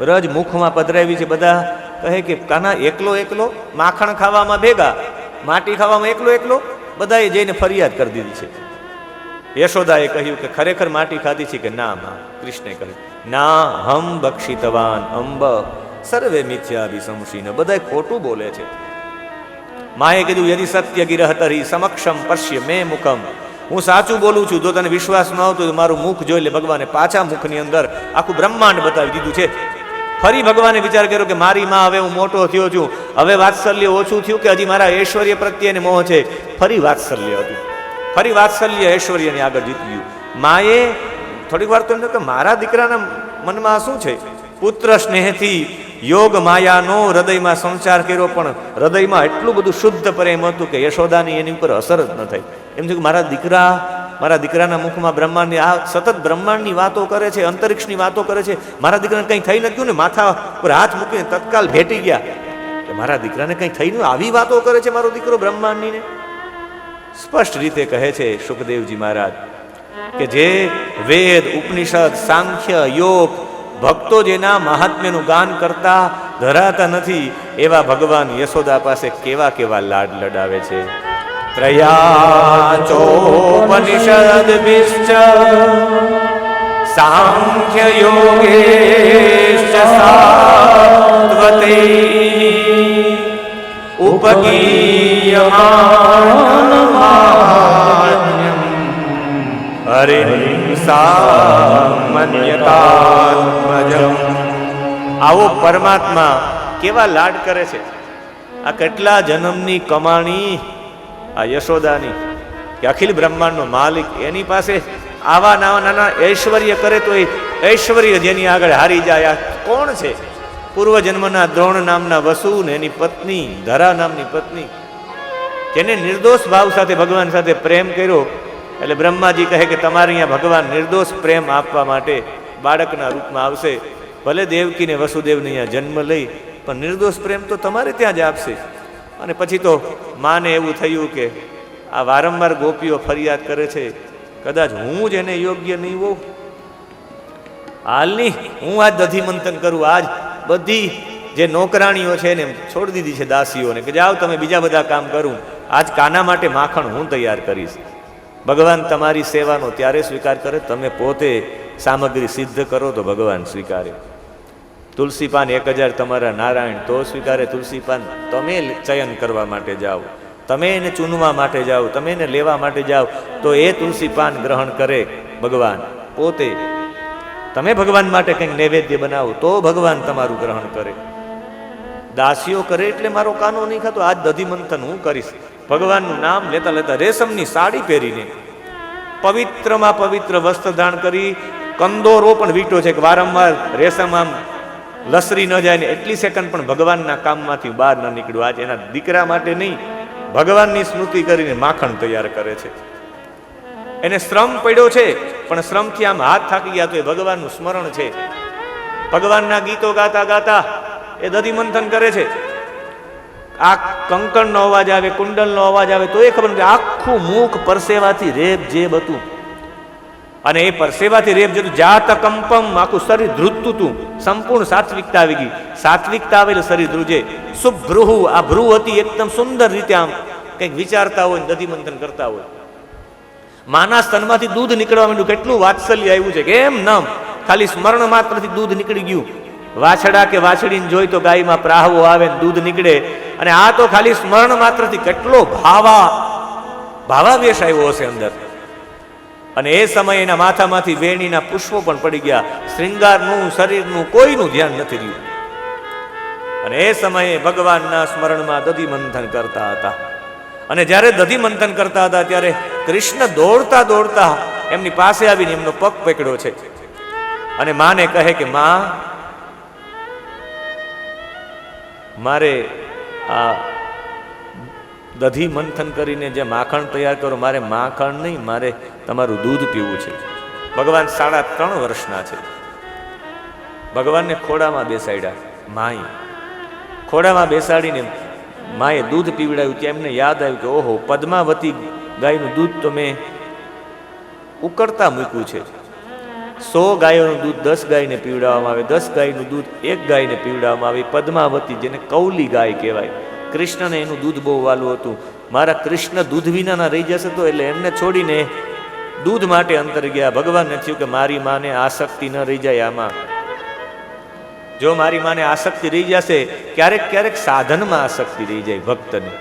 રજ મુખમાં પધરાવી છે. બધા કહે કે કાના એકલો માખણ ખાવામાં ભેગા, માટી ખાવામાં એકલો. બધાએ જઈને ફરિયાદ કરી દીધી છે. યશોદાએ કહ્યું કે ખરેખર માટી ખાધી છે કે ના? કૃષ્ણે કહ્યું ના, હમ બક્ષિતવાન અંબ સર્વે મિથ્યાભિસંશીન. બધા ખોટું બોલે છે. માએ કીધું યદિ સત્ય ગિરહતરી સમક્ષમ પશ્ય મે મુખમ. હું સાચું બોલું છું, જો તને વિશ્વાસ ન આવતો તો મારું મુખ જોઈ લે. ભગવાને પાછા મુખની અંદર આખું બ્રહ્માંડ બતાવી દીધું છે. ફરી ભગવાને વિચાર કર્યો કે મારી માં હવે હું મોટો થયો છું, હવે વાત્સલ્ય ઓછું થયું કે હજી મારા ઐશ્વર્ય પ્રત્યેને મોહ છે? ફરી વાત્સલ્ય હતું. ફરી વાત્સલ્ય ઐશ્વર્યને આગળ જીતી ગયું. માએ થોડીક વાર તો એમ કે મારા દીકરાના મનમાં શું છે? પુત્ર સ્નેહથી યોગ માયાનો હૃદયમાં સંચાર કર્યો, પણ હૃદયમાં એટલું બધું શુદ્ધ પ્રેમ હતું કે યશોદાની એની ઉપર અસર જ ન થઈ. એમ થયું કે મારા દીકરા મારા દીકરાના મુખમાં બ્રહ્માંડની આ સતત બ્રહ્માંડની વાતો કરે છે, અંતરિક્ષની વાતો કરે છે. મારા દીકરાને કંઈ થઈ નથી ગયું ને, માથા પર હાથ મૂકીને તત્કાલ ભેટી ગયા કે મારા દીકરાને કંઈ થઈ ગયું. આવી વાતો કરે છે મારો દીકરો બ્રહ્માંડની ને. સ્પષ્ટ રીતે કહે છે શુકદેવજી મહારાજ કે જે વેદ, ઉપનિષદ, સાંખ્ય, યોગ, ભક્તો જેના મહાત્મ્યનું ગાન કરતા ધરાતા નથી એવા ભગવાન યશોદા પાસે કેવા કેવા લાડ લડાવે છે. ત્રયાચોપનિષદ વિશ્ચ સાંખ્ય યોગેશ્ચ સાત્વતે ઉપગીયમાનમાન્યમ હરિસામન્યતાત્મજમ. આવો પરમાત્મા કેવા લાડ કરે છે. આ કેટલા જન્મની કમાણી આ યશોદાની કે અખિલ બ્રહ્માંડનો માલિક એની પાસે આવા નાના ઐશ્વર્ય કરે તો એ ઐશ્વર્ય જેની આગળ હારી જાય. આ કોણ છે? પૂર્વજન્મના દ્રોણ નામના વસુ ને એની પત્ની ધરા નામની પત્ની, જેને નિર્દોષ ભાવ સાથે ભગવાન સાથે પ્રેમ કર્યો. એટલે બ્રહ્માજી કહે કે તમારે અહીંયા ભગવાન નિર્દોષ પ્રેમ આપવા માટે બાળકના રૂપમાં આવશે. ભલે દેવકીને વસુદેવને અહીંયા જન્મ લઈ, પણ નિર્દોષ પ્રેમ તો તમારે ત્યાં જ આપશે. અને પછી તો માને એવું થયું કે આ વારંવાર ગોપીઓ ફરિયાદ કરે છે, કદાચ હું જ એને યોગ્ય નહીં હોઉં. હાલની હું આજ દધી મંથન કરું. આજ બધી જે નોકરાણીઓ છે એને છોડી દીધી છે, દાસીઓને, કે જાઓ તમે બીજા બધા કામ કરું. આજ કાના માટે માખણ હું તૈયાર કરીશ. ભગવાન તમારી સેવાનો ત્યારે સ્વીકાર કરે તમે પોતે સામગ્રી સિદ્ધ કરો તો ભગવાન સ્વીકારે. તુલસી પાન 1000 તમારા નારાયણ તો સ્વીકારે. તુલસી પાન તમે ચયન કરવા માટે જાઓ, તમે એને ચૂનવા માટે જાઓ, તમે એને લેવા માટે જાઓ તો એ તુલસી પાન ગ્રહણ કરે ભગવાન પોતે. તમે ભગવાન માટે કંઈક નૈવેદ્ય બનાવો તો ભગવાન તમારું ગ્રહણ કરે. દાસીઓ કરે એટલે મારો કાનો નહીં ખાતો. આજ દધી મંથન હું કરીશ. ભગવાનનું નામ લેતા લેતા રેશમની સાડી પહેરીને પવિત્રમાં પવિત્ર વસ્ત્ર ધારણ કરી, કંદોરો પણ વીટો છે કે વારંવાર રેશમ આમ લસરી ન જાય ને એટલી સેકન્ડ પણ ભગવાનના કામમાંથી બહાર ન નીકળ્યું. આજે એના દીકરા માટે નહીં, ભગવાનની સ્મૃતિ કરીને માખણ તૈયાર કરે છે. એને શ્રમ પડ્યો છે પણ શ્રમથી આમ હાથ થાકી ગયા તો એ ભગવાનનું સ્મરણ છે. ભગવાનના ગીતો ગાતા ગાતા એ દધી મંથન કરે છે. આ કંકણનો અવાજ આવે, કુંડલનો અવાજ આવે તો એ ખબર નથી આખું મુખ પરસેવાથી રેબ જેબ હતું. અને એ પરસેવાથી રેબ જતું જાત કંપમ, આખું શરીર ધ્રુજતું હતું. સંપૂર્ણ સાત્વિકતા આવી ગઈ. સાત્વિકતા આવે એટલે શરીર ધ્રુજે. શુભ્રુહુ, આ ભ્રુ હતી એકદમ સુંદર રીતે આમ કંઈક વિચારતા હોય, દધી મંથન કરતા હોય. માના સ્તનમાંથી દૂધ નીકળવા માંડ્યું. કેટલું વાત્સલ્ય આવ્યું છે કે એમ નામ ખાલી સ્મરણ માત્રથી દૂધ નીકળી ગયું. વાછડા કે વાછડીને જોઈ તો ગાયમાં પ્રાહવો આવે ને દૂધ નીકળે, અને આ તો ખાલી સ્મરણ માત્રથી કેટલો ભાવાવેશ આવ્યો હશે અંદર. અને એ સમયે એના માથામાંથી વેણીના પુષ્પો પણ પડી ગયા. શ્રૃંગારનું, શરીરનું કોઈનું ધ્યાન નથી રહ્યું. અને એ સમયે ભગવાનના સ્મરણમાં દધી મંથન કરતા હતા. અને જ્યારે દધી મંથન કરતા હતા ત્યારે કૃષ્ણ દોડતા દોડતા એમની પાસે આવીને એમનો પગ પકડ્યો છે અને માને કહે કે માં, મારે આ દધી મંથન કરીને જે માખણ તૈયાર કરો, મારે માખણ નહીં, મારે તમારું દૂધ પીવું છે. ભગવાન 3.5 વર્ષના છે. ભગવાનને ખોડામાં બેસાડ્યા. માએ ખોડામાં બેસાડીને માએ દૂધ પીવડાવ્યું. ત્યાં એમને યાદ આવ્યું કે ઓહો, પદ્માવતી ગાયનું દૂધ તો મેં ઉકળતા મૂક્યું છે. 100 ગાયોનું દૂધ 10 ગાયને પીવડાવવામાં આવે, 10 ગાયનું દૂધ 1 ગાયને પીવડાવવામાં આવે. પદ્માવતી જેને કૌલી ગાય કહેવાય, કૃષ્ણને એનું દૂધ બહુ વાલું હતું. મારા કૃષ્ણ દૂધ વિનાના રહી જશે તો એટલે એમને છોડીને દૂધ માટે અંતર ગયા. ભગવાનને થયું કે મારી માને આસક્તિ ન રહી જાય આમાં. જો મારી માને આસક્તિ રહી જશે, ક્યારેક ક્યારેક સાધનમાં આસક્તિ રહી જાય ભક્તને,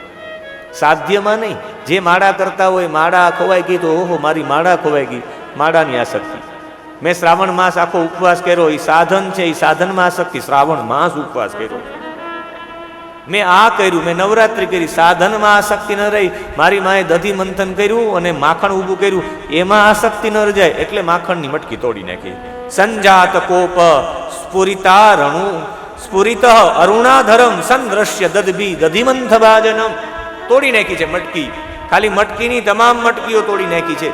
સાધ્યમાં નહીં. જે માળા કરતા હોય, માળા ખોવાઈ ગઈ તો ઓહો મારી માળા ખોવાઈ ગઈ, માળાની આસક્તિ. મેં શ્રાવણ માસ આખો ઉપવાસ કર્યો, એ સાધન છે, એ સાધનમાં આસક્તિ. શ્રાવણ માસ ઉપવાસ કર્યો, મેં આ કર્યું, મેં નવરાત્રિ કરી, સાધનમાં આસક્તિ ન રહી. મારી માએ દધી મંથન કર્યું અને માખણ ઊભું કર્યું, એમાં આસક્તિ ન રજાય એટલે માખણની મટકી તોડી નાખી. સંજાત કોપ સ્ફુરિતારણુ સ્ફુરિત અરુણાધરમ સંદ્રશ્ય દધભી દધિમંથ ભાજનમ. તોડી નાખી છે મટકી. ખાલી મટકીની તમામ મટકીઓ તોડી નાખી છે.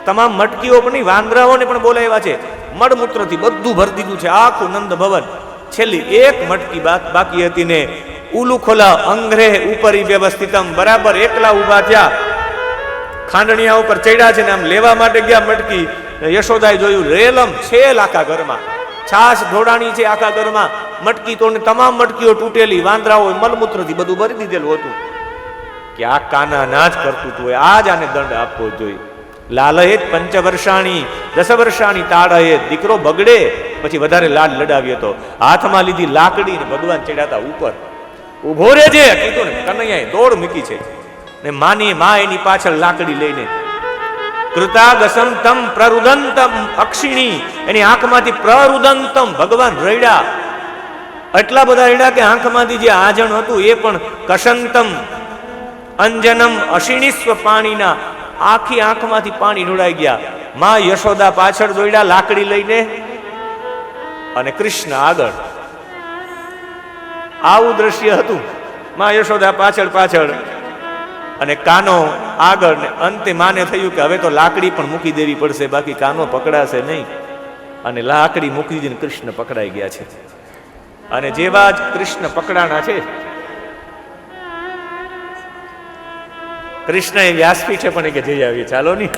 તમામ મટકીઓ પણ નહીં, વાંદરાઓને પણ બોલાવ્યા છે. મળમૂત્રથી બધું ભરી દીધું છે આખું નંદ ભવન. છેલ્લી એક મટકી બાકી હતી ને ઉલુખોલા અંગ્રેહ ઉપરી વ્યવસ્થિતમ, બરાબર એકલા ઊભા થયા, ખાંડણીયા ઉપર ચડ્યા છે ને આમ લેવા માટે ગયા મટકી. યશોદાએ જોયું રેલમ છેલ આખા ઘરમાં, છાશ ઢોળાણી છે આખા ઘરમાં, મટકી તો તમામ મટકીઓ તૂટેલી, વાંદરાઓ મળમૂત્રથી બધું ભરી દીધેલું હતું. કે આ કાના ના જ કરતું હતું, આ જ આને દંડ આપવો જોઈએ. લાલયે 5 વર્ષાણી 10 વર્ષાણી તાળયે, દીકરો બગડે પછી વધારે લાડ લડાવ્યો તો. હાથમાં લીધી લાકડી ને ભગવાન ચડ્યાતા ઉપર. ઉભો રહેજે કીધું ને, કનૈયાએ દોડ મૂકી છે ને માની મા એની પાછળ લાકડી લઈને. કૃતાગસમ તમ પ્રરુદંતમ અક્ષિણી, એની આંખમાંથી પ્રરુદંતમ, ભગવાન રડ્યા, એટલા બધા રડ્યા કે આંખમાંથી જે આજણ હતું એ પણ કશંતમ અંજનમ અશિણીસ્વ પાણીના, આખી આંખમાંથી પાણી ઢોળાઈ ગયા. માં યશોદા પાછળ દોડ્યા લાકડી લઈને અને કૃષ્ણ આગળ. આવું દ્રશ્ય હતું. માં યશોદા પાછળ પાછળ અને કાનો આગળ, ને અંતે માને થયું કે હવે તો લાકડી પણ મૂકી દેવી પડશે, બાકી કાનો પકડાશે નહીં. અને લાકડી મૂકી દીધી, કૃષ્ણ પકડાઈ ગયા છે. અને જેવા જ કૃષ્ણ પકડાણા છે, કૃષ્ણએ વ્યાસપીઠે પણ કે જઈ આવીએ, ચાલો ની,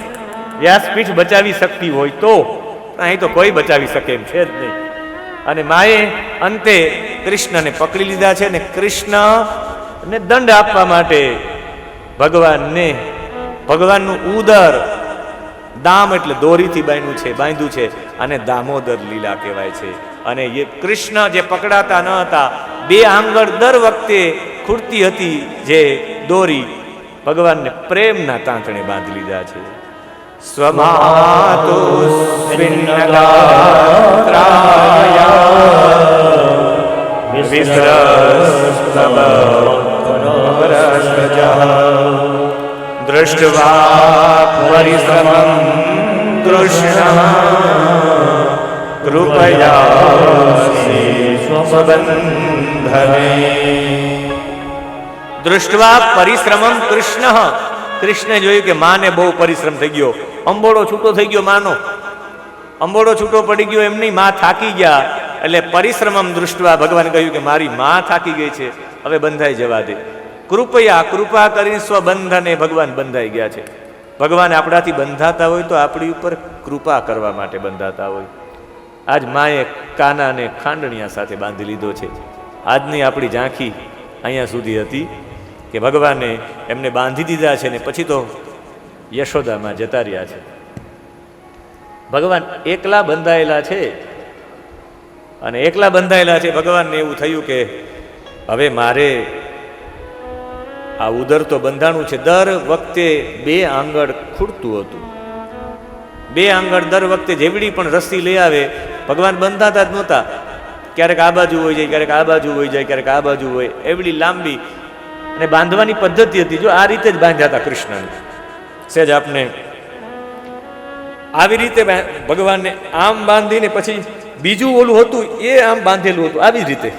વ્યાસપીઠ બચાવી શકતી હોય તો, અહીં તો કોઈ બચાવી શકે એમ છે જ નહીં. અને માએ અંતે કૃષ્ણને પકડી લીધા છે, ને કૃષ્ણને દંડ આપવા માટે ભગવાનનું ઉદર, દામ એટલે દોરીથી બાંધ્યું છે, અને દામોદર લીલા કહેવાય છે. અને એ કૃષ્ણ જે પકડાતા ન હતા, 2 આંગળ દર વખતે ખૂટતી હતી જે દોરી, ભગવાનને પ્રેમના તાંતણે બાંધી લીધા છે. સ્વમાતુ દૃષ્ટવા પરિશ્રમં કૃષ્ણ કૃપયા સ્વબંધને. દૃષ્ટવા પરિશ્રમમ કૃષ્ણ, કૃષ્ણે જોયું કે માને બહુ પરિશ્રમ થઈ ગયો, અંબોડો છૂટો થઈ ગયો, માનો અંબોડો છૂટો પડી ગયો, એમની માં થાકી ગયા. એટલે પરિશ્રમમ દૃષ્ટવા, ભગવાન કહ્યું કે મારી માં થાકી ગઈ છે, હવે બંધાઈ જવા દે. કૃપયા, કૃપા કરીને સ્વબંધને, ભગવાન બંધાઈ ગયા છે. ભગવાન આપણાથી બંધાતા હોય તો આપણી ઉપર કૃપા કરવા માટે બંધાતા હોય. આજ માએ કાનાને ખાંડણીયા સાથે બાંધી લીધો છે. આજની આપણી ઝાંખી અહીંયા સુધી હતી કે ભગવાને એમને બાંધી દીધા છે, ને પછી તો યશોદામાં જતા રહ્યા છે. ભગવાન એકલા બંધાયેલા છે, અને એકલા બંધાયેલા છે. ભગવાનને એવું થયું કે હવે મારે આ ઉદર તો બંધાણું છે. દર વખતે 2 આંગળ ખૂટતું હતું. 2 આંગળ દર વખતે જેવડી પણ રસ્સી લઈ આવે, ભગવાન બંધાતા જ નહોતા. ક્યારેક આ બાજુ હોય જાય, ક્યારેક આ બાજુ હોય જાય, ક્યારેક આ બાજુ હોય, એવડી લાંબી. અને બાંધવાની પદ્ધતિ હતી, જો આ રીતે જ બાંધ્યા હતા કૃષ્ણને. સહેજ આપને આવી રીતે ભગવાનને આમ બાંધીને પછી બીજું ઓલું હતું એ આમ બાંધેલું હતું, આવી રીતે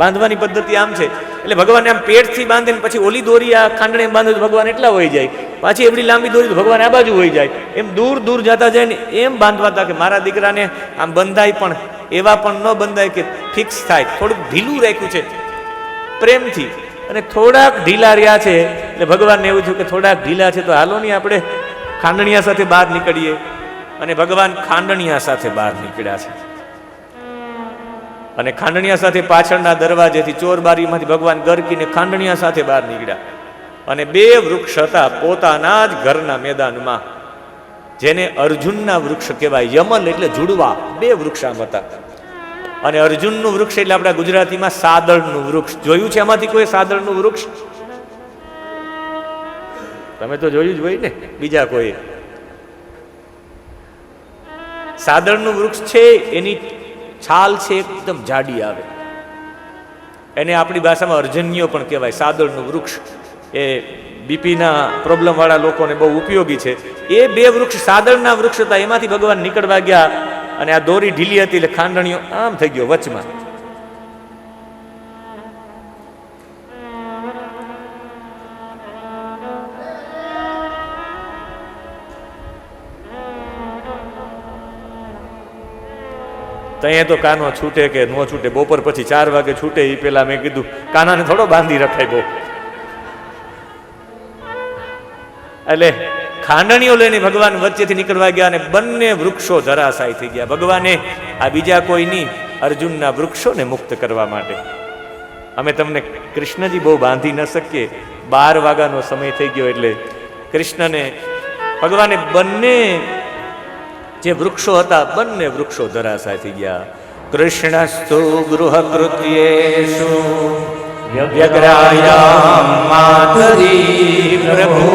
બાંધવાની પદ્ધતિ આમ છે. એટલે ભગવાનને આમ પેટથી બાંધીને પછી ઓલી દોરી આ ખાંડણે બાંધે તો ભગવાન એટલા હોય જાય, પાછી એવડી લાંબી દોરી તો ભગવાન આ બાજુ હોય જાય. એમ દૂર દૂર જતા જાય ને એમ બાંધવાતા કે મારા દીકરાને આમ બંધાય, પણ એવા પણ ન બંધાય કે ફિક્સ થાય. થોડુંક ઢીલું રાખ્યું છે પ્રેમથી, અને થોડાક ઢીલા રહ્યા છે. એટલે ભગવાનને એવું થયું કે થોડાક ઢીલા છે તો હાલો નહીં આપણે ખાંડણીયા સાથે બહાર નીકળીએ. અને ભગવાન ખાંડણીયા સાથે બહાર નીકળ્યા છે. અને ખાંડણીયા સાથે પાછળના દરવાજેથી ચોરબારીમાંથી ભગવાન ગરકીને ખાંડણીયા સાથે બહાર નીકળ્યા. અને 2 વૃક્ષ હતા પોતાના જ ઘરના મેદાનમાં, જેને અર્જુનના વૃક્ષ કહેવાય. યમલ એટલે જુડવા, 2 વૃક્ષ આમ હતા. અને અર્જુનનું વૃક્ષ એટલે આપણા ગુજરાતીમાં સાદળનું વૃક્ષ. જોયું છે એમાંથી કોઈ સાદળનું વૃક્ષ? તમે તો જોયું જ હોય ને, બીજા કોઈ? સાદળનું વૃક્ષ છે, એની છાલ છે એકદમ જાડી આવે, એને આપણી ભાષામાં અર્જન્યો પણ કહેવાય. સાદળનું વૃક્ષ એ બીપીના પ્રોબ્લેમ વાળા લોકોને બહુ ઉપયોગી છે. એ 2 વૃક્ષ સાદળના વૃક્ષ હતા, એમાંથી ભગવાન નીકળવા ગયા. અને આ દોરી ઢીલી હતી એટલે ખાંડણીઓ આમ થઈ ગયો વચમાં. તો અહીંયા તો કાનો છૂટે કે ન છૂટે, બપોર પછી 4 વાગે છૂટે એ પેલા મેં કીધું કાનાને થોડો બાંધી રખાય બહુ. એટલે ખાંડણીઓ લઈને ભગવાન વચ્ચેથી નીકળવા ગયા અને બંને વૃક્ષો ધરાશાયી થઈ ગયા. ભગવાને આ બીજા કોઈ નહીં, અર્જુનના વૃક્ષોને મુક્ત કરવા માટે. અમે તમને કૃષ્ણજી બહુ બાંધી ન શકીએ, 12 વાગ્યાનો સમય થઈ ગયો એટલે કૃષ્ણને ભગવાને બંને જે વૃક્ષો હતા બંને વૃક્ષો ધરાશાય થઈ ગયા. કૃષ્ણસ્તુ ગૃહકૃત્યેષુ વ્યગ્રાયામ માતરી પ્રભુ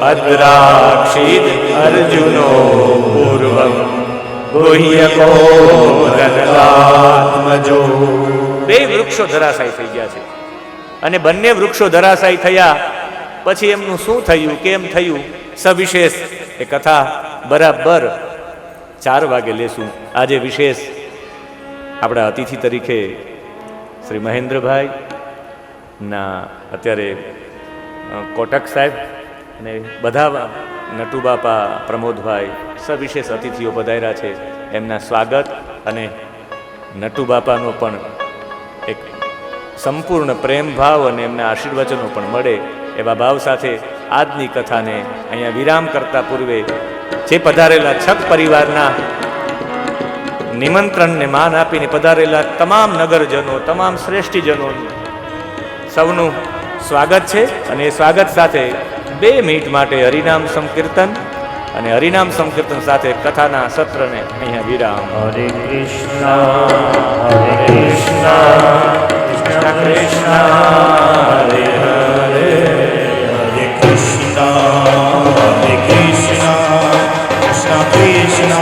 અદ્રાક્ષિત અર્જુનો પૂર્વમ ગુહ્યકો રણલાત્મજો. બે વૃક્ષો ધરાશાયી થઈ ગયા છે. અને બંને વૃક્ષો ધરાશાયી થયા પછી એમનું શું થયું, કેમ થયું, સવિશેષ એ કથા બરાબર 4 વાગે લેશું. આજે વિશેષ આપણા અતિથિ તરીકે શ્રી મહેન્દ્રભાઈ ના અત્યારે કોટક સાહેબ અને બધા નટુબાપા, પ્રમોદભાઈ સવિશેષ અતિથિઓ પધાર્યા છે. એમના સ્વાગત અને નટુબાપાનો પણ એક સંપૂર્ણ પ્રેમ ભાવ અને એમના આશીર્વચનો પણ મળે એવા ભાવ સાથે આજની કથાને અહીંયા વિરામ કરતા પૂર્વે જે પધારેલા છક પરિવારના નિમંત્રણને માન આપીને પધારેલા તમામ નગરજનો, તમામ શ્રેષ્ઠીજનો સૌનું સ્વાગત છે. અને એ સ્વાગત સાથે 2 મિનિટ માટે હરિનામ સંકીર્તન અને હરિનામ સંકીર્તન સાથે કથાના સત્રને અહીંયા વિરામ. હરે કૃષ્ણ કૃષ્ણ કૃષ્ણ હરે હરે, હરે કૃષ્ણ કૃષ્ણ કૃષ્ણ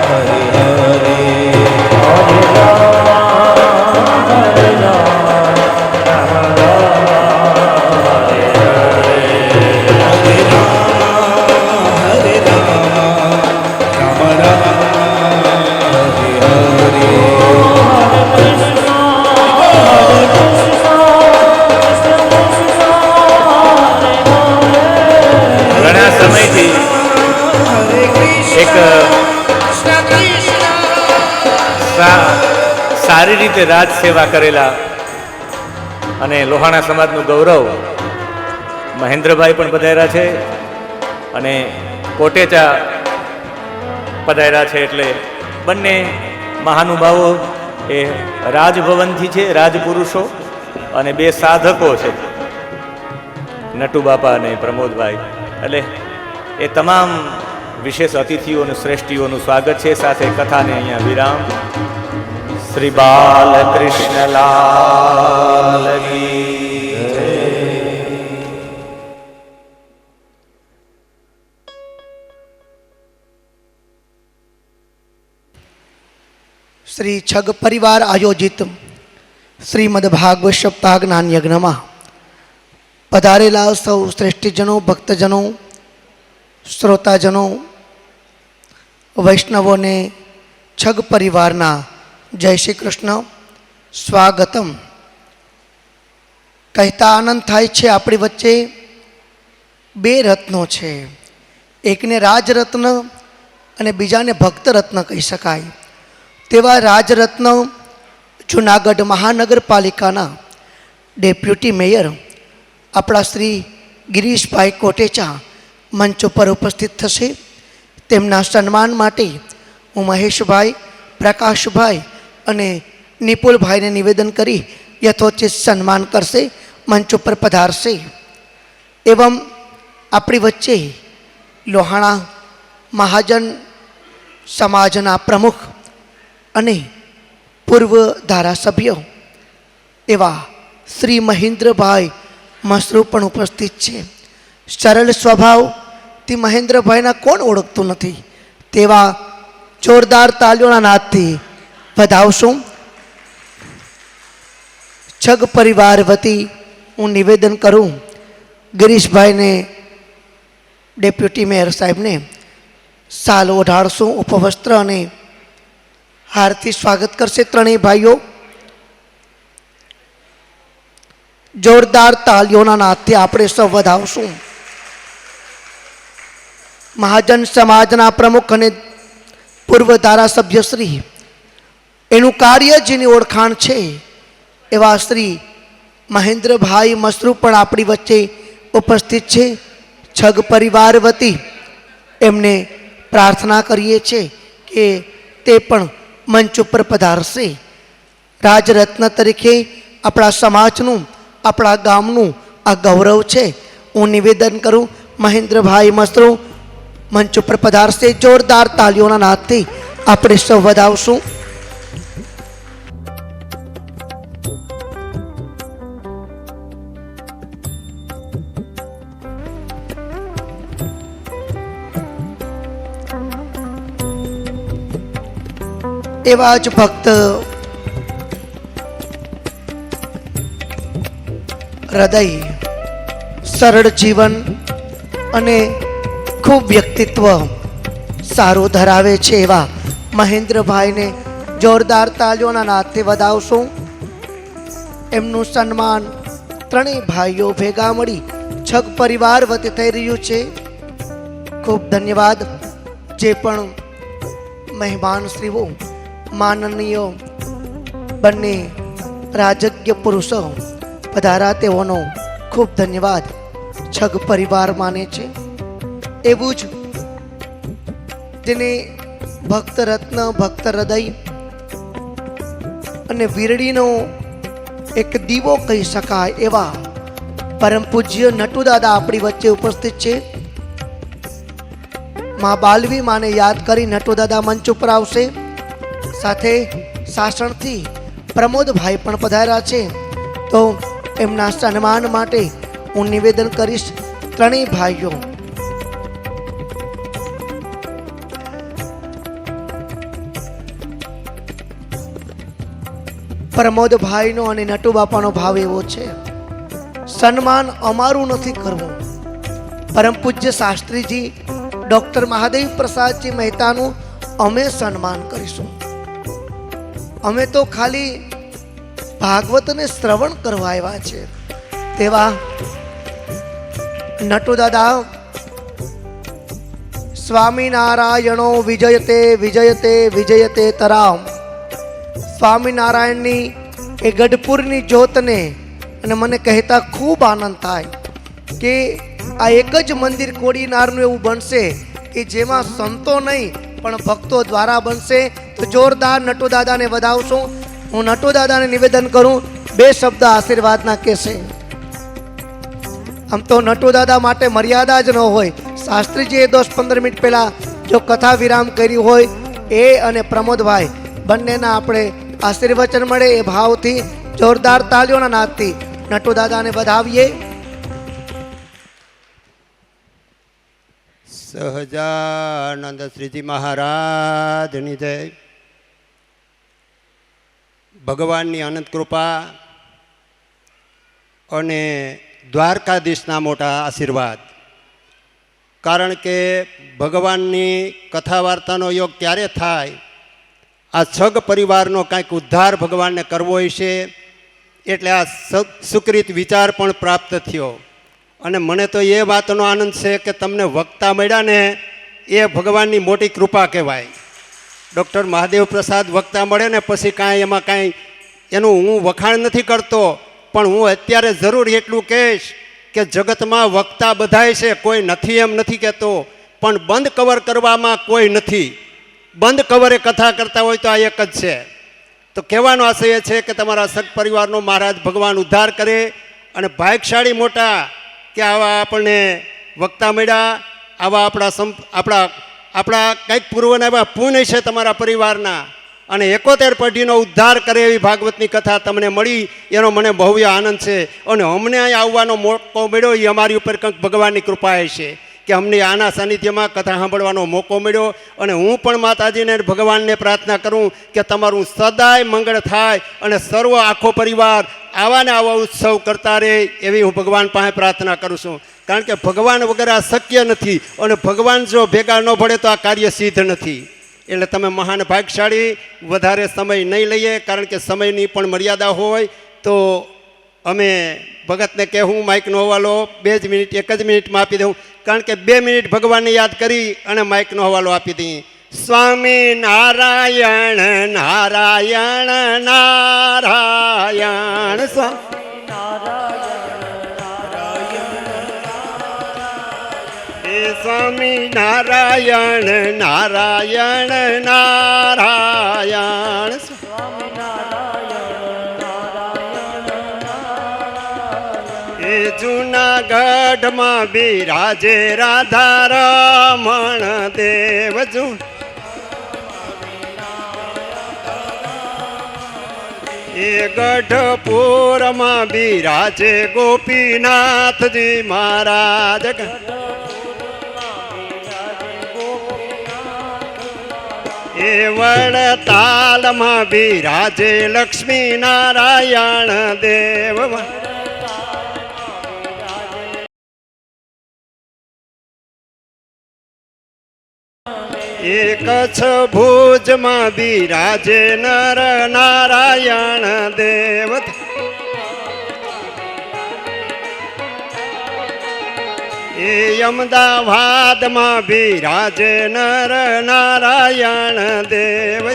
હરે હરે. સારી રીતે રાજ સેવા કરેલા અને લોહાણા સમાજનું ગૌરવ મહેન્દ્રભાઈ પણ પધાર્યા છે અને કોટેચા પધાર્યા છે. એટલે બંને મહાનુભાવો એ રાજભવનથી છે, રાજપુરુષો, અને 2 સાધકો છે, નટુબાપા અને પ્રમોદભાઈ. એટલે એ તમામ વિશેષ અતિથિઓ અને શ્રેષ્ઠીઓનું સ્વાગત છે. સાથે કથાને અહીંયા વિરામ. શ્રી બાલકૃષ્ણ લાલ કી જય. શ્રી છગ પરિવાર આયોજિત શ્રીમદ ભાગવત સપ્તાહ જ્ઞાન યજ્ઞમાં પધારેલા સૌ શ્રેષ્ઠીજનો, ભક્તજનો, શ્રોતાજનો, વૈષ્ણવોને છગ પરિવારના જય શ્રી કૃષ્ણ, સ્વાગતમ. કહેતા આનંદ થાય છે, આપણી વચ્ચે 2 રત્નો છે. એકને રાજરત્ન અને બીજાને ભક્ત રત્ન કહી શકાય. તેવા રાજરત્ન જૂનાગઢ મહાનગરપાલિકાના ડેપ્યુટી મેયર આપણા શ્રી ગિરીશભાઈ કોટેચા મંચ ઉપર ઉપસ્થિત થશે. તેમના સન્માન માટે હું મહેશભાઈ, પ્રકાશભાઈ અને નિપુલભાઈને નિવેદન કરી યથોચિત સન્માન કરશે, મંચ ઉપર પધારશે. એવમ આપણી વચ્ચે લોહાણા મહાજન સમાજના પ્રમુખ અને પૂર્વ ધારાસભ્ય એવા શ્રી મહેન્દ્રભાઈ મસરૂ પણ ઉપસ્થિત છે. સરળ સ્વભાવથી મહેન્દ્રભાઈના કોણ ઓળખતું નથી? તેવા જોરદાર તાલીઓના નાદથી વધાવશું. છગ પરિવાર વતી હું નિવેદન કરું, ગિરીશભાઈને ડેપ્યુટી મેયર સાહેબને સાલ ઓઢાડશું, ઉપવસ્ત્ર અને હારથી સ્વાગત કરશે ત્રણેય ભાઈઓ. જોરદાર તાલીઓના નાદથી આપણે સૌ વધાવશું. મહાજન સમાજના પ્રમુખ અને પૂર્વ ધારાસભ્ય શ્રી, એનું કાર્ય જેની ઓળખાણ છે એવા શ્રી મહેન્દ્રભાઈ મસરૂ પણ આપણી વચ્ચે ઉપસ્થિત છે. છગ પરિવાર વતી એમને પ્રાર્થના કરીએ છીએ કે તે પણ મંચ ઉપર પધારશે. રાજરત્ન તરીકે આપણા સમાજનું, આપણા ગામનું આ ગૌરવ છે. હું નિવેદન કરું, મહેન્દ્રભાઈ મસરૂ મંચ ઉપર પધારશે. જોરદાર તાલીઓના નાદથી આપણે સૌ વધાવશું. એવા જ ભક્ત હૃદય, સરળ જીવન અને ખૂબ વ્યક્તિત્વ સારું ધરાવે છે એવા મહેન્દ્રભાઈને જોરદાર તાલીઓના નાદથી વધાવશું. એમનું સન્માન ત્રણેય ભાઈઓ ભેગા મળી છગ પરિવાર વતી થઈ રહ્યું છે. ખૂબ ધન્યવાદ. જે પણ મહેમાનશ્રીઓ, માનનીય બંને રાજકીય પુરુષો પધારા તેઓનો ખૂબ ધન્યવાદ છગ પરિવાર માને છે. એવું જ જેને ભક્ત રત્ન, ભક્ત હૃદય અને વીરડીનો એક દીવો કહી શકાય એવા પરમ પૂજ્ય નટુદાદા આપણી વચ્ચે ઉપસ્થિત છે. મા બાલવી માને યાદ કરી નટુદાદા મંચ ઉપર આવશે. સાથે સાસણથી પ્રમોદભાઈ પણ પધાર્યા છે. તો એમના સન્માન માટે હું નિવેદન કરીશ. ત્રણેય ભાઈઓ પ્રમોદભાઈનો અને નટુબાપાનો ભાવ એવો છે, સન્માન અમારું નથી કરવું, પરમ પૂજ્ય શાસ્ત્રીજી ડૉક્ટર મહાદેવ પ્રસાદજી મહેતાનું અમે સન્માન કરીશું. અમે તો ખાલી ભાગવતને શ્રવણ કરવા આવ્યા છે. તેવા નટુદાદા સ્વામિનારાયણો વિજયતે વિજયતે વિજયતે તરામ. સ્વામિનારાયણની એ ગઢપુરની જ્યોતને અને મને કહેતા ખૂબ આનંદ થાય કે આ એક જ મંદિર કોડીનારનું એવું બનશે કે જેમાં સંતો નહીં પણ ભક્તો દ્વારા બનશે. તો જોરદાર નટુદાદાને વધાવશું. હું નટુદાદાને નિવેદન કરું, બે શબ્દ આશીર્વાદના કહેશે. આમ તો નટુદાદા માટે મર્યાદા જ ન હોય. શાસ્ત્રીજીએ 10-15 મિનિટ પહેલા જો કથા વિરામ કર્યું હોય એ અને પ્રમોદભાઈ બંનેના આપણે આશીર્વચન મળે એ ભાવથી જોરદાર તાલીઓના નાદથી નટુદાદાને વધાવીએ. સહજાનંદ શ્રીજી મહારાજની જય. ભગવાનની અનંત કૃપા અને દ્વારકાધીશના મોટા આશીર્વાદ. કારણ કે ભગવાનની કથા વાર્તાનો યોગ ક્યારે થાય, આ છગ પરિવારનો કાંઈક ઉદ્ધાર ભગવાનને કરવો હોય છે. એટલે આ સુકૃત વિચાર પણ પ્રાપ્ત થયો. અને મને તો એ વાતનો આનંદ છે કે તમને વક્તા મળ્યા ને એ ભગવાનની મોટી કૃપા કહેવાય. ડૉક્ટર મહાદેવ પ્રસાદ વક્તા મળે ને પછી કાંઈ એમાં કાંઈ એનું હું વખાણ નથી કરતો, પણ હું અત્યારે જરૂર એટલું કહીશ કે જગતમાં વક્તા બધાય છે, કોઈ નથી એમ નથી કહેતો, પણ બંધ કવર કરવામાં કોઈ નથી. બંધ કવરે કથા કરતા હોય તો આ એક જ છે. તો કહેવાનો આશય છે કે તમારા સગ પરિવારનો મહારાજ ભગવાન ઉદ્ધાર કરે. અને ભાગ્યશાળી મોટા કે આવા આપણને વક્તા મળ્યા, આવા આપણા કંઈક પૂર્વના એવા પુણ્ય છે તમારા પરિવારના, અને 71 પેઢીનો ઉદ્ધાર કરે એવી ભાગવતની કથા તમને મળી, એનો મને ભવ્ય આનંદ છે. અને અમને અહીં આવવાનો મોકો મળ્યો એ અમારી ઉપર કંઈક ભગવાનની કૃપા છે કે અમને આના સાનિધ્યમાં કથા સાંભળવાનો મોકો મળ્યો. અને હું પણ માતાજીને ભગવાનને પ્રાર્થના કરું કે તમારું સદાય મંગળ થાય અને સર્વ આખો પરિવાર આવા ને આવા ઉત્સવ કરતા રહે એવી હું ભગવાન પાસે પ્રાર્થના કરું છું. કારણ કે ભગવાન વગર આ શક્ય નથી, અને ભગવાન જો ભેગા ન ભળે તો આ કાર્ય સિદ્ધ નથી. એટલે તમે મહાન ભાગ્યશાળી. વધારે સમય નહીં લઈએ, કારણ કે સમયની પણ મર્યાદા હોય. તો અમે ભગતને કહેવું માઇકનો હવાલો 2 જ મિનિટ 1 જ મિનિટમાં આપી દઉં, કારણ કે 2 મિનિટ ભગવાનને યાદ કરી અને માઇકનો હવાલો આપી દઈએ. સ્વામી નારાયણ નારાયણ નારાયણ સ્વામી નારાયણ નારાયણ નારાયણ એ જૂનાગઢમાં બિરાજે રાધા રમણ દેવ એ ગઢપુરમાં બિરાજે ગોપીનાથજી મહારાજ એ વડતાલમાં બિરાજે લક્ષ્મી નારાયણ દેવ એ કચ્છ ભુજમાં બિરાજે નર નારાયણ દેવ એ અમદાવાદમાં બિરાજે નર નારાયણ દેવ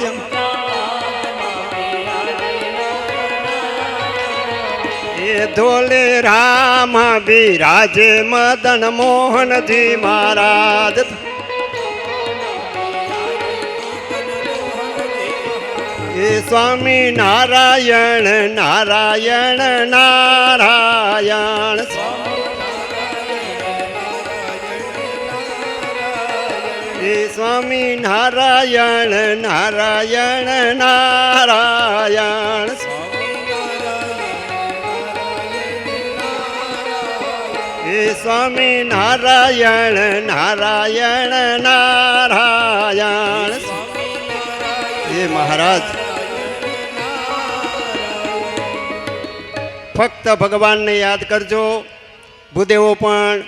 એ ધોલેરામાં બિરાજે મદન મોહનજી મહારાજ એ સ્વામી નારાયણ નારાયણ નારાયણ એ સ્વામી નારાયણ નારાયણ નારાયણ એ સ્વામી નારાયણ નારાયણ નારાયણ એ મહારાજ ફક્ત ભગવાનને યાદ કરજો. ભૂદેવો પણ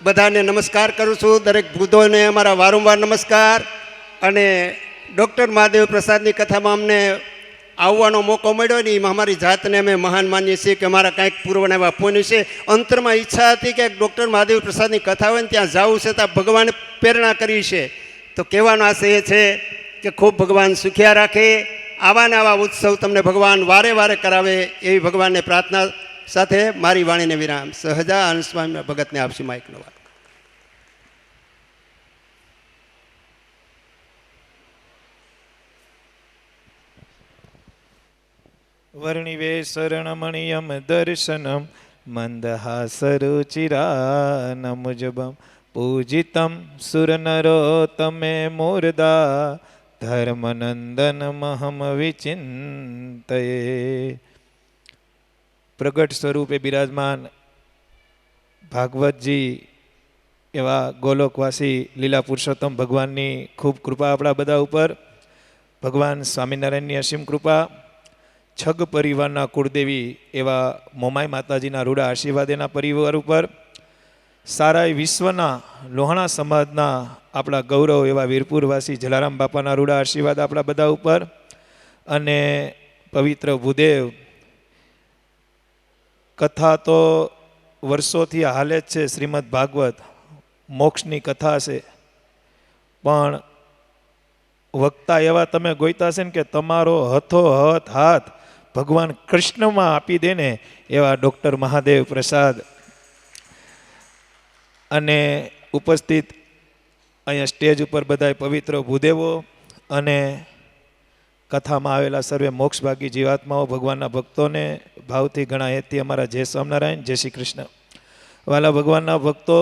બધાને નમસ્કાર કરું છું. દરેક ભૂદોને અમારા વારંવાર નમસ્કાર. અને ડૉક્ટર મહાદેવ પ્રસાદની કથામાં અમને આવવાનો મોકો મળ્યો ને એમાં અમારી જાતને અમે મહાન માનીએ છીએ કે અમારા કાંઈક પૂર્વના એવા પુણ્ય છે. અંતરમાં ઈચ્છા હતી કે ડૉક્ટર મહાદેવ પ્રસાદની કથા હોય ને ત્યાં જવું છે ત્યાં ભગવાને પ્રેરણા કરી છે. તો કહેવાનો આશય એ છે કે ખૂબ ભગવાન સુખિયા રાખે. આવા ને આવા ઉત્સવ તમને ભગવાન વારે વારે કરાવે એવી ભગવાનને પ્રાર્થના સાથે મારી વાણીને વિરામ. સહજાનંદ સ્વામી ભગતને આપશી માઇકનો વાત. વર્ણિવે શરણમણિયમ દર્શનમ મંદહાસરુચિરાનમુજબમ પૂજિતમ સુરનરોતમે મૂર્ધા ધર્મનંદન મહમ વિચિંતયે. પ્રગટ સ્વરૂપે બિરાજમાન ભાગવતજી એવા ગોલોકવાસી લીલા પુરુષોત્તમ ભગવાનની ખૂબ કૃપા આપણા બધા ઉપર. ભગવાન સ્વામિનારાયણની અસીમ કૃપા. છગ પરિવારના કુળદેવી એવા મોમાઈ માતાજીના રૂડા આશીર્વાદ એના પરિવાર ઉપર. સારા વિશ્વના લોહાણા સમાજના આપણા ગૌરવ એવા વીરપુરવાસી જલારામ બાપાના રૂડા આશીર્વાદ આપણા બધા ઉપર. અને પવિત્ર ભૂદેવ કથા તો વર્ષોથી હાલે જ છે. શ્રીમદ ભાગવત મોક્ષની કથા છે, પણ વક્તા એવા તમે ગોઈતા છે ને કે તમારો હથોહથ હાથ ભગવાન કૃષ્ણમાં આપી દે ને એવા ડૉક્ટર મહાદેવ પ્રસાદ. અને ઉપસ્થિત અહીંયા સ્ટેજ ઉપર બધા પવિત્ર ભૂદેવો અને કથામાં આવેલા સર્વે મોક્ષભાગી જીવાત્માઓ ભગવાનના ભક્તોને ભાવથી ઘણા હેતથી અમારા જય સ્વામિનારાયણ, જય શ્રી કૃષ્ણ. વાલા ભગવાનના ભક્તો,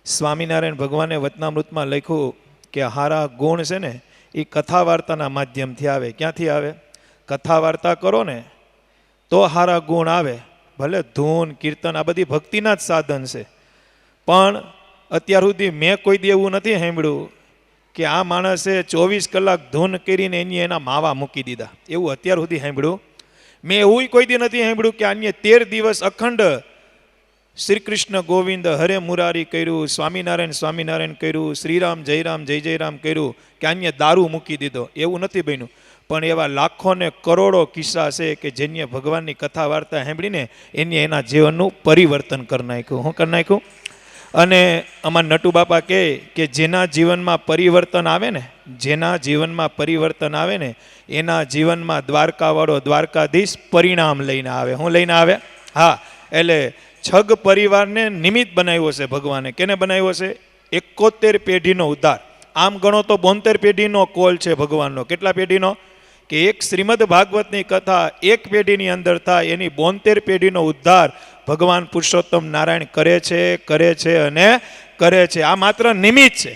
સ્વામિનારાયણ ભગવાને વચનામૃતમાં લખ્યું કે હારા ગુણ છે ને એ કથા વાર્તાના માધ્યમથી આવે. ક્યાંથી આવે? કથા વાર્તા કરો ને તો હારા ગુણ આવે. ભલે ધૂન કીર્તન આ બધી ભક્તિના જ સાધન છે, પણ અત્યાર સુધી મેં કોઈ દી એવું નથી સાંભળ્યું કે આ માણસે 24 કલાક ધૂન કરીને એના માવા મૂકી દીધા. એવું અત્યાર સુધી સાંભળ્યું મેં. એવું કોઈ દી નથી સાંભળ્યું કે અન્ય 13 દિવસ અખંડ શ્રી કૃષ્ણ ગોવિંદ હરે મુરારી કર્યું, સ્વામિનારાયણ સ્વામિનારાયણ કર્યું, શ્રીરામ જય રામ કર્યું કે અન્ય દારૂ મૂકી દીધો. એવું નથી બન્યું. પણ એવા લાખો ને કરોડો કિસ્સા છે કે જેને ભગવાનની કથા વાર્તા સાંભળીને એના જીવનનું પરિવર્તન કરી નાખ્યું. શું કરી નાખ્યું? અને આમાં નટુ બાપા કહે કે જેના જીવનમાં પરિવર્તન આવે ને, જેના જીવનમાં પરિવર્તન આવે ને એના જીવનમાં દ્વારકાવાળો દ્વારકાધીશ પરિણામ લઈને આવે. શું લઈને આવે? હા, એટલે છગ પરિવારને નિમિત્ત બનાવ્યો છે ભગવાને. કેને બનાવ્યો છે? 71 પેઢીનો ઉદ્ધાર. આમ ગણો તો 72 પેઢીનો કોલ છે ભગવાનનો. કેટલા પેઢીનો? કે એક શ્રીમદ ભાગવતની કથા એક પેઢીની અંદર થાય એની 72 પેઢીનો ઉદ્ધાર ભગવાન પુરુષોત્તમ નારાયણ કરે છે અને કરે છે. આ માત્ર નિમિત્ત છે.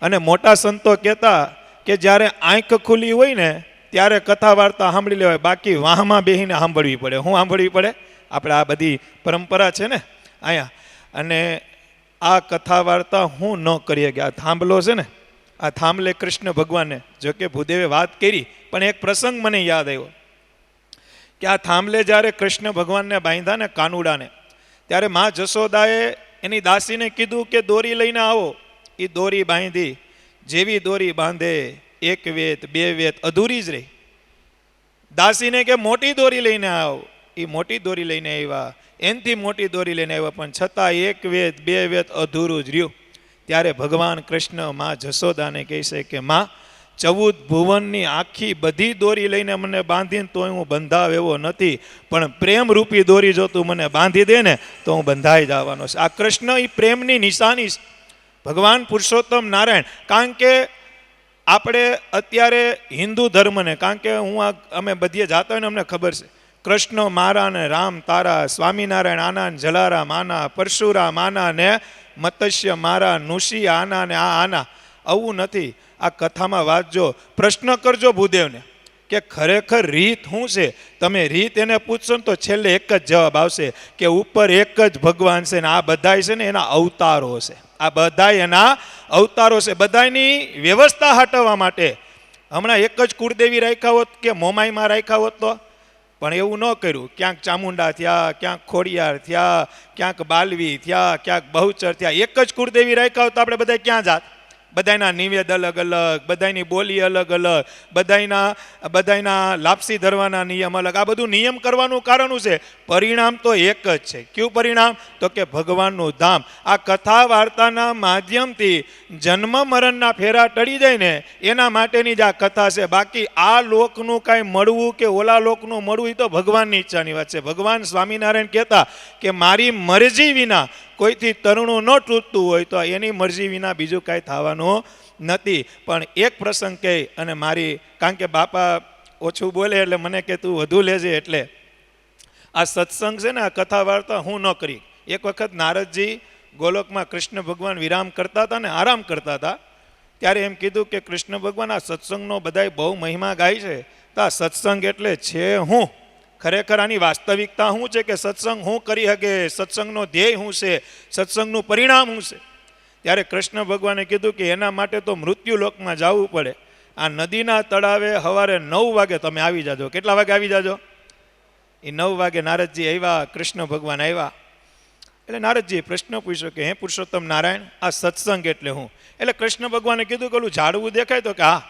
અને મોટા સંતો કહેતા કે જ્યારે આંખ ખુલ્લી હોય ને ત્યારે કથા વાર્તા સાંભળી લેવાય, બાકી વાહમાં બેહીને સાંભળવી પડે. શું સાંભળવી પડે? આપણે આ બધી પરંપરા છે ને અહીંયા. અને આ કથા વાર્તા હું ન કરીએ કે આ થાંભલો છે ને, આ થાંભલે કૃષ્ણ ભગવાને, જો કે ભૂદેવે વાત કરી, પણ એક પ્રસંગ મને યાદ આવ્યો કે આ થાંભલે જ્યારે કૃષ્ણ ભગવાનને બાંધ્યા ને કાનુડાને, ત્યારે મા જશોદાએ એની દાસીને કીધું કે દોરી લઈને આવો. એ દોરી બાંધી. જેવી દોરી બાંધે 1 વેત 2 વેત અધૂરી જ રહી. દાસીને કે મોટી દોરી લઈને આવો. એ મોટી દોરી લઈને આવ્યા, એનથી મોટી દોરી લઈને આવ્યા, પણ છતાં 1 વેત 2 વેત અધૂરું જ રહ્યું. ત્યારે ભગવાન કૃષ્ણ મા જશોદાને કહે છે કે માં, 14 ભુવનની આખી બધી દોરી લઈને મને બાંધીને તોય હું બંધાવ એવો નથી, પણ પ્રેમ રૂપી દોરી જો તું મને બાંધી દે ને તો હું બંધાઈ જવાનો છે. આ કૃષ્ણ એ પ્રેમની નિશાની છે, ભગવાન પુરુષોત્તમ નારાયણ. કારણ કે આપણે અત્યારે હિન્દુ ધર્મને, કારણ કે અમે બધીએ જાતા હોય ને અમને ખબર છે, કૃષ્ણ મારા ને રામ તારા, સ્વામિનારાયણ આના ને જલારામ આના, પરશુરામ આના ને મત્સ્ય મારા, નુષિ આના ને આ આના. આવું નથી. આ કથામાં વાંચજો, પ્રશ્ન કરજો ભૂદેવને કે ખરેખર રીત શું છે. તમે રીત એને પૂછશો ને તો છેલ્લે એક જ જવાબ આવશે કે ઉપર એક જ ભગવાન છે ને આ બધાય છે ને એના અવતારો છે. આ બધાય એના અવતારો છે, બધાની વ્યવસ્થા હટાવવા માટે. હમણાં એક જ કુળદેવી રાખ્યા હોત કે મોમાઈમાં રાખ્યા હોત તો, પણ એવું ન કર્યું. ક્યાંક ચામુંડા થયા, ક્યાંક ખોડિયાર થયા, ક્યાંક બાલવી થયા, ક્યાંક બહુચર થયા. એક જ કુળદેવી રાખ્યા હોત તો આપણે બધા ક્યાં જાત? બધાના નિવેદ અલગ અલગ, બધાની બોલી અલગ અલગ, બધાના લાપસી ધરવાના નિયમ અલગ. આ બધું નિયમ કરવાનું કારણ છે, પરિણામ તો એક જ છે. કયું પરિણામ? તો કે ભગવાનનું ધામ. આ કથા વાર્તાના માધ્યમથી જન્મ મરણના ફેરા ટળી જાય ને એના માટેની જ આ કથા છે. બાકી આ લોકનું કાંઈ મળવું કે ઓલા લોકનું મળવું એ તો ભગવાનની ઈચ્છાની વાત છે. ભગવાન સ્વામિનારાયણ કહેતા કે મારી મરજી વિના કોઈથી તરુણું ન તૂટતું હોય તો એની મરજી વિના બીજું કાંઈ થવાનું નથી. પણ એક પ્રસંગ કહે અને મારી, કારણ કે બાપા ઓછું બોલે એટલે મને કે તું વધુ લેજે, એટલે આ સત્સંગ છે ને આ કથા વાર્તા હું ન કરી. એક વખત નારદજી ગોલોકમાં કૃષ્ણ ભગવાન વિરામ કરતા હતા ને આરામ કરતા હતા, ત્યારે એમ કીધું કે કૃષ્ણ ભગવાન આ સત્સંગનો બધાય બહુ મહિમા ગાય છે, તો આ સત્સંગ એટલે છે હું? ખરેખર આની વાસ્તવિકતા શું છે કે સત્સંગ હું કરી શકે, સત્સંગનો ધ્યેય શું છે, સત્સંગનું પરિણામ શું છે? ત્યારે કૃષ્ણ ભગવાને કીધું કે એના માટે તો મૃત્યુ લોકમાં જવું પડે. આ નદીના તળાવે સવારે 9 વાગે તમે આવી જાજો. કેટલા વાગે આવી જાજો? એ 9 વાગે નારદજી આવ્યા, કૃષ્ણ ભગવાન આવ્યા. એટલે નારદજીએ પ્રશ્ન પૂછ્યો કે હે પુરુષોત્તમ નારાયણ, આ સત્સંગ એટલે હું? એટલે કૃષ્ણ ભગવાને કીધું કે ઓલું ઝાડવું દેખાય? તો કે હા,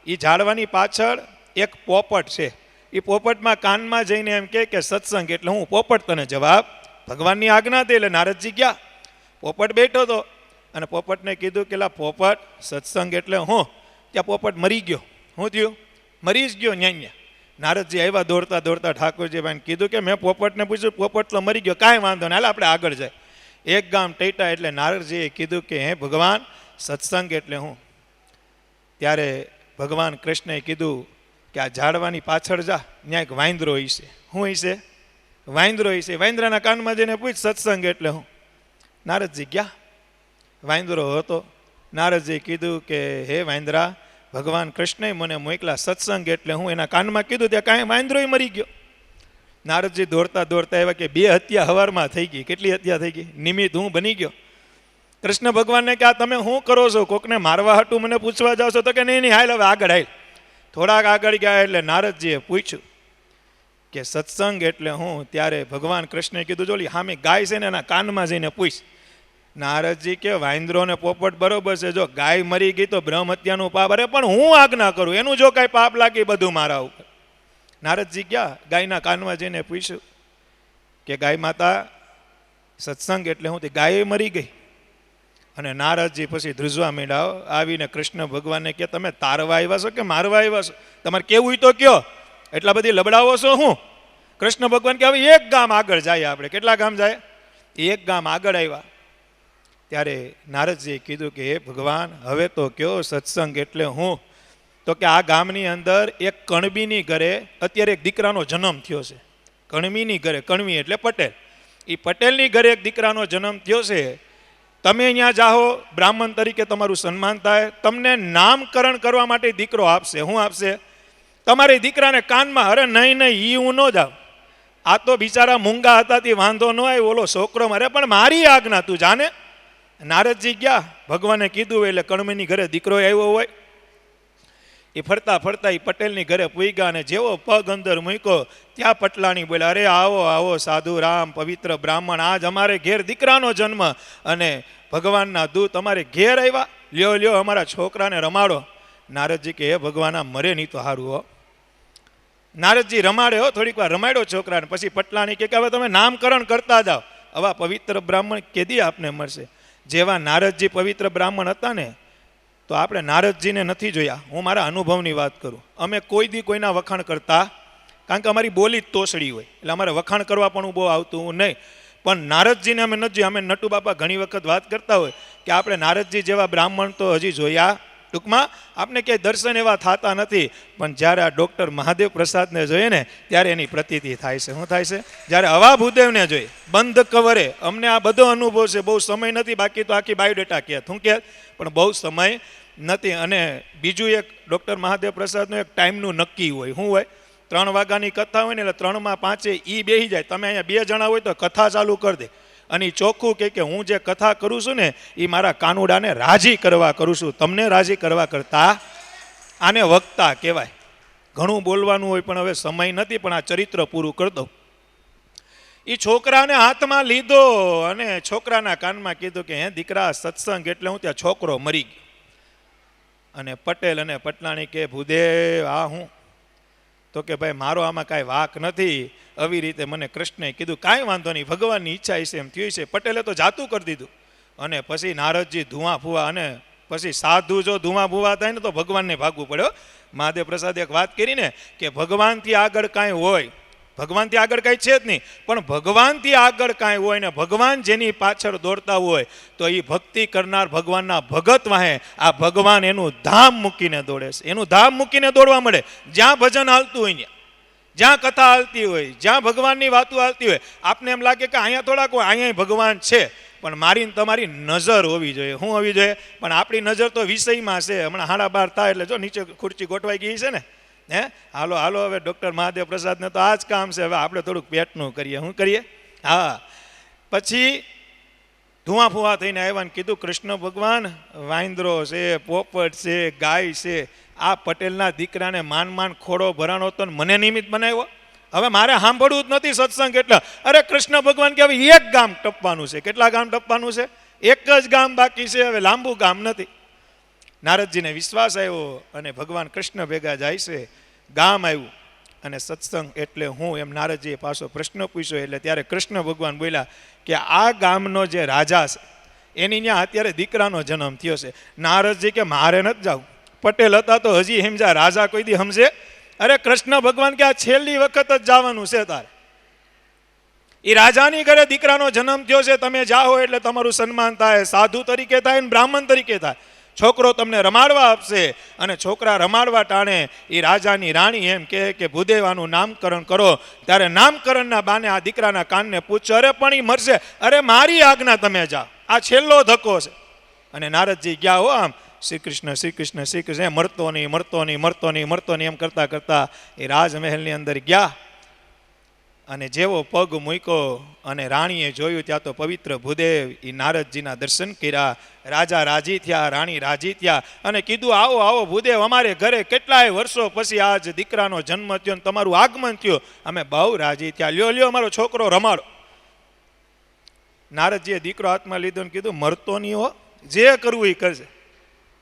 એ ઝાડવાની પાછળ એક પોપટ છે. એ પોપટમાં કાનમાં જઈને એમ કે સત્સંગ એટલે હું? પોપટ તને જવાબ, ભગવાનની આજ્ઞા હતી. એટલે નારદજી ગયા, પોપટ બેઠો હતો અને પોપટને કીધું કે લા પોપટ, સત્સંગ એટલે હું? ત્યાં પોપટ મરી ગયો. શું થયું? મરી જ ગયો. ન્યા નારદજી આવ્યા દોડતા દોડતા ઠાકોરજી ભાઈને કીધું કે મેં પોપટને પૂછ્યું, પોપટ તો મરી ગયો, કાંઈ વાંધો નહીં, હાલ આપણે આગળ જાય. એક ગામ ટેટા એટલે નારદજીએ કીધું કે હે ભગવાન, સત્સંગ એટલે હું? ત્યારે ભગવાન કૃષ્ણએ કીધું કે આ ઝાડવાની પાછળ જા, ત્યાં એક વાંદરો હશે. શું હશે? વાંદરો હશે. વાંદરાના કાનમાં જઈને પૂછ સત્સંગ એટલે હું? નારદજી ગયા, વાંદરો હતો. નારદજીએ કીધું કે હે વાંદરા, ભગવાન કૃષ્ણએ મને મોકલા, સત્સંગ એટલે હું? એના કાનમાં કીધું ત્યાં કાંઈ વાંદરો મરી ગયો. નારદજી દોડતા દોડતા આવ્યા કે 2 હત્યા હવારમાં થઈ ગઈ. કેટલી હત્યા થઈ ગઈ? નિમિત્ત હું બની ગયો. કૃષ્ણ ભગવાનને કે આ તમે શું કરો છો? કોકને મારવા હાટું મને પૂછવા જાવ છો? તો કે નહીં, હાલ હવે આગળ હાલ. થોડાક આગળ ગયા એટલે નારદજીએ પૂછ્યું કે સત્સંગ એટલે હું? ત્યારે ભગવાન કૃષ્ણએ કીધું જોલી સામે ગાય છે ને એના કાનમાં જઈને પૂછ. નારદજી કે વાંદરો ને પોપટ બરોબર છે, જો ગાય મરી ગઈ તો બ્રહ્મ હત્યાનું પાપ, અરે પણ હું આજ્ઞા કરું, એનું જો કાંઈ પાપ લાગે બધું મારા ઉપર. નારદજી ગયા, ગાયના કાનમાં જઈને પૂછ્યું કે ગાય માતા, સત્સંગ એટલે હું? તે ગાય મરી ગઈ. અને નારદજી પછી ધ્રુજવા માંડ્યા. આવીને કૃષ્ણ ભગવાનને કે તમે તારવા આવ્યા છો કે મારવા આવ્યા છો? તમારે કેવું તો કયો, એટલા બધી લબડાવો છો હું? કૃષ્ણ ભગવાન કે હવે એક ગામ આગળ જાય આપણે. કેટલા ગામ જાય? એક ગામ આગળ આવ્યા ત્યારે નારદજીએ કીધું કે હે ભગવાન હવે તો કયો સત્સંગ એટલે હું? તો કે આ ગામની અંદર એક કણબીની ઘરે અત્યારે એક દીકરાનો જન્મ થયો છે. કણબીની ઘરે, કણવી એટલે પટેલ, એ પટેલની ઘરે એક દીકરાનો જન્મ થયો છે. તમે અહીંયા જાઓ, બ્રાહ્મણ તરીકે તમારું સન્માન થાય, તમને નામકરણ કરવા માટે દીકરો આપશે. હું આપશે? તમારે દીકરાને કાનમાં, અરે નહીં નહીં ઈ હું ન જાઉં, આ તો બિચારા મૂંગા હતા તે વાંધો ન આવ્યો, ઓલો છોકરો મરે, પણ મારી આજ્ઞા તું જાને. નારદજી ગયા, ભગવાને કીધું એટલે કણમીની ઘરે દીકરો આવ્યો હોય. એ ફરતા ફરતા એ પટેલની ઘરે પૂગ્યા અને જેવો પગ અંદર મૂક્યો ત્યાં પટલાણી બોલ્યા, અરે આવો આવો સાધુ રામ, પવિત્ર બ્રાહ્મણ, આજ અમારે ઘેર દીકરાનો જન્મ અને ભગવાનના દૂત અમારે ઘેર આવ્યા, લ્યો લ્યો અમારા છોકરાને રમાડો. નારદજી કે હે ભગવાન આ મરે નહીં તો સારું હો. નારદજી રમાડે હો, થોડીક વાર રમાડ્યો છોકરાને. પછી પટલાણી કે હવે તમે નામકરણ કરતા જાઓ. આવા પવિત્ર બ્રાહ્મણ કેદી આપને મળશે? જેવા નારદજી પવિત્ર બ્રાહ્મણ હતા ને, તો આપણે નારદજીને નથી જોયા. હું મારા અનુભવની વાત કરું. અમે કોઈ દી કોઈના વખાણ કરતા, કારણ કે અમારી બોલી જ તોસડી હોય એટલે અમારે વખાણ કરવા પણ બહુ આવતું નહીં. પણ નારદજીને અમે નથી જોયા. અમે નટુ બાપા ઘણી વખત વાત કરતા હોય કે આપણે નારદજી જેવા બ્રાહ્મણ તો હજી જોયા. ટૂંકમાં આપણે ક્યાંય દર્શન એવા થતા નથી. પણ જ્યારે આ ડૉક્ટર મહાદેવ પ્રસાદને જોઈએ ને ત્યારે એની પ્રતીતિ થાય છે. શું થાય છે? જ્યારે હવા ભૂદેવને જોઈએ બંધ કવરે, અમને આ બધો અનુભવ છે. બહુ સમય નથી, બાકી તો આખી બાયોડેટા કહે શું કહે, પણ બહુ સમય નથી. અને બીજું એક ડૉક્ટર મહાદેવ પ્રસાદનું એક ટાઈમનું નક્કી હોય. શું હોય? 3 વાગ્યાની કથા હોય ને એટલે 3માં 5 એ બેસી જાય. તમે અહીંયા 2 જણા હોય તો કથા ચાલુ કરી દે. અને એ ચોખ્ખું કે હું જે કથા કરું છું ને એ મારા કાનુડાને રાજી કરવા કરું છું, તમને રાજી કરવા કરતા આને વક્તા કહેવાય. ઘણું બોલવાનું હોય પણ હવે સમય નથી, પણ આ ચરિત્ર પૂરું કરી દઉં. એ છોકરાને હાથમાં લીધો અને છોકરાના કાનમાં કીધું કે હે દીકરા સત્સંગ એટલે હું, ત્યાં છોકરો મરી ગયો. અને પટેલ અને પટલાણી કે ભૂદેવ આ હું? તો કે ભાઈ મારો આમાં કાંઈ વાક નથી, આવી રીતે મને કૃષ્ણે કીધું. કાંઈ વાંધો નહીં, ભગવાનની ઈચ્છા છે એમ થયું છે. પટેલે તો જાતું કરી દીધું. અને પછી નારદજી ધુઆ ફુવા, અને પછી સાધુ જો ધુઆ ફુવા થાય ને તો ભગવાનને ભાગવું પડ્યો. મહાદેવ પ્રસાદે એક વાત કરી ને કે ભગવાનથી આગળ કાંઈ હોય, ભગવાનથી આગળ કાંઈ છે જ નહીં, પણ ભગવાનથી આગળ કાંઈ હોય ને ભગવાન જેની પાછળ દોડતા હોય તો એ ભક્તિ કરનાર ભગવાનના ભગત વાહે આ ભગવાન એનું ધામ મૂકીને દોડે છે. એનું ધામ મૂકીને દોડવા મળે. જ્યાં ભજન હાલતું હોય, જ્યાં કથા હાલતી હોય, જ્યાં ભગવાનની વાતો હાલતી હોય, આપને એમ લાગે કે અહીંયા થોડાક હોય, અહીંયા ભગવાન છે, પણ મારી તમારી નજર હોવી જોઈએ. શું હોવી જોઈએ? પણ આપણી નજર તો વિષયમાં છે. હમણાં 12:30 થાય એટલે જો નીચે ખુરચી ગોઠવાઈ ગઈ છે ને, હે હાલો હાલો હવે ડૉક્ટર મહાદેવ પ્રસાદને તો આ જ કામ છે. હવે આપણે થોડુંક પેટનું કરીએ. શું કરીએ? હા. પછી ધુઆ ફુવા થઈને આવ્યા ને કીધું કૃષ્ણ ભગવાન વાંદરો છે, પોપટ છે, ગાય છે, આ પટેલના દીકરાને માન ખોડો ભરાણો તો મને નિમિત્ત બનાવ્યો. હવે મારે સાંભળવું જ નથી સત્સંગ એટલે. અરે કૃષ્ણ ભગવાન કે હવે એક ગામ ટપવાનું છે. કેટલા ગામ ટપવાનું છે? એક જ ગામ બાકી છે, હવે લાંબુ ગામ નથી. નારદજીને વિશ્વાસ આવ્યો અને ભગવાન કૃષ્ણ ભેગા જાય છે. ગામ આવ્યું અને સત્સંગ એટલે હું એમ નારદજીએ પાછો પ્રશ્ન પૂછ્યો. એટલે ત્યારે કૃષ્ણ ભગવાન બોલ્યા કે આ ગામનો જે રાજા છે એની ત્યાં અત્યારે દીકરાનો જન્મ થયો છે. નારદજી કે મારે નથી જાવું. પટેલ હતા તો હજી સમજા, રાજા કોઈ દી સમજે? અરે કૃષ્ણ ભગવાન કે આ છેલ્લી વખત જ જવાનું છે તારે. એ રાજાની ઘરે દીકરાનો જન્મ થયો છે, તમે જાઓ એટલે તમારું સન્માન થાય, સાધુ તરીકે થાય ને બ્રાહ્મણ તરીકે થાય. છોકરો તમને રમાડવા આપશે અને છોકરા રમાડવા ટાણે એ રાજાની રાણી એમ કહે કે ભૂદેવાનું નામકરણ કરો. ત્યારે નામકરણના બાને આ દીકરાના કાનને પૂછો, અરે પણ એ મરશે. અરે મારી આજ્ઞા, તમે જાઓ, આ છેલ્લો ધક્કો છે. અને નારદજી ગયા હો આમ શ્રી કૃષ્ણ શ્રી કૃષ્ણ શ્રી કૃષ્ણ, એ મરતો નહીં મરતો નહીં મરતો નહીં મરતો નહીં એમ કરતા કરતા એ રાજમહેલની અંદર ગયા. અને જેવો પગ મૂક્યો અને રાણીએ જોયું ત્યાં તો પવિત્ર ભૂદેવ એ નારદજીના દર્શન કર્યા. રાજા રાજી થયા, રાણી રાજી થયા અને કીધું આવો આવો ભૂદેવ, અમારે ઘરે કેટલાય વર્ષો પછી આજ દીકરાનો જન્મ થયો ને તમારું આગમન થયું, અમે બહુ રાજી થયા. લ્યો લ્યો અમારો છોકરો રમાડો. નારદજીએ દીકરો હાથમાં લીધો ને કીધું મરતો નહીં હો, જે કરવું એ કરશે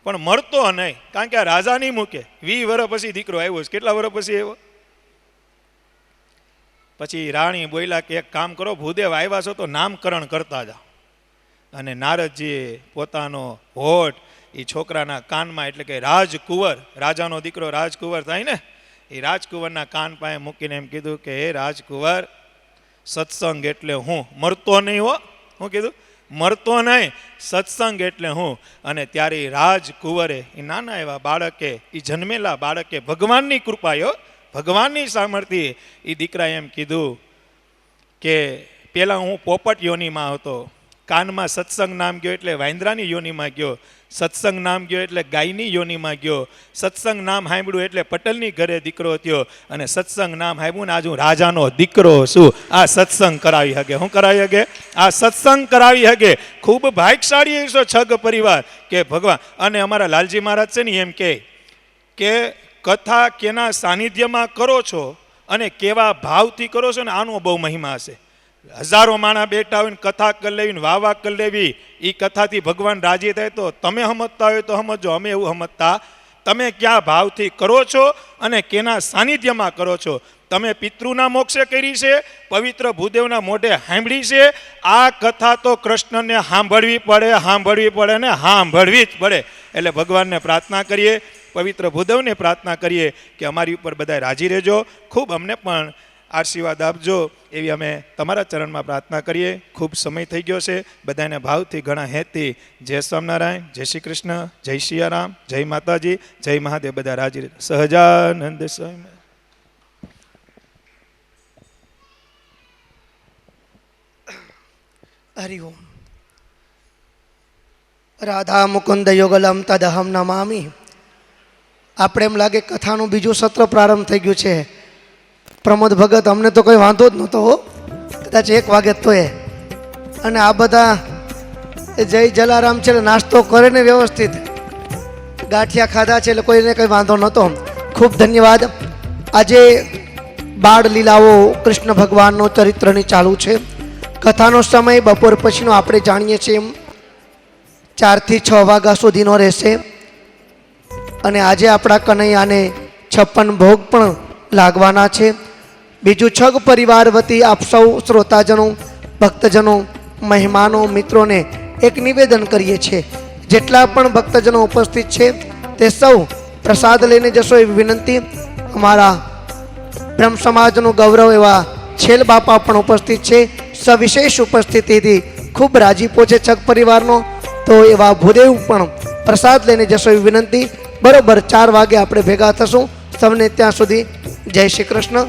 પણ મરતો નહીં, કારણ કે આ રાજા નહીં મૂકે. 20 વર્ષ પછી દીકરો આવ્યો છે. કેટલા વર્ષ પછી આવ્યો? પછી રાણી બોલ્યા કે એક કામ કરો, ભૂદેવ આવ્યા છો તો નામકરણ કરતા જાઓ. અને નારદજીએ પોતાનો હોઠ એ છોકરાના કાનમાં, એટલે કે રાજકુંવર, રાજાનો દીકરો રાજકુંવર થાય ને, એ રાજકુંવરના કાન પાસે મૂકીને એમ કીધું કે હે રાજકુંવર, સત્સંગ એટલે હું, મરતો નહીં હો. હું કીધું? મરતો નહીં, સત્સંગ એટલે હું. અને ત્યારે રાજકુંવરે, એ નાના એવા બાળકે, એ જન્મેલા બાળકે ભગવાનની કૃપાયો, ભગવાનની સામર્થ્ય એ દીકરાએ એમ કીધું કે પહેલાં હું પોપટ યોનીમાં હતો, કાનમાં સત્સંગ નામ ગયો એટલે વાંદરાની યોનીમાં ગયો, સત્સંગ નામ ગયો એટલે ગાયની યોનીમાં ગયો, સત્સંગ નામ સાંભળ્યું એટલે પટેલની ઘરે દીકરો થયો, અને સત્સંગ નામ સાંભળ્યું ને આજ હું રાજાનો દીકરો છું. આ સત્સંગ કરાવી શકે. શું કરાવી શકે? આ સત્સંગ કરાવી શકે. ખૂબ ભાગ્યશાળી છો છગ પરિવાર કે ભગવાન. અને અમારા લાલજી મહારાજ છે ને એમ કે કથા કેના સાનિધ્યમાં કરો છો અને કેવા ભાવથી કરો છો ને આનો બહુ મહિમા છે. હજારો માણા બેઠા હોય ને કથા કરી લેવી, વાવા કરી લેવી, એ કથાથી ભગવાન રાજી થાય તો તમે સમજતા હોય તો સમજો, અમે એવું સમજતા. તમે ક્યાં ભાવથી કરો છો અને કેના સાનિધ્યમાં કરો છો. તમે પિતૃના મોક્ષે કરી છે, પવિત્ર ભૂદેવના મોઢે સાંભળી છે. આ કથા તો કૃષ્ણને સાંભળવી પડે, સાંભળવી પડે ને સાંભળવી જ પડે. એટલે ભગવાનને પ્રાર્થના કરીએ, પવિત્ર ભૂદેવને પ્રાર્થના કરીએ કે અમારી ઉપર બધા રાજી રહેજો, ખૂબ અમને પણ આશીર્વાદ આપજો, એવી અમે તમારા ચરણમાં પ્રાર્થના કરીએ. ખૂબ સમય થઈ ગયો છે. બધાને ભાવથી ઘણા હેતથી જય સ્વામિનારાયણ, જય શ્રી કૃષ્ણ, જય સિયારામ, જય માતાજી, જય મહાદેવ. બધા રાજી રહે. સહજાનંદ સ્વામી. હરિ ઓમ. રાધા મુકુંદ યુગલમ તદહમ નમામિ. આપણે એમ લાગે કથાનું બીજું સત્ર પ્રારંભ થઈ ગયું છે. પ્રમોદ ભગત, અમને તો કોઈ વાંધો જ નહોતો હો, કદાચ 1 વાગે તો એ. અને આ બધા જય જલારામ છે એટલે નાસ્તો કરે ને વ્યવસ્થિત, ગાંઠિયા ખાધા છે એટલે કોઈને કંઈ વાંધો નહોતો. ખૂબ ધન્યવાદ. આજે બાળ લીલાઓ કૃષ્ણ ભગવાનનો ચરિત્રની ચાલુ છે. કથાનો સમય બપોર પછીનો આપણે જાણીએ છીએ એમ 4 થી 6 વાગ્યા સુધીનો રહેશે. અને આજે આપણા કનૈયાને 56 ભોગ પણ લાગવાના છે. બીજું, છગ પરિવાર વતી આપ સૌ શ્રોતાજનો, ભક્તજનો, મહેમાનો, મિત્રોને એક નિવેદન કરીએ છીએ. જેટલા પણ ભક્તજનો ઉપસ્થિત છે તે સૌ પ્રસાદ લઈને જશો એવી વિનંતી. અમારા બ્રહ્મ સમાજનું ગૌરવ એવા છેલ બાપા પણ ઉપસ્થિત છે. સવિશેષ ઉપસ્થિતિથી ખૂબ રાજીપો છે છગ પરિવારનો. તો એવા ભૂદેવ પણ પ્રસાદ લઈને જશો એવી વિનંતી. બરોબર 4 વાગે આપણે ભેગા થશું. સૌને ત્યાં સુધી જય શ્રી કૃષ્ણ.